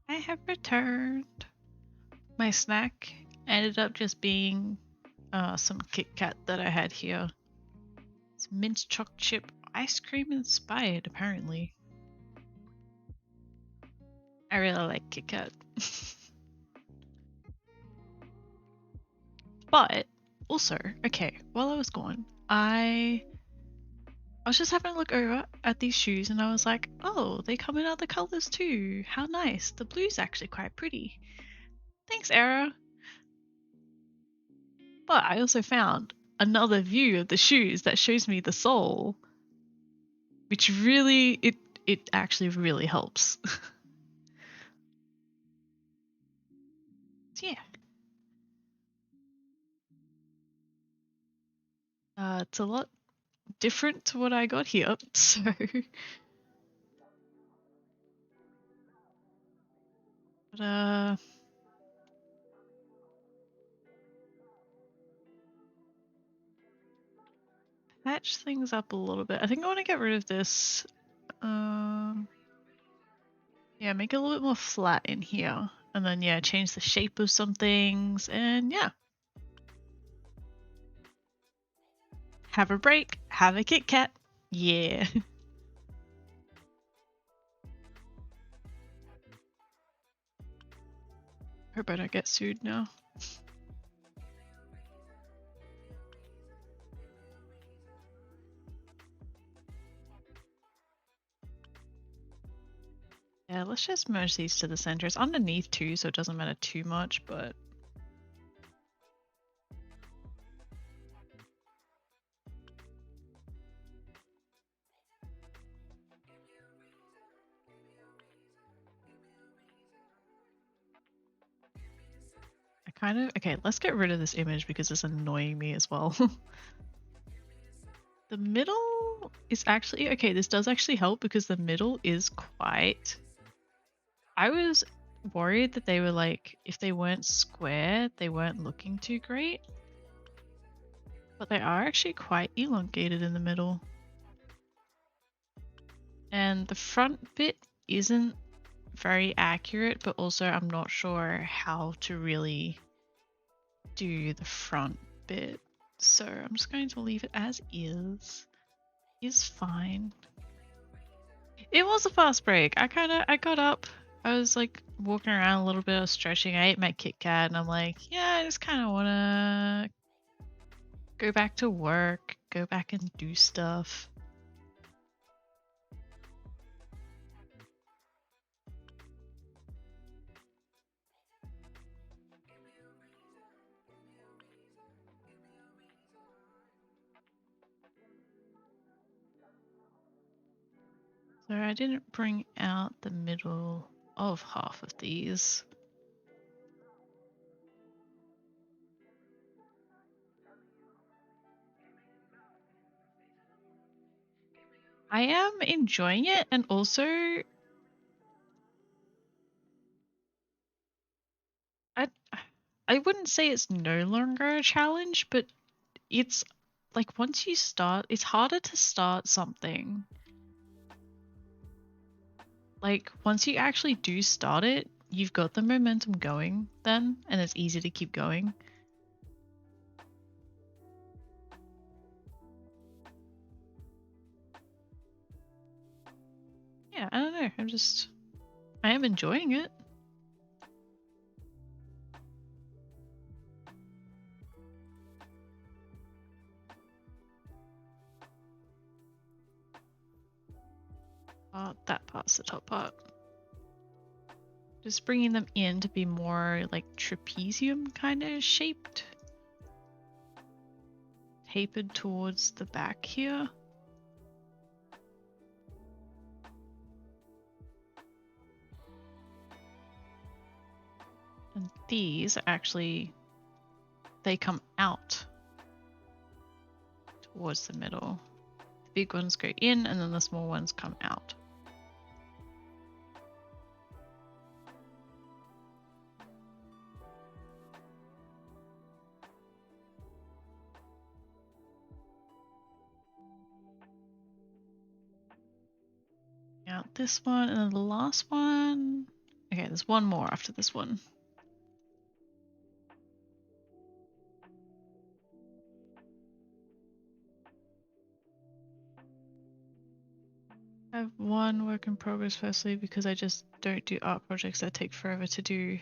I have returned. My snack ended up just being some Kit Kat that I had here. It's mint choc chip ice cream inspired, apparently. I really like Kit Kat. But also, okay, while I was gone, I was just having a look over at these shoes and I was like, oh, they come in other colors too. How nice. The blue's actually quite pretty. Thanks, Era. But I also found another view of the shoes that shows me the sole, which really, it actually really helps. So yeah. It's a lot different to what I got here, so but patch things up a little bit. I think I want to get rid of this. Yeah, make it a little bit more flat in here, and then yeah, change the shape of some things, and yeah, have a break, have a Kit Kat, yeah. Hope I don't get sued now. Yeah, let's just merge these to the center. It's underneath too, so it doesn't matter too much, but I kind of, okay, let's get rid of this image because it's annoying me as well. The middle is actually, okay, this does actually help because the middle is quite, I was worried that they were like, if they weren't square, they weren't looking too great. But they are actually quite elongated in the middle. And the front bit isn't very accurate, but also I'm not sure how to really do the front bit. So I'm just going to leave it as is. Is fine. It was a fast break. I got up. I was like walking around a little bit, I was stretching. I ate my Kit Kat and I'm like, yeah, I just kind of want to go back to work, go back and do stuff. So I didn't bring out the middle of half of these. I am enjoying it, and also I wouldn't say it's no longer a challenge, but it's like once you start, it's harder to start something. Like once you actually do start it, you've got the momentum going then, and it's easy to keep going. Yeah, I don't know. I'm just I am enjoying it. That part's the top part. Just bringing them in to be more like trapezium kind of shaped. Tapered towards the back here. And these actually, they come out towards the middle. The big ones go in and then the small ones come out. Out this one and then the last one. Okay, there's one more after this one. I have one work in progress firstly because I just don't do art projects that take forever to do.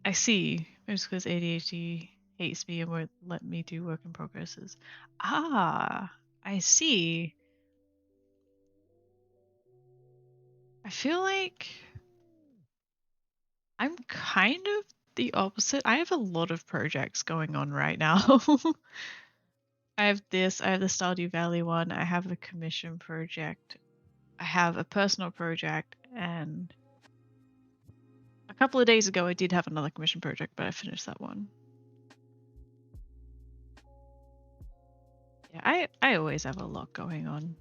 I see. It's because ADHD hates me and won't let me do work in progresses. Ah, I see. I feel like I'm kind of the opposite. I have a lot of projects going on right now. I have this, I have the Stardew Valley one, I have a commission project, I have a personal project, and a couple of days ago I did have another commission project, but I finished that one. Yeah, I always have a lot going on.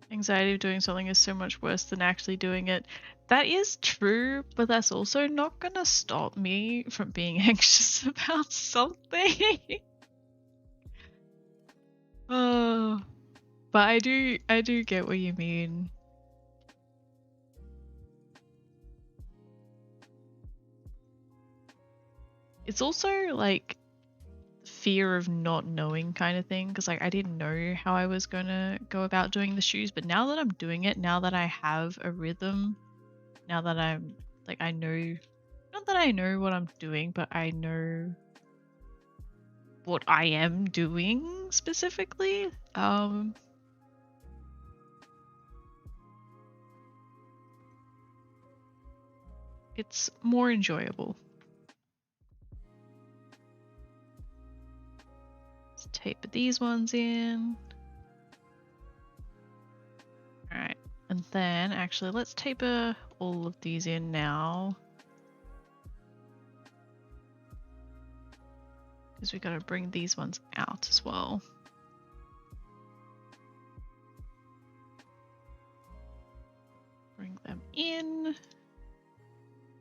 Anxiety of doing something is so much worse than actually doing it. That is true, but that's also not gonna stop me from being anxious about something. Oh, but I do get what you mean. It's also like fear of not knowing kind of thing, because like I didn't know how I was gonna go about doing the shoes, but now that I'm doing it, now that I have a rhythm, now that I'm like I know, not that I know what I'm doing, but I know what I am doing specifically. It's more enjoyable. Let's tape these ones in. Alright, and then actually let's taper all of these in now. Because we gotta bring these ones out as well. Bring them in.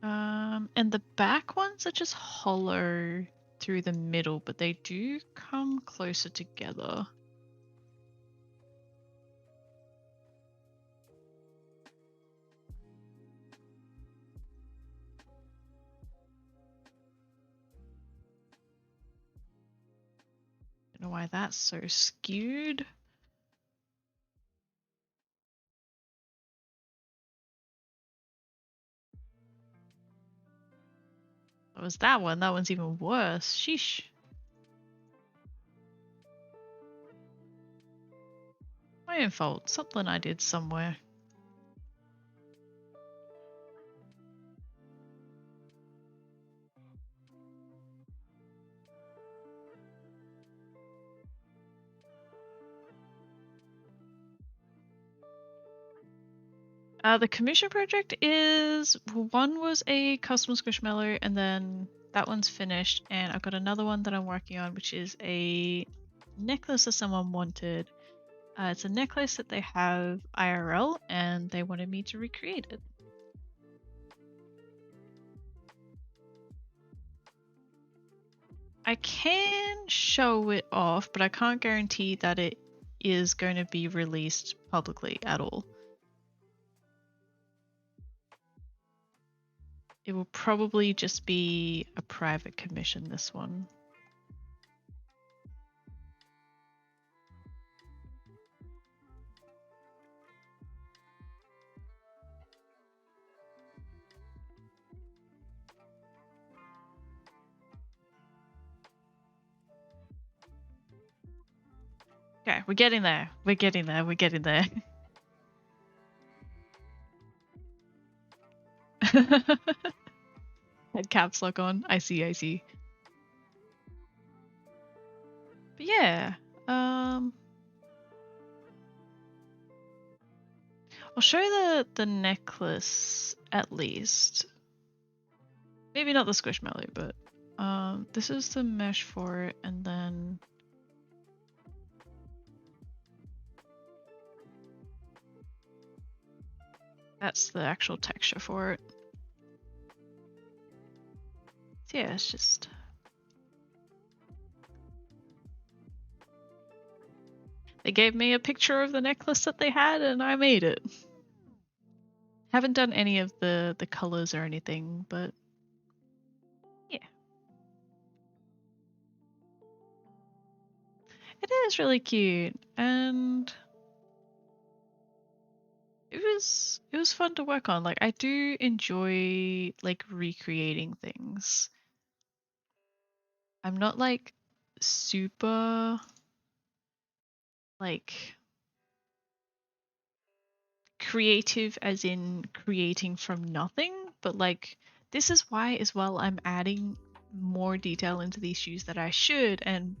And the back ones are just hollow through the middle, but they do come closer together. Don't know why that's so skewed. That was that one. That one's even worse. Sheesh. My own fault. Something I did somewhere. The commission project is, one was a custom squishmallow, and then that one's finished, and I've got another one that I'm working on, which is a necklace that someone wanted. It's a necklace that they have IRL, and they wanted me to recreate it. I can show it off, but I can't guarantee that it is going to be released publicly at all. It will probably just be a private commission, this one. Okay, we're getting there. We're getting there. We're getting there. Had caps lock on. I see, I see. But yeah, I'll show the necklace at least. Maybe not the squishmallow, but this is the mesh for it, and then that's the actual texture for it. So yeah, it's just they gave me a picture of the necklace that they had, and I made it. Haven't done any of the colors or anything, but yeah. It is really cute, and it was fun to work on. Like, I do enjoy like recreating things. I'm not like super like creative as in creating from nothing, but like this is why as well I'm adding more detail into these shoes that I should, and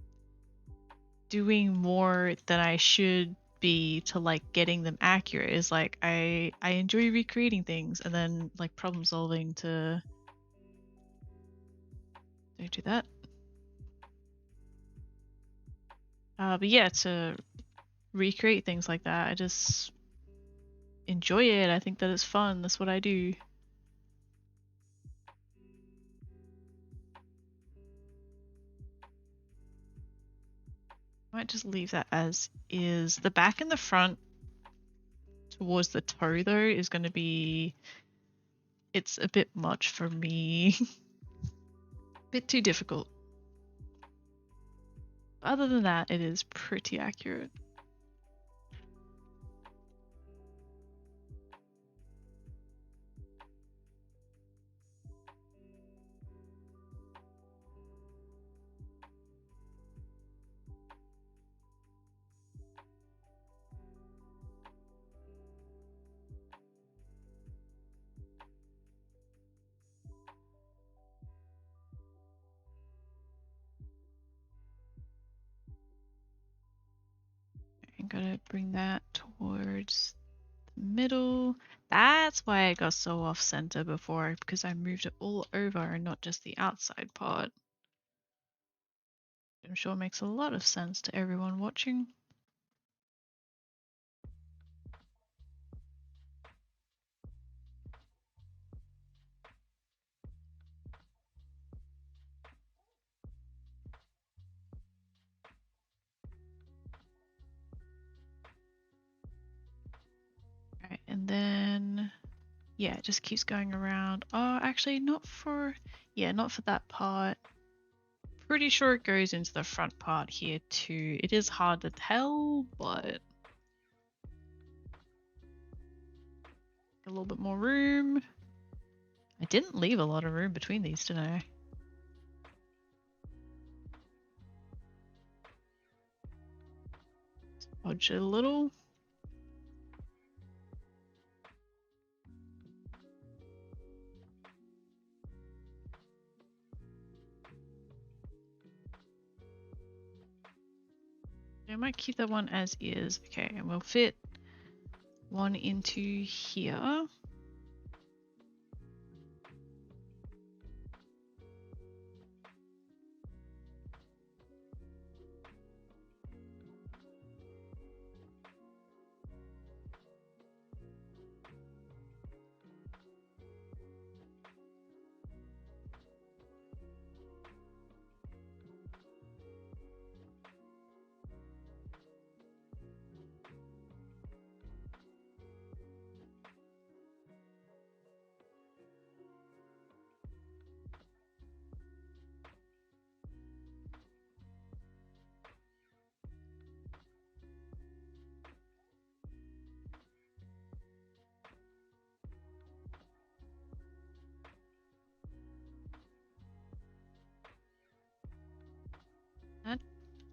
doing more than I should be to like getting them accurate. Is like I enjoy recreating things and then like problem solving to don't do that. But yeah, to recreate things like that, I just enjoy it. I think that it's fun. That's what I do. Might just leave that as is. The back and the front towards the toe though is going to be, it's a bit much for me. A bit too difficult. Other than that, it is pretty accurate. I'm gonna bring that towards the middle. That's why I got so off center before, because I moved it all over and not just the outside part. I'm sure makes a lot of sense to everyone watching. Alright, and then yeah, it just keeps going around. Oh, actually not for, yeah, not for that part. Pretty sure it goes into the front part here too. It is hard to tell, but a little bit more room. I didn't leave a lot of room between these, did I? Podge it a little. I might keep that one as is. Okay, and we'll fit one into here.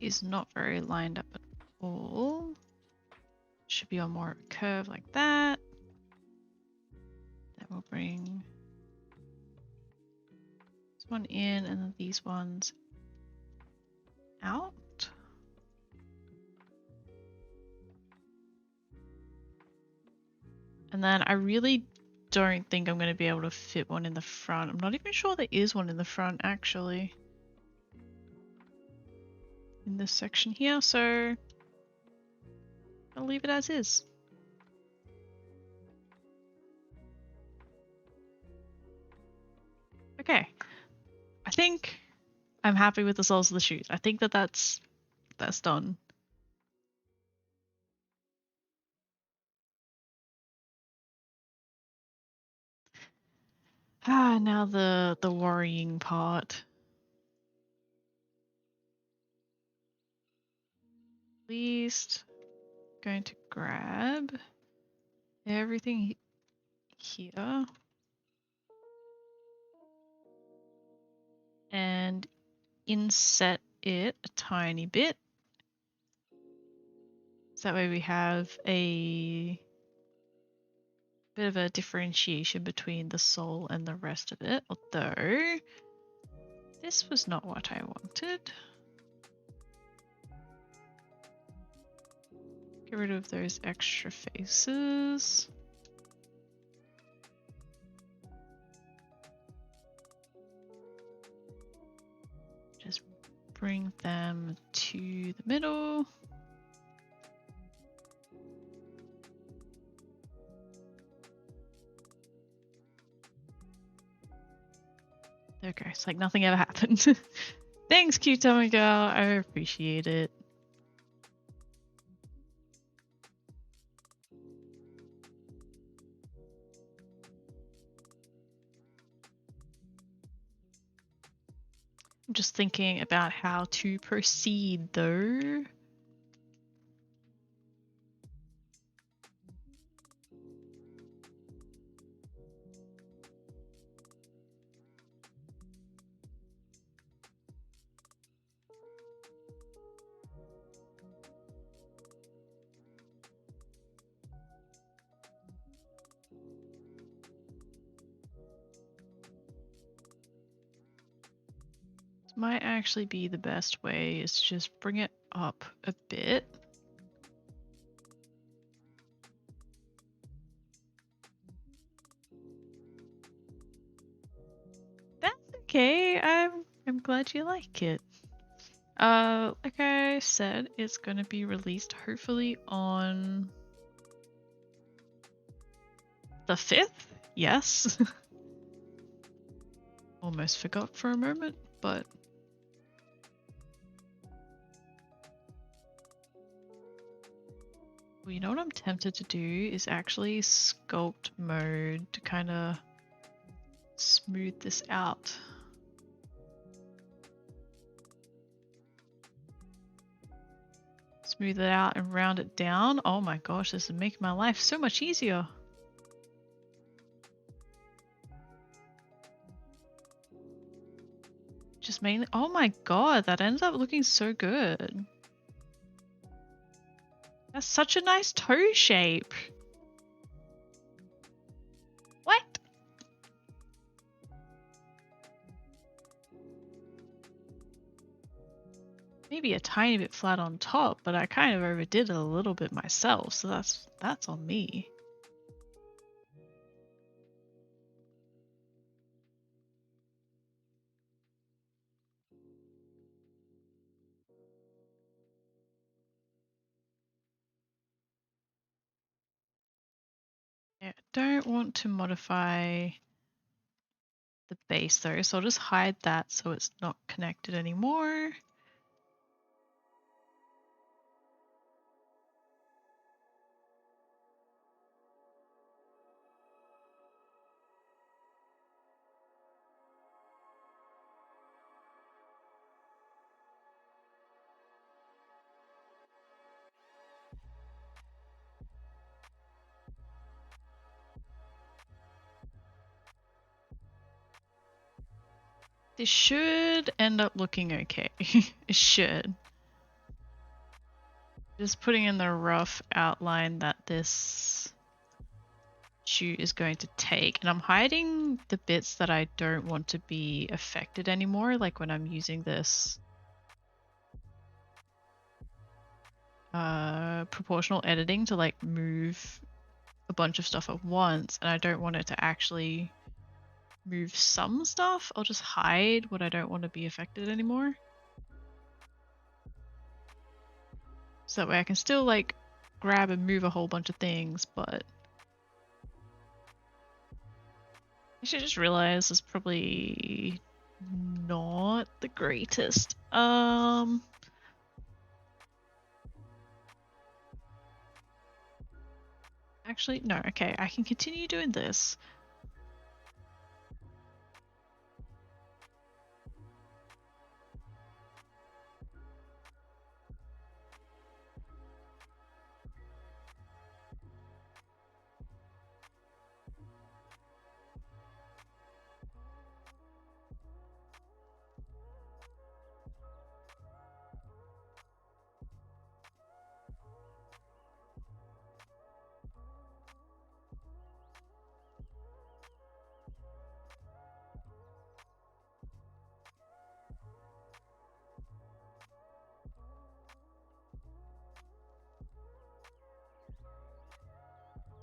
is not very lined up at all. Should be on more of a curve like that. That will bring this one in and then these ones out. And then I really don't think I'm going to be able to fit one in the front. I'm not even sure there is one in the front actually. In this section here, so I'll leave it as is. Okay, I think I'm happy with the soles of the shoes. I think that that's done. Ah, now the worrying part. At least going to grab everything here and inset it a tiny bit. So that way we have a bit of a differentiation between the sole and the rest of it, although this was not what I wanted. Get rid of those extra faces. Just bring them to the middle. There it goes, like nothing ever happened. Thanks, cute tummy girl, I appreciate it. I'm just thinking about how to proceed though. Might actually be the best way is to just bring it up a bit. That's okay. I'm glad you like it. Like I said, it's gonna be released hopefully on the 5th. Yes. Almost forgot for a moment, but well, you know what I'm tempted to do is actually sculpt mode to kind of smooth this out. Smooth it out and round it down. Oh my gosh, this is making my life so much easier. Just mainly, oh my god, that ends up looking so good. That's such a nice toe shape. What? Maybe a tiny bit flat on top, but I kind of overdid it a little bit myself, so that's on me. Yeah, don't want to modify the base though, so I'll just hide that so it's not connected anymore. This should end up looking okay. It should. Just putting in the rough outline that this shoe is going to take, and I'm hiding the bits that I don't want to be affected anymore, like when I'm using this proportional editing to like move a bunch of stuff at once, and I don't want it to actually move some stuff. I'll just hide what I don't want to be affected anymore. So that way I can still like grab and move a whole bunch of things, but I should just realize it's probably not the greatest. Actually, no, okay, I can continue doing this.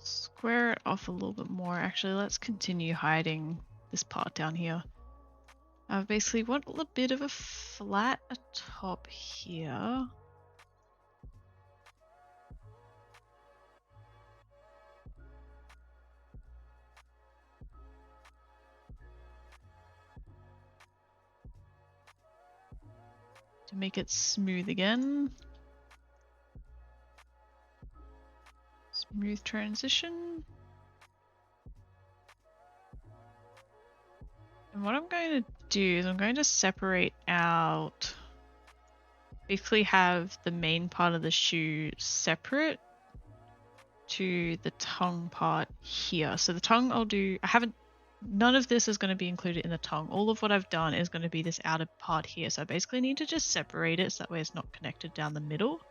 Square it off a little bit more. Actually, let's continue hiding this part down here. I basically want a little bit of a flat atop here. To make it smooth again. Smooth transition. And what I'm going to do is I'm going to separate out, basically have the main part of the shoe separate to the tongue part here. So the tongue I'll do, none of this is going to be included in the tongue. All of what I've done is going to be this outer part here. So I basically need to just separate it so that way it's not connected down the middle.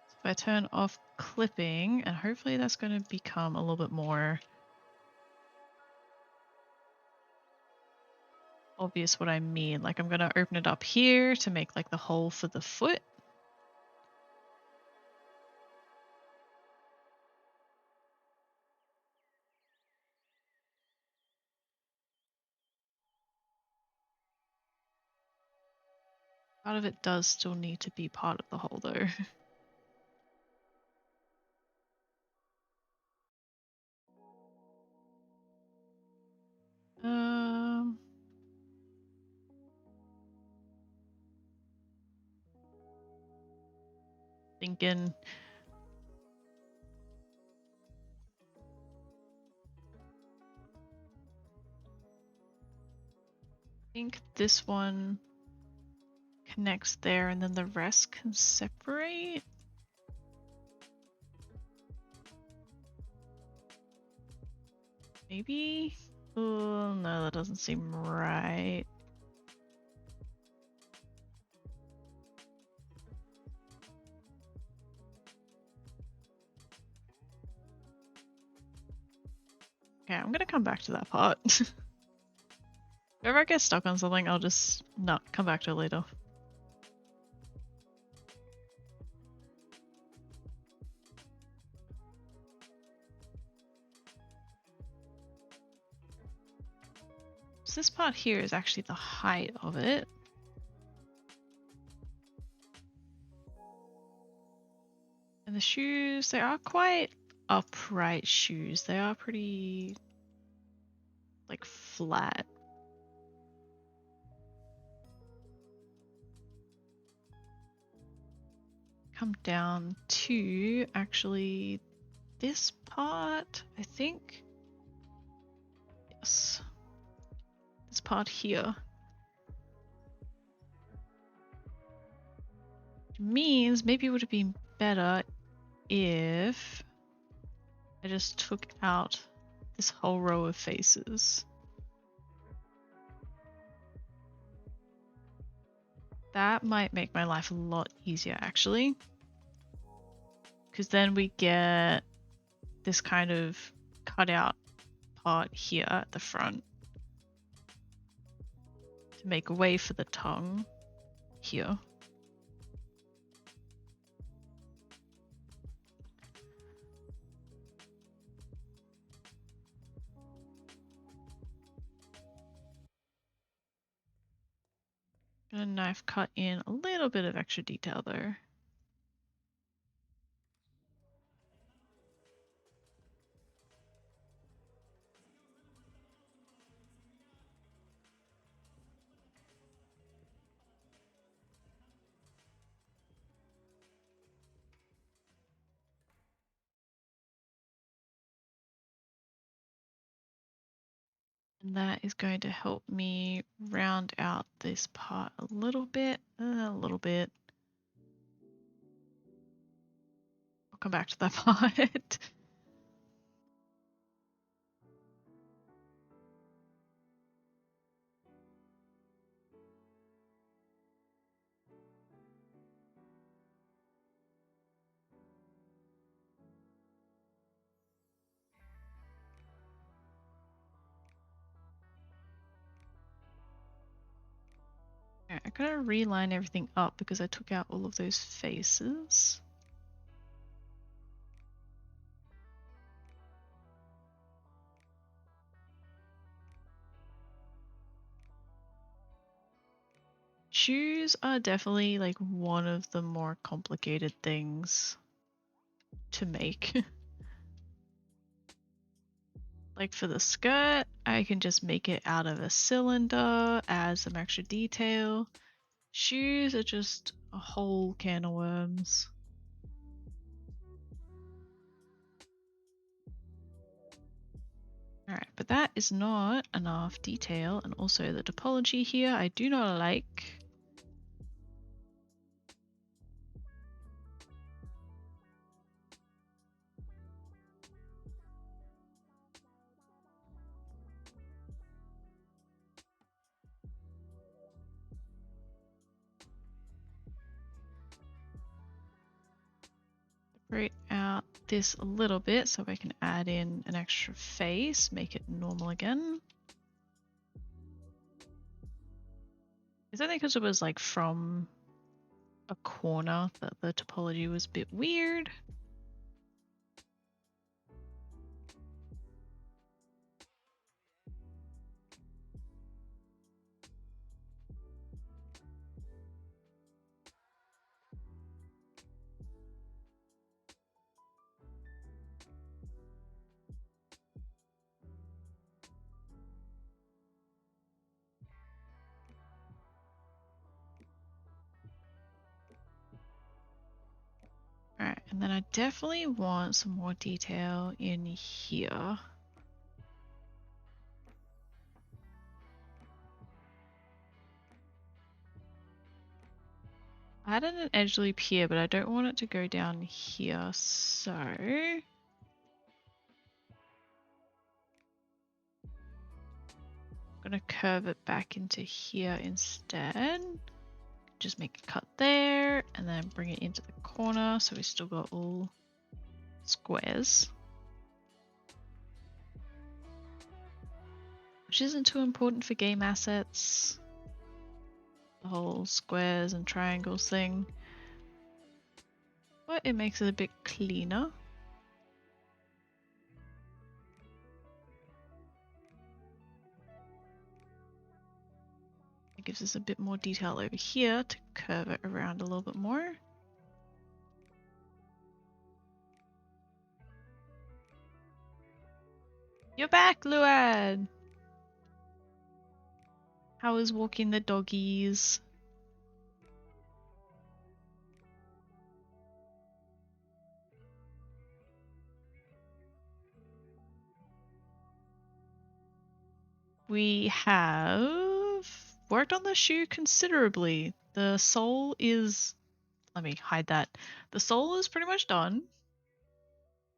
So if I turn off clipping, and hopefully that's going to become a little bit more obvious what I mean. Like I'm going to open it up here to make like the hole for the foot. Part of it does still need to be part of the hole though. Thinking. I think this one connects there and then the rest can separate. Maybe? Oh no, that doesn't seem right. Okay, I'm gonna come back to that part. If ever I get stuck on something, I'll just not come back to it later. So this part here is actually the height of it. And the shoes, they are quite upright shoes. They are pretty like flat. Come down to actually this part, I think. Yes. This part here. Which means maybe it would have been better if I just took out this whole row of faces. That might make my life a lot easier, actually. Because then we get this kind of cutout part here at the front to make a way for the tongue here. Gonna knife cut in a little bit of extra detail though. And that is going to help me round out this part a little bit, I'll come back to that part. Alright, I gotta reline everything up because I took out all of those faces. Shoes are definitely like one of the more complicated things to make. Like for the skirt, I can just make it out of a cylinder, add some extra detail. Shoes are just a whole can of worms. Alright, but that is not enough detail, and also the topology here I do not like. Separate out this a little bit so I can add in an extra face, make it normal again. Is that because it was like from a corner that the topology was a bit weird? Alright, and then I definitely want some more detail in here. I added an edge loop here, but I don't want it to go down here, so I'm gonna curve it back into here instead. Just make a cut there and then bring it into the corner so we still got all squares. Which isn't too important for game assets. The whole squares and triangles thing. But it makes it a bit cleaner. It gives us a bit more detail over here to curve it around a little bit more. You're back, Luad! How is walking the doggies? We have worked on the shoe considerably. The sole is... Let me hide that. The sole is pretty much done.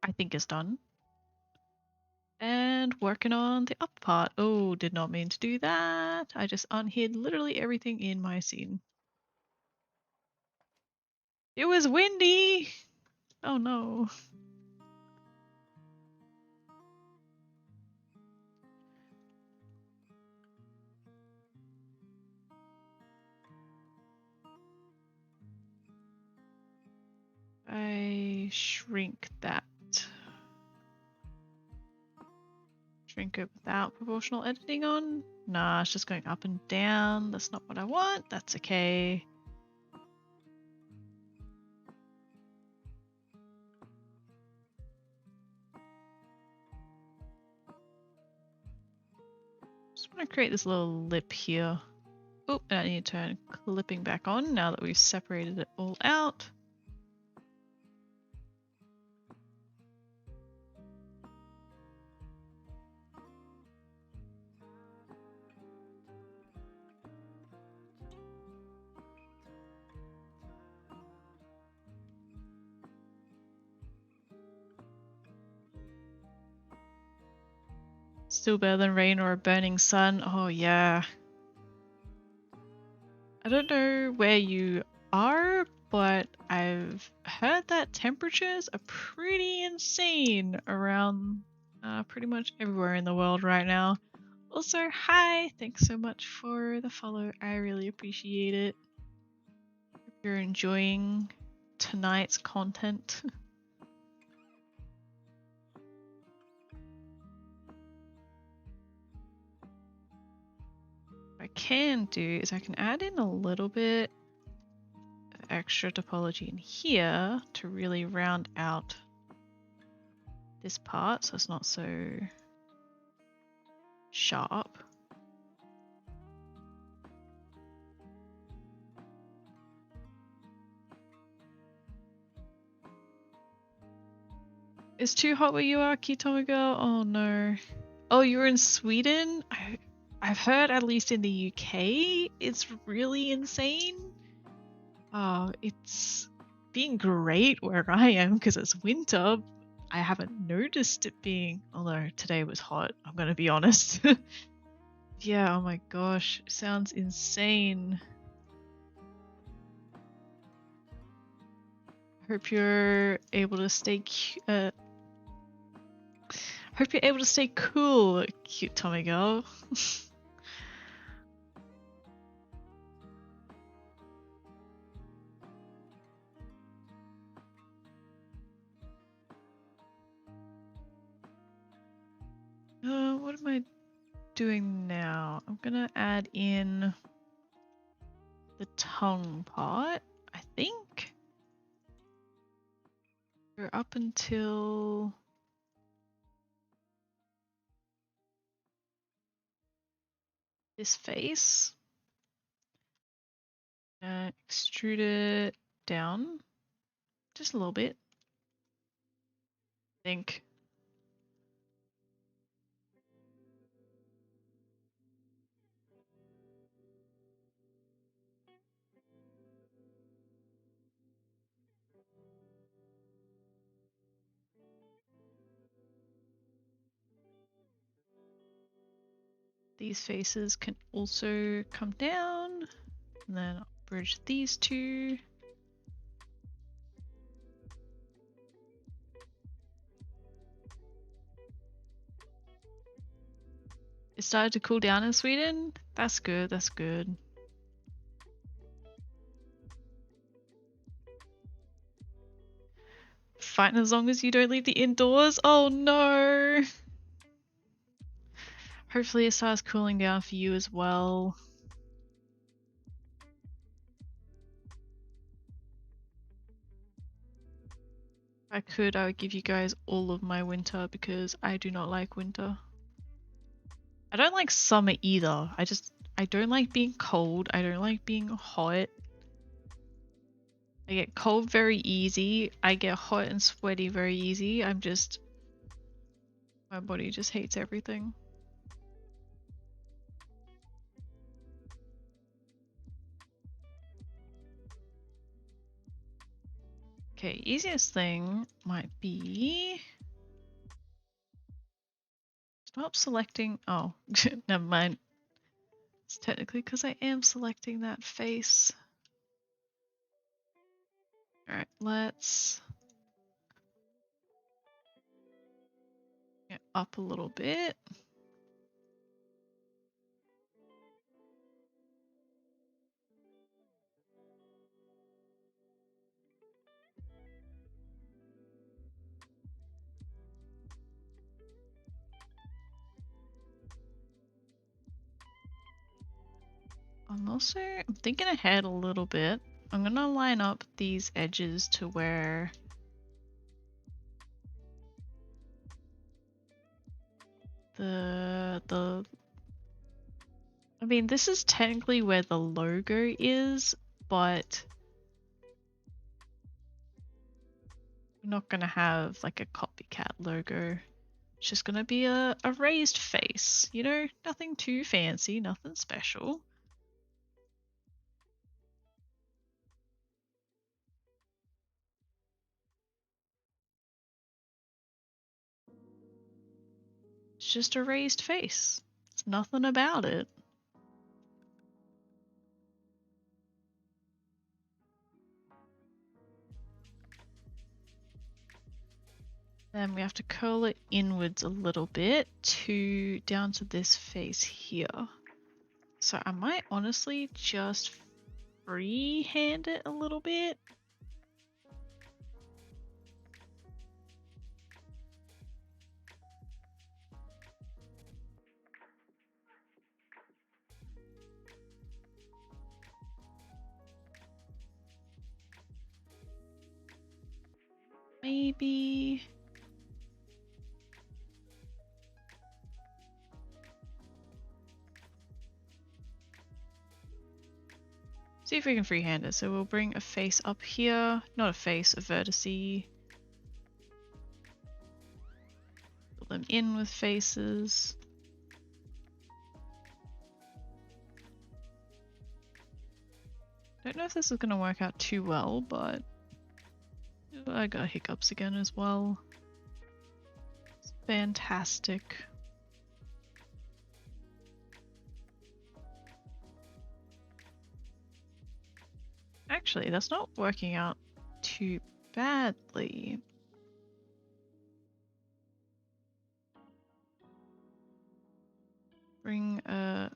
I think it's done. And working on the upper part. Oh, did not mean to do that. I just unhid literally everything in my scene. It was windy! Oh no. I shrink that. Shrink it without proportional editing on? Nah, it's just going up and down. That's not what I want. That's okay. Just want to create this little lip here. Oh, and I need to turn clipping back on now that we've separated it all out. Still better than rain or a burning sun. Oh yeah. I don't know where you are, but I've heard that temperatures are pretty insane around pretty much everywhere in the world right now. Also, hi! Thanks so much for the follow. I really appreciate it. Hope you're enjoying tonight's content. What I can do is I can add in a little bit of extra topology in here to really round out this part so it's not so sharp. It's too hot where you are, Kitomi girl? Oh no. Oh, you're in Sweden? I've heard at least in the UK it's really insane. It's been great where I am because it's winter. I haven't noticed it being, although today was hot, I'm gonna be honest. Yeah, oh my gosh, sounds insane. Hope you're able to stay hope you're able to stay cool, cute Tommy girl. What am I doing now? I'm gonna add in the tongue part, I think. We're up until this face. Extrude it down just a little bit. I think. These faces can also come down, and then I'll bridge these two. It started to cool down in Sweden. That's good, that's good. Fine as long as you don't leave the indoors. Oh no! Hopefully it starts cooling down for you as well. If I could, I would give you guys all of my winter because I do not like winter. I don't like summer either. I don't like being cold. I don't like being hot. I get cold very easy. I get hot and sweaty very easy. My body just hates everything. Okay, easiest thing might be stop selecting. Oh, never mind. It's technically because I am selecting that face. Alright, let's get up a little bit. I'm thinking ahead a little bit. I'm gonna line up these edges to where the I mean, this is technically where the logo is, but we're not gonna have like a copycat logo. It's just gonna be a raised face, you know, nothing too fancy, nothing special. It's just a raised face. It's nothing about it. Then we have to curl it inwards a little bit to down to this face here. So I might honestly just freehand it a little bit. Maybe. See if we can freehand it. So we'll bring a face up here. Not a face, a vertice. Fill them in with faces. Don't know if this is going to work out too well, but I got hiccups again as well. It's fantastic. Actually, that's not working out too badly. Bring a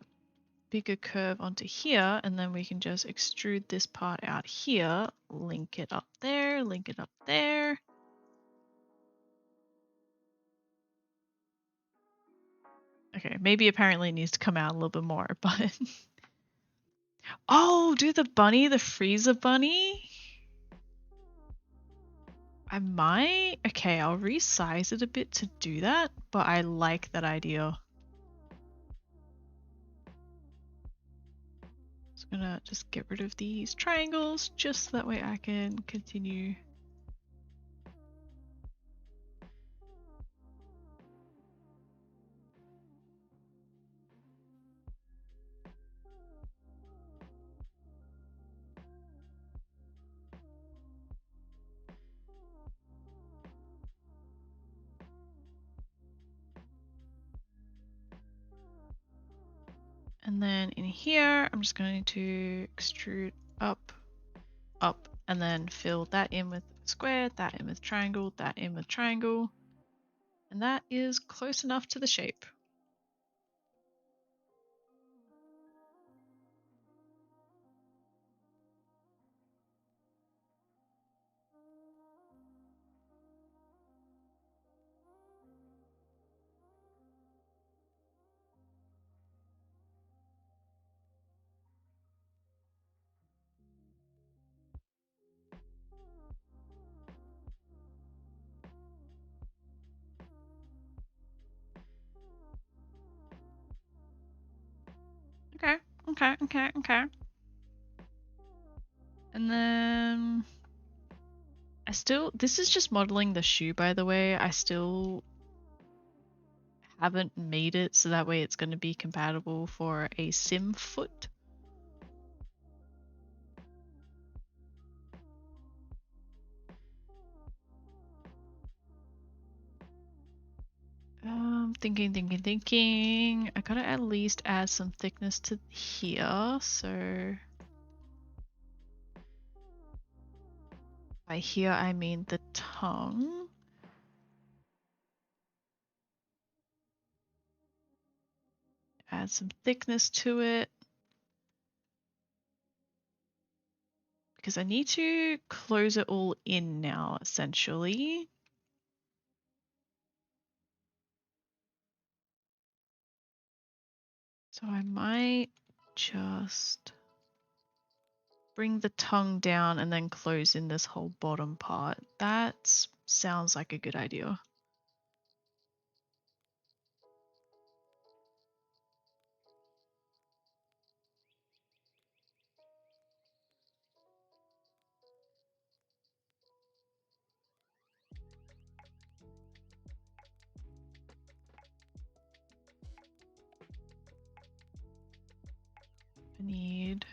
bigger curve onto here, and then we can just extrude this part out here, link it up there, link it up there. Okay, maybe apparently it needs to come out a little bit more, but... Oh, do the bunny, the freezer bunny? I might... Okay, I'll resize it a bit to do that, but I like that idea. So I'm gonna just get rid of these triangles, just so that way I can continue. And then in here, I'm just going to extrude up, up, and then fill that in with square, that in with triangle, that in with triangle. And that is close enough to the shape. Okay, okay, okay, okay. And then this is just modeling the shoe, by the way. I still haven't made it so that way it's going to be compatible for a sim foot. Thinking. I gotta at least add some thickness to here, so By here I mean the tongue. Add some thickness to it. Because I need to close it all in now, essentially. So I might just bring the tongue down and then close in this whole bottom part. That sounds like a good idea. I need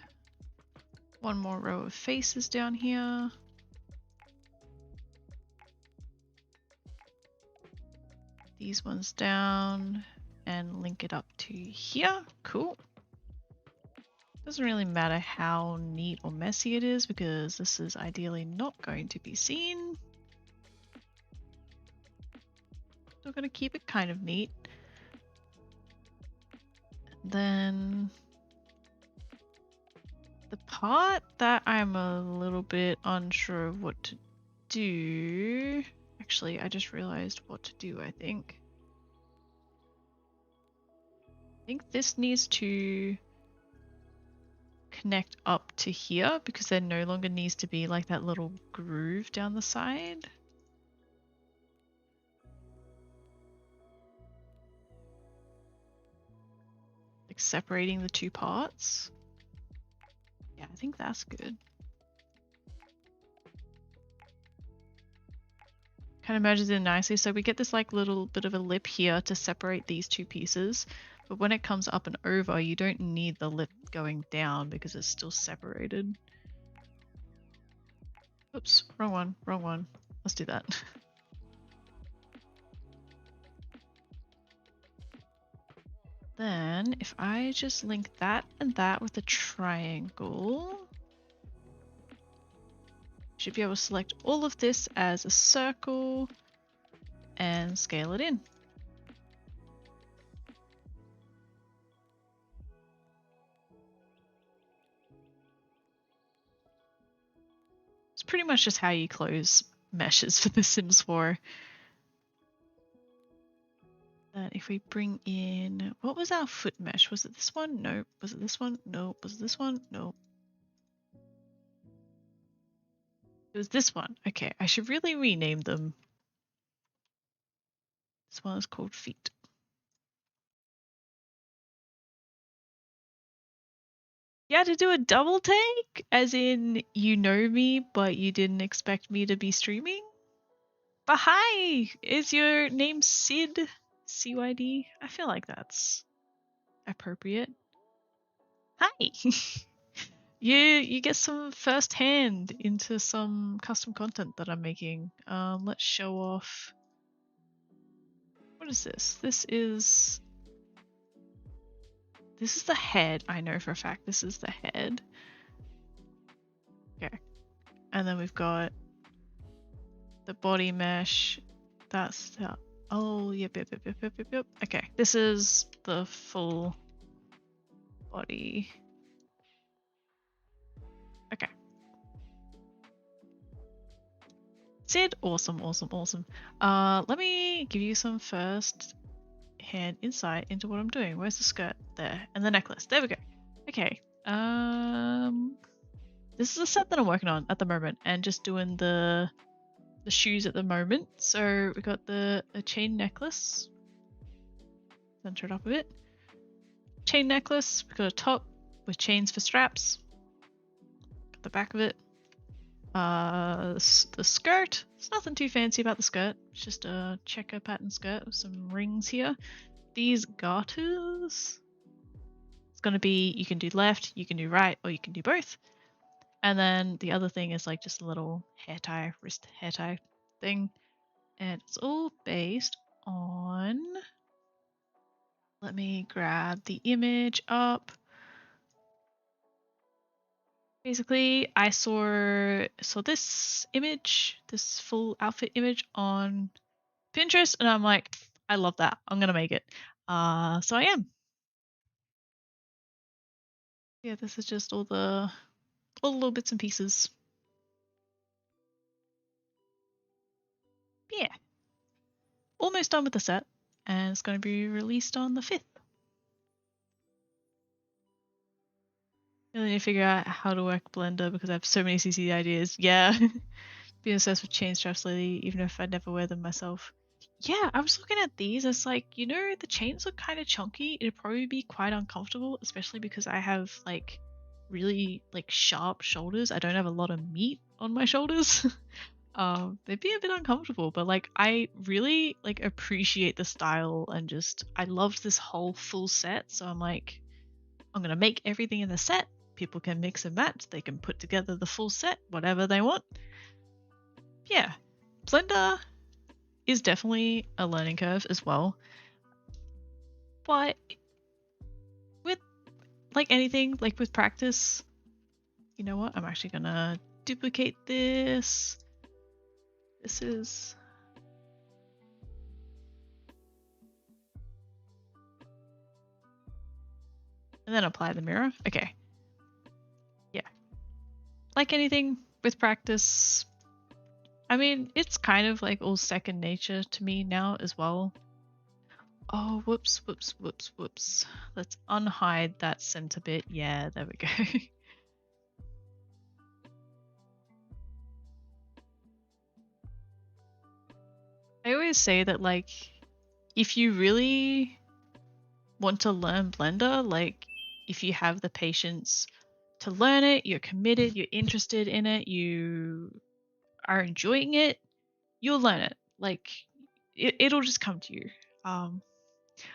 one more row of faces down here. These ones down and link it up to here. Cool. Doesn't really matter how neat or messy it is because this is ideally not going to be seen. Still gonna keep it kind of neat. And then the part that I'm a little bit unsure of what to do. Actually, I just realized what to do, I think. I think this needs to connect up to here because there no longer needs to be like that little groove down the side. Like separating the two parts. Yeah, I think that's good. Kind of merges in nicely. So we get this like little bit of a lip here to separate these two pieces. But when it comes up and over, you don't need the lip going down because it's still separated. Oops, wrong one, wrong one. Let's do that. Then if I just link that and that with a triangle, should be able to select all of this as a circle and scale it in. It's pretty much just how you close meshes for The Sims 4. Then if we bring in, what was our foot mesh? Was it this one? No. Was it this one? No. Was it this one? No. It was this one. Okay, I should really rename them. This one is called feet. You had to do a double take? As in, you know me, but you didn't expect me to be streaming? But hi! Is your name Sid? CYD? I feel like that's appropriate. Hi! you get some first hand into some custom content that I'm making. Let's show off. What is this? This is the head. I know for a fact this is the head. Okay. And then we've got the body mesh. That's the, oh, yep. Okay, this is the full body. Okay. Sid, awesome. Let me give you some first hand insight into what I'm doing. Where's the skirt? There. And the necklace. There we go. Okay. This is a set that I'm working on at the moment and just doing the shoes at the moment. So we got a chain necklace. Center it up a bit. Chain necklace. We got a top with chains for straps. Got the back of it. The skirt. There's nothing too fancy about the skirt. It's just a checker pattern skirt with some rings here. These garters. It's gonna be, you can do left, you can do right, or you can do both. And then the other thing is like just a little hair tie, wrist hair tie thing. And it's all based on, let me grab the image up. basically I saw this image, this full outfit image on Pinterest, and I'm like, I love that. I'm gonna make it. So I am. Yeah, this is just all the little bits and pieces. Yeah, almost done with the set, and it's going to be released on the 5th. I really need to figure out how to work Blender because I have so many CC ideas. Yeah, being obsessed with chain straps lately, even if I never wear them myself. Yeah, I was looking at these. It's like, you know, the chains look kind of chunky. It'd probably be quite uncomfortable, especially because I have like really like sharp shoulders. I don't have a lot of meat on my shoulders. They'd be a bit uncomfortable, but like I really like appreciate the style and just I loved this whole full set. So I'm like, I'm gonna make everything in the set. People can mix and match. They can put together the full set, whatever they want. Yeah, Blender is definitely a learning curve as well. But with like anything, like with practice, you know what? I'm actually gonna duplicate this. This is and then apply the mirror. Okay. Yeah. Like anything with practice, I mean, it's kind of like all second nature to me now as well. Oh, whoops, whoops, whoops, whoops. Let's unhide that center bit. Yeah, there we go. I always say that, like, if you really want to learn Blender, like, if you have the patience to learn it, you're committed, you're interested in it, you are enjoying it, you'll learn it. Like, it'll just come to you.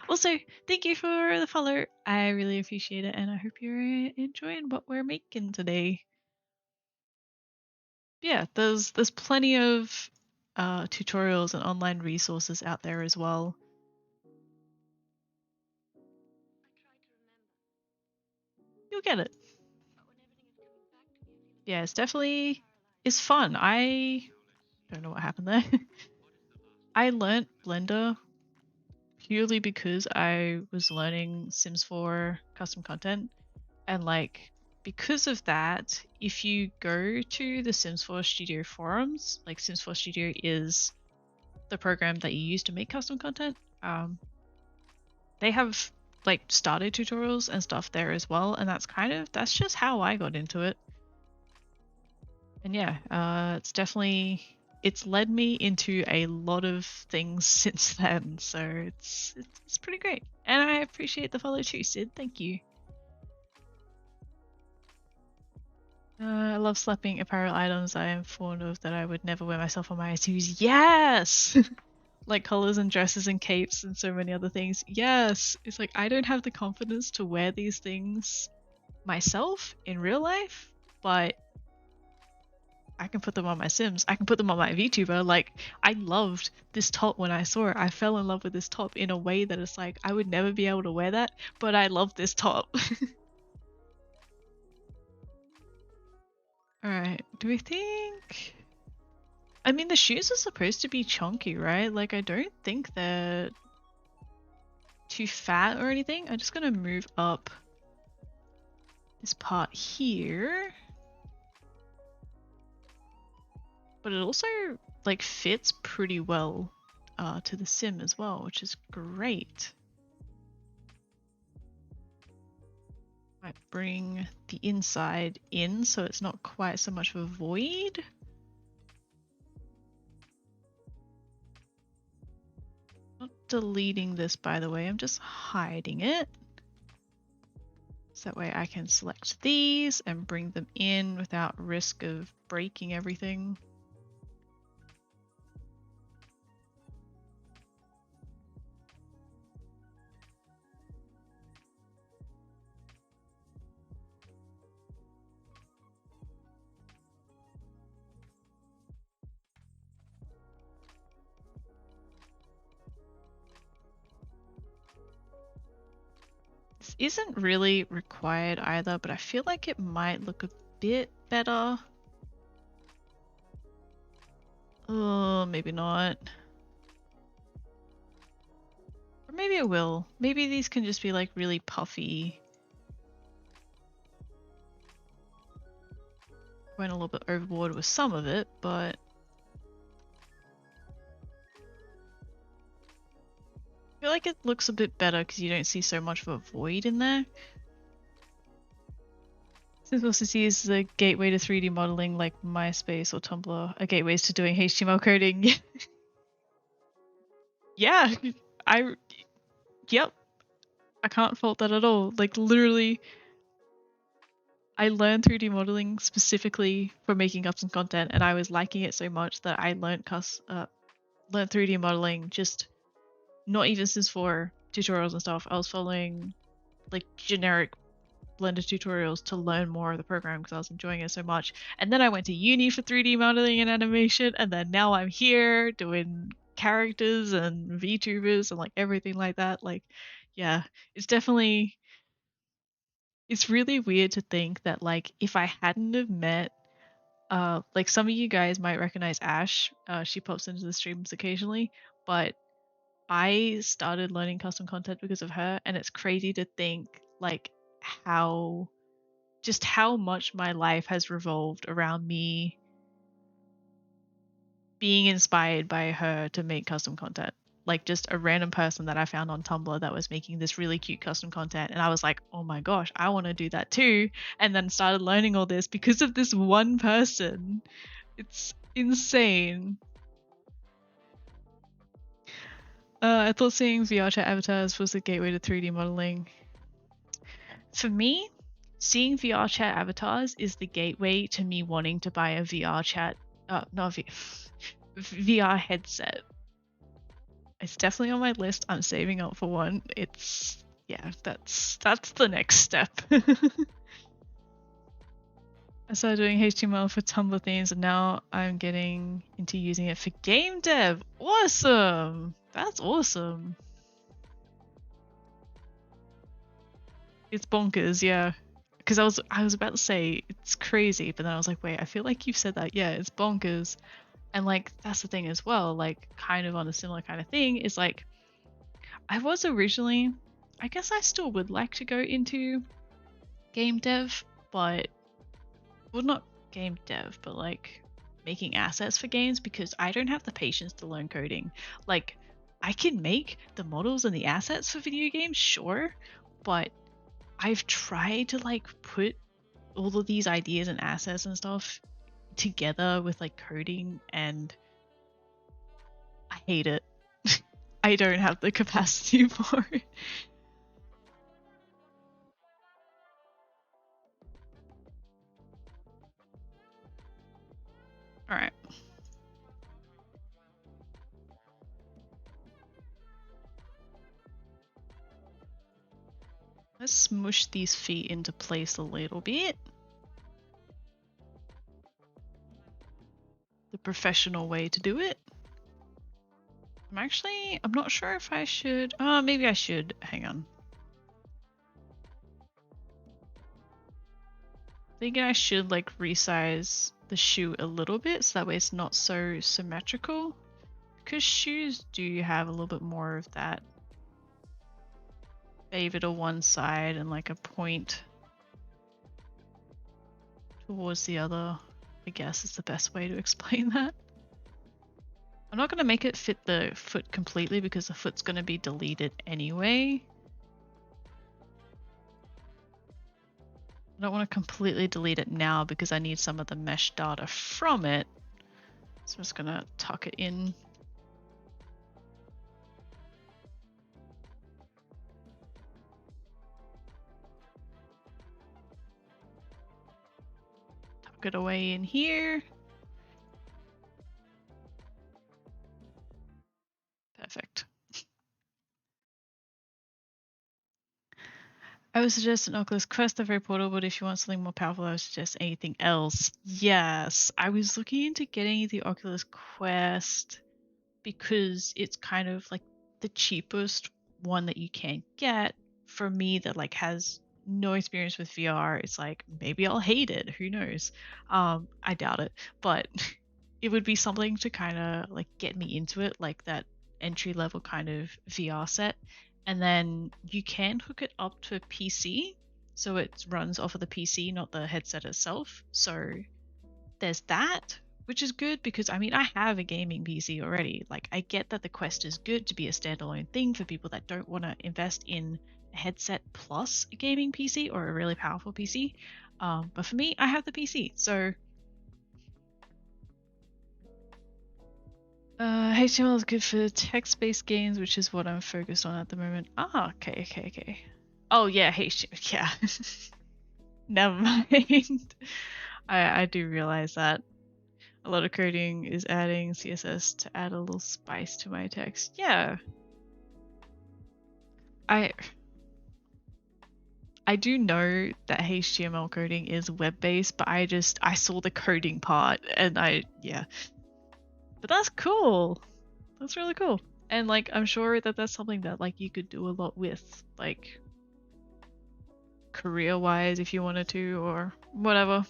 Also, thank you for the follow. I really appreciate it, and I hope you're enjoying what we're making today. Yeah, there's plenty of tutorials and online resources out there as well. You'll get it. Yeah, it's fun. I don't know what happened there. I learnt Blender purely because I was learning Sims 4 custom content, and like because of that, if you go to the Sims 4 Studio forums, like Sims 4 Studio is the program that you use to make custom content, they have like starter tutorials and stuff there as well, and that's just how I got into it. And yeah, it's led me into a lot of things since then, so it's pretty great. And I appreciate the follow too, Sid. Thank you. I love slapping apparel items I am fond of that I would never wear myself on my tattoos. Yes! Like collars and dresses and capes and so many other things. Yes! It's like I don't have the confidence to wear these things myself in real life, but I can put them on my Sims. I can put them on my VTuber. Like, I loved this top when I saw it. I fell in love with this top in a way that it's like, I would never be able to wear that, but I love this top. Alright, do we think... I mean, the shoes are supposed to be chunky, right? Like, I don't think they're too fat or anything. I'm just gonna move up this part here. But it also, like, fits pretty well to the sim as well, which is great. Might bring the inside in so it's not quite so much of a void. Not deleting this, by the way, I'm just hiding it. So that way I can select these and bring them in without risk of breaking everything. This isn't really required either, but I feel like it might look a bit better. Oh, maybe not. Or maybe it will. Maybe these can just be like really puffy. Went a little bit overboard with some of it, but I feel like it looks a bit better because you don't see so much of a void in there. Simple CC is the gateway to 3D modeling like MySpace or Tumblr are gateways to doing HTML coding. Yeah, yep, I can't fault that at all. Like literally, I learned 3D modeling specifically for making custom content, and I was liking it so much that I learned 3D modeling just not even since for tutorials and stuff. I was following like generic Blender tutorials to learn more of the program because I was enjoying it so much. And then I went to uni for 3D modeling and animation, and then now I'm here doing characters and VTubers and like everything like that. Like, yeah, it's definitely, it's really weird to think that like if I hadn't have met like some of you guys might recognize Ash. She pops into the streams occasionally, but I started learning custom content because of her, and it's crazy to think like how just how much my life has revolved around me being inspired by her to make custom content. Like just a random person that I found on Tumblr that was making this really cute custom content, and I was like, oh my gosh, I want to do that too. And then started learning all this because of this one person. It's insane. I thought seeing VR chat avatars was the gateway to 3D modeling. For me, seeing VR chat avatars is the gateway to me wanting to buy a VR chat, VR headset. It's definitely on my list. I'm saving up for one. It's, yeah, that's the next step. I started doing HTML for Tumblr themes, and now I'm getting into using it for game dev. Awesome! That's awesome. It's bonkers, yeah. Because I was about to say it's crazy, but then I was like, wait, I feel like you've said that. Yeah, it's bonkers. And like that's the thing as well, like kind of on a similar kind of thing, is like I was originally, I guess I still would like to go into game dev, but well, not game dev, but like making assets for games, because I don't have the patience to learn coding. Like I can make the models and the assets for video games, sure, but I've tried to like put all of these ideas and assets and stuff together with like coding, and I hate it. I don't have the capacity for it. All right. Let's smush these feet into place a little bit. The professional way to do it. I'm not sure if I should. Maybe I should. Hang on. Thinking I should like resize the shoe a little bit so that way it's not so symmetrical. Because shoes do have a little bit more of that favor to one side and like a point towards the other, I guess is the best way to explain that. I'm not going to make it fit the foot completely because the foot's going to be deleted anyway. I don't want to completely delete it now because I need some of the mesh data from it. So I'm just going to tuck it in. Tuck it away in here. Perfect. I would suggest an Oculus Quest. They're very portable, but if you want something more powerful, I would suggest anything else. Yes, I was looking into getting the Oculus Quest because it's kind of like the cheapest one that you can get for me that like has no experience with VR, it's like maybe I'll hate it. Who knows? I doubt it, but it would be something to kind of like get me into it, like that entry level kind of VR set. And then you can hook it up to a PC, so it runs off of the PC, not the headset itself. So there's that, which is good because I mean I have a gaming PC already. Like I get that the Quest is good to be a standalone thing for people that don't want to invest in a headset plus a gaming PC or a really powerful PC. But for me, I have the PC, so HTML is good for text-based games, which is what I'm focused on at the moment. Ah, okay. Oh yeah, HTML, yeah. Never mind. I do realize that. A lot of coding is adding CSS to add a little spice to my text. Yeah. I do know that HTML coding is web-based, but I saw the coding part and yeah. But that's cool. That's really cool. And like I'm sure that that's something that like you could do a lot with, like career-wise if you wanted to or whatever.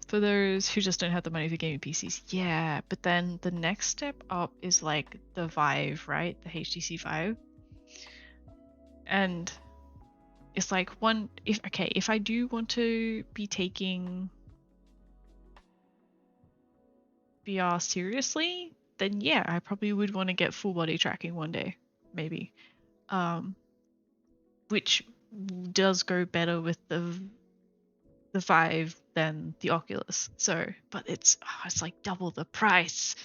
For those who just don't have the money for gaming PCs, yeah. But then the next step up is like the Vive, right? The HTC Vive. And it's like if I do want to be taking VR seriously, then yeah, I probably would want to get full body tracking one day, maybe. Which does go better with the Vive than the Oculus. So, but it's like double the price.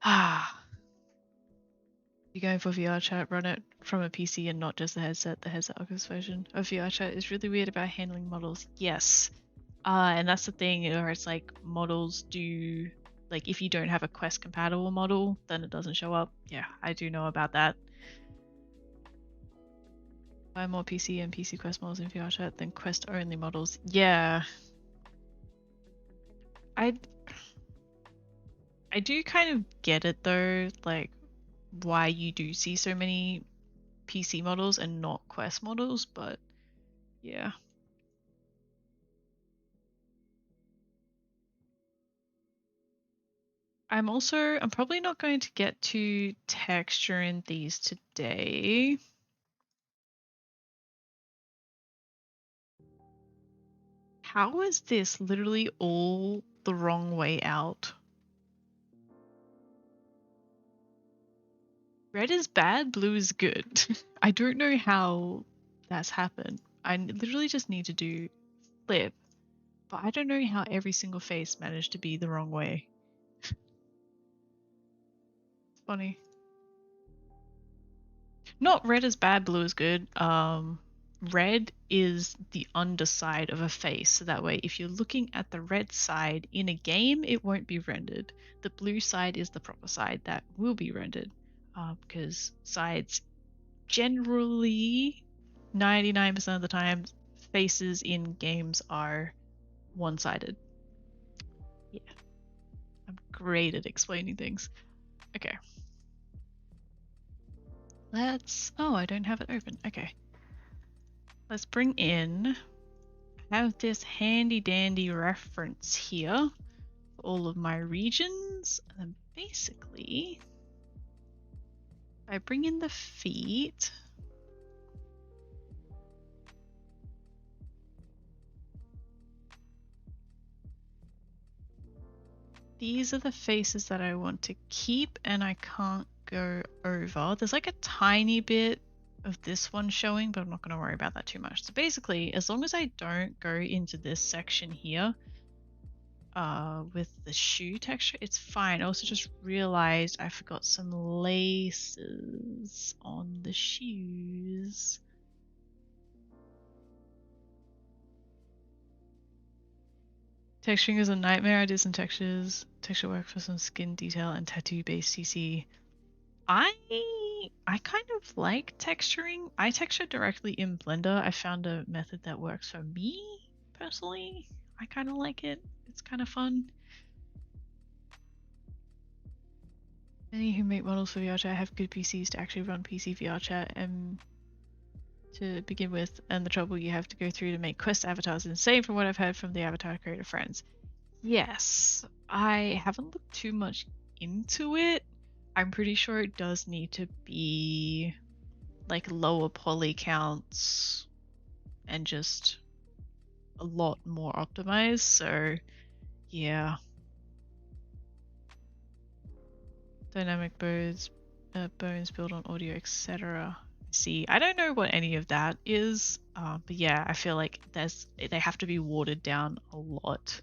You're going for VR chat, run it from a PC and not just the headset. The headset Oculus version of VR chat is really weird about handling models. Yes. And that's the thing, where it's like models do, like if you don't have a Quest compatible model, then it doesn't show up. Yeah, I do know about that. Buy more PC and PC Quest models in VR chat than Quest only models. Yeah. I do kind of get it though, like why you do see so many PC models and not Quest models, but yeah. I'm probably not going to get to texturing these today. How is this literally all the wrong way out? Red is bad, blue is good. I don't know how that's happened. I literally just need to do flip, but I don't know how every single face managed to be the wrong way. It's funny. Not red is bad, blue is good. Red is the underside of a face, so that way if you're looking at the red side in a game, it won't be rendered. The blue side is the proper side that will be rendered, because sides generally 99% of the time faces in games are one-sided. Yeah, I'm great at explaining things. Okay, I don't have it open. Okay, let's bring in, I have this handy dandy reference here for all of my regions, and then basically I bring in the feet. These are the faces that I want to keep and I can't go over. There's like a tiny bit of this one showing, but I'm not going to worry about that too much. So basically, as long as I don't go into this section here with the shoe texture, it's fine. I also just realized I forgot some laces on the shoes. Texturing is a nightmare. I did some texture work for some skin detail and tattoo-based CC. I kind of like texturing. I texture directly in Blender. I found a method that works for me personally. I kind of like it. It's kind of fun. Many who make models for VR chat have good PCs to actually run PC VR chat, and to begin with, and the trouble you have to go through to make quest avatars is insane from what I've heard from the avatar creator friends. Yes, I haven't looked too much into it. I'm pretty sure it does need to be like lower poly counts and just a lot more optimized, so yeah. Dynamic bones built on audio, etc. See, I don't know what any of that is, but yeah, I feel like they have to be watered down a lot.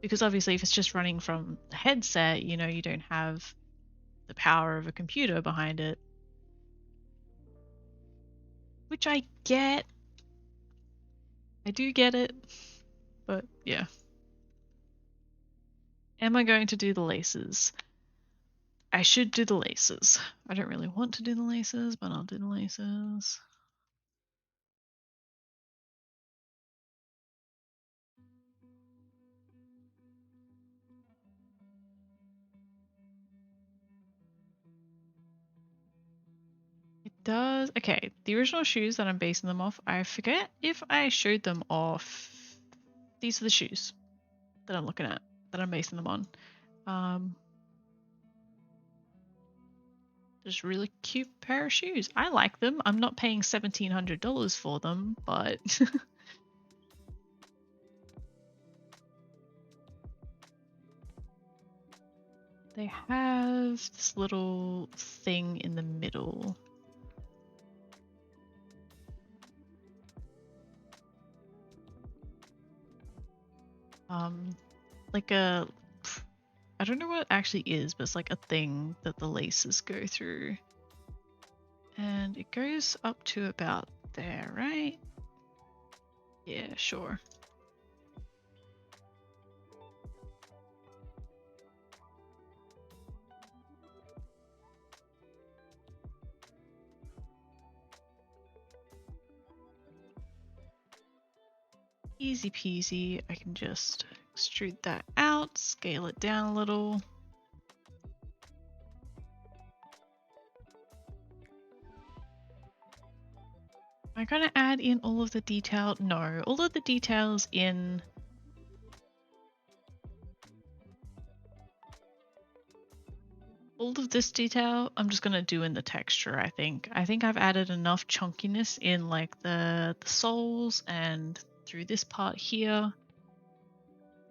Because obviously if it's just running from the headset, you know, you don't have the power of a computer behind it. Which I get. I do get it. But yeah. Am I going to do the laces? I should do the laces. I don't really want to do the laces, but I'll do the laces. It does. Okay, the original shoes that I'm basing them off, I forget if I showed them off. These are the shoes that I'm looking at, that I'm basing them on. Just really cute pair of shoes. I like them. I'm not paying $1,700 for them, but they have this little thing in the middle. Like a, I don't know what it actually is, but it's like a thing that the laces go through. And it goes up to about there, right? Yeah, sure. Easy peasy. I can just extrude that out, scale it down a little. Am I gonna add in all of the detail? No, all of the details in all of this detail I'm just gonna do in the texture. I think I've added enough chunkiness in like the soles and through this part here,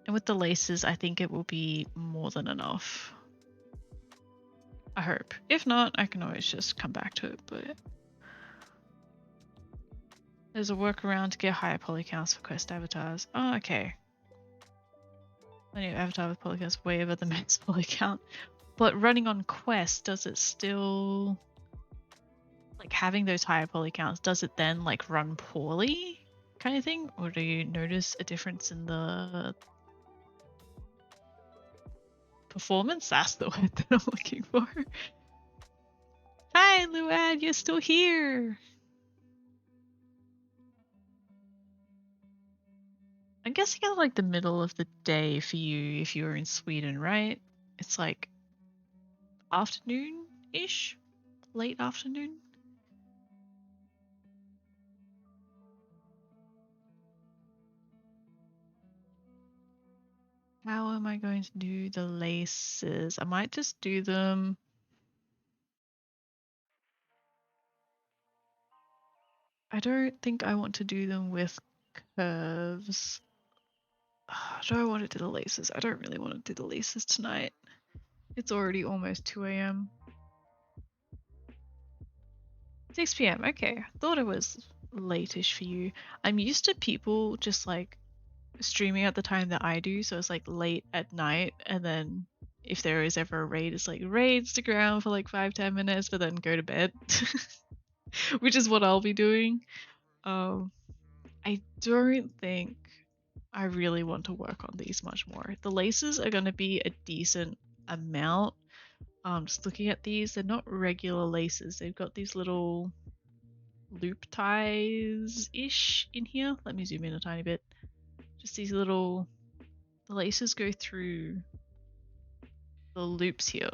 and with the laces I think it will be more than enough. I hope. If not, I can always just come back to it, but there's a workaround to get higher poly counts for quest avatars. Oh, okay. Plenty of avatar with poly counts way over the max poly count. But running on quest, does it still, like having those higher poly counts, does it then like run poorly kind of thing? Or do you notice a difference in the performance? That's the word that I'm looking for. Hi, Luad, you're still here. I'm guessing it's like the middle of the day for you if you're in Sweden, right? It's like afternoon-ish? Late afternoon? How am I going to do the laces? I might just do them. I don't think I want to do them with curves. Do I want to do the laces? I don't really want to do the laces tonight. It's already almost 2 a.m. 6 p.m. Okay, I thought it was late-ish for you. I'm used to people just like streaming at the time that I do, so it's like late at night, and then if there is ever a raid, it's like raid, stick around for like 5-10 minutes, but then go to bed, which is what I'll be doing. I don't think I really want to work on these much more. The laces are going to be a decent amount. Just looking at these, they're not regular laces. They've got these little loop ties-ish in here. Let me zoom in a tiny bit. Just these little, the laces go through the loops here.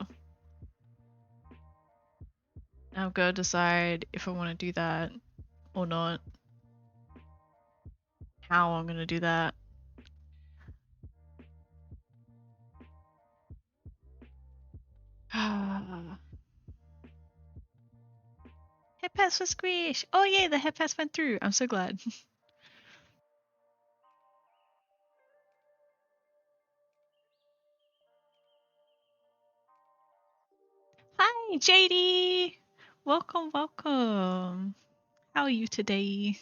Now I've got to decide if I want to do that or not. How I'm gonna do that. Head pass for Squish! Oh yay, the head pass went through. I'm so glad. Hi, JD! Welcome, welcome. How are you today?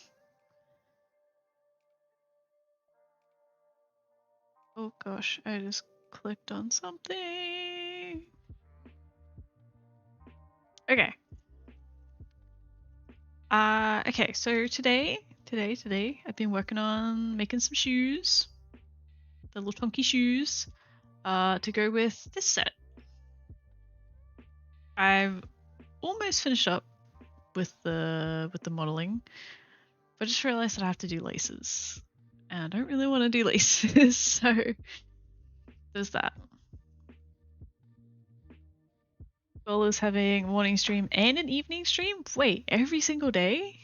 Oh gosh, I just clicked on something. Okay. Okay, so today, I've been working on making some shoes. The little chunky shoes. To go with this set. I've almost finished up with the modeling, but I just realized that I have to do laces. And I don't really want to do laces, so there's that. As well as having a morning stream and an evening stream? Wait, every single day?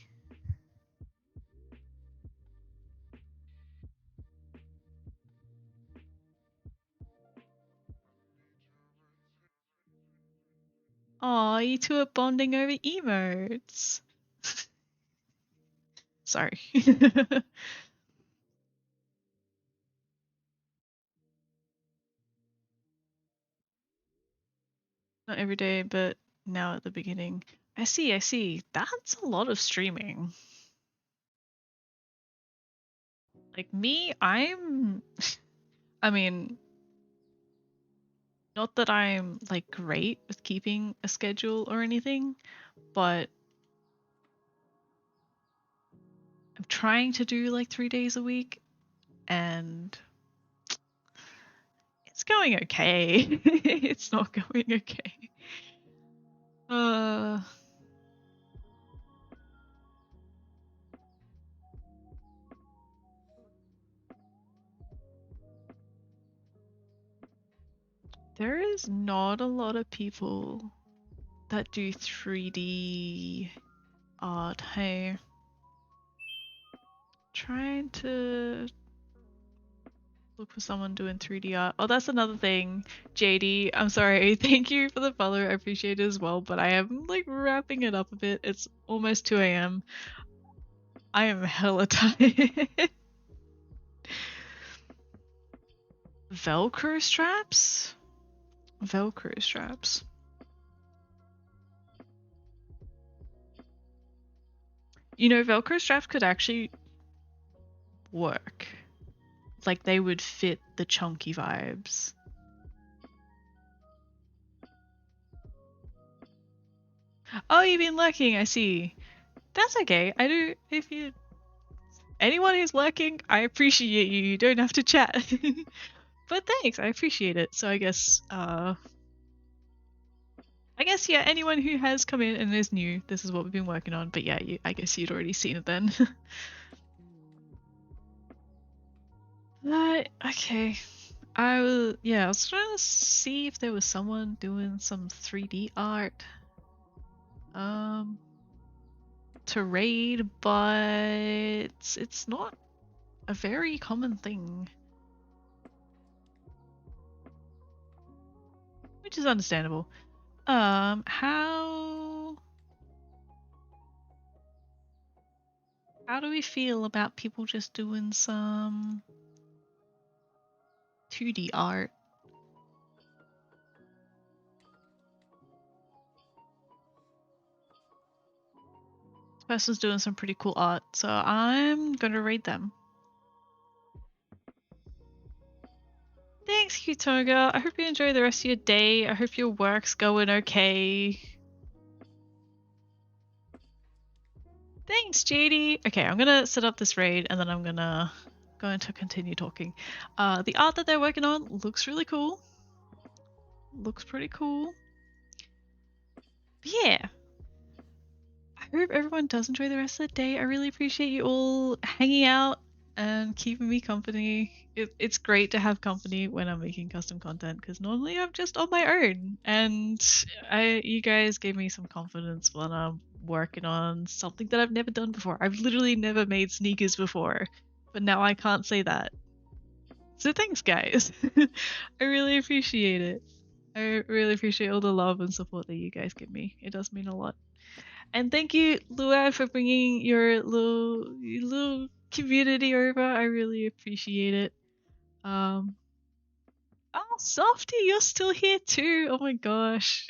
Aw, you two are bonding over emotes. Sorry. Not every day, but now at the beginning. I see, I see. That's a lot of streaming. Like me, I mean, not that I'm like great with keeping a schedule or anything, but I'm trying to do like 3 days a week and it's going okay. It's not going okay. There is not a lot of people that do 3D art. Hey, trying to look for someone doing 3D art. Oh, that's another thing. JD, I'm sorry. Thank you for the follow. I appreciate it as well, but I am like wrapping it up a bit. It's almost 2 a.m. I am hella tired. Velcro straps? Velcro straps. You know, Velcro straps could actually work. Like, they would fit the chunky vibes. Oh, you've been lurking, I see. That's okay. I do, if you... Anyone who's lurking, I appreciate you. You don't have to chat. But thanks, I appreciate it. So I guess, yeah, anyone who has come in and is new, this is what we've been working on. But yeah, I guess you'd already seen it then. Okay. I was trying to see if there was someone doing some 3D art. To raid, but it's not a very common thing. Which is understandable. How do we feel about people just doing some 2D art? This person's doing some pretty cool art, so I'm gonna raid them. Thanks, Kutoga. I hope you enjoy the rest of your day. I hope your work's going okay. Thanks, JD. Okay, I'm gonna set up this raid and then I'm gonna going to continue talking. The art that they're working on looks really cool. Looks pretty cool. But yeah. I hope everyone does enjoy the rest of the day. I really appreciate you all hanging out and keeping me company. It's great to have company when I'm making custom content because normally I'm just on my own, and you guys gave me some confidence when I'm working on something that I've never done before. I've literally never made sneakers before, but now I can't say that. So thanks, guys. I really appreciate it. I really appreciate all the love and support that you guys give me. It does mean a lot. And thank you, Lua, for bringing your little community over. I really appreciate it. Oh, Softy, you're still here too. Oh my gosh.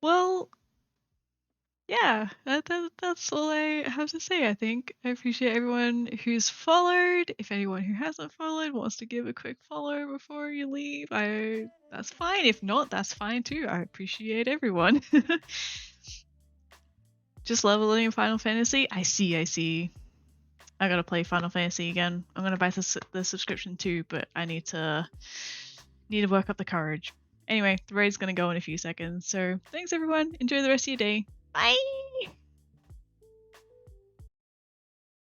Well, yeah, that's all I have to say, I think. I appreciate everyone who's followed. If anyone who hasn't followed wants to give a quick follow before you leave, that's fine. If not, that's fine too. I appreciate everyone. Just leveling Final Fantasy? I see. I gotta play Final Fantasy again. I'm gonna buy the subscription too, but I need to work up the courage. Anyway, the raid's gonna go in a few seconds, so thanks everyone. Enjoy the rest of your day. Bye!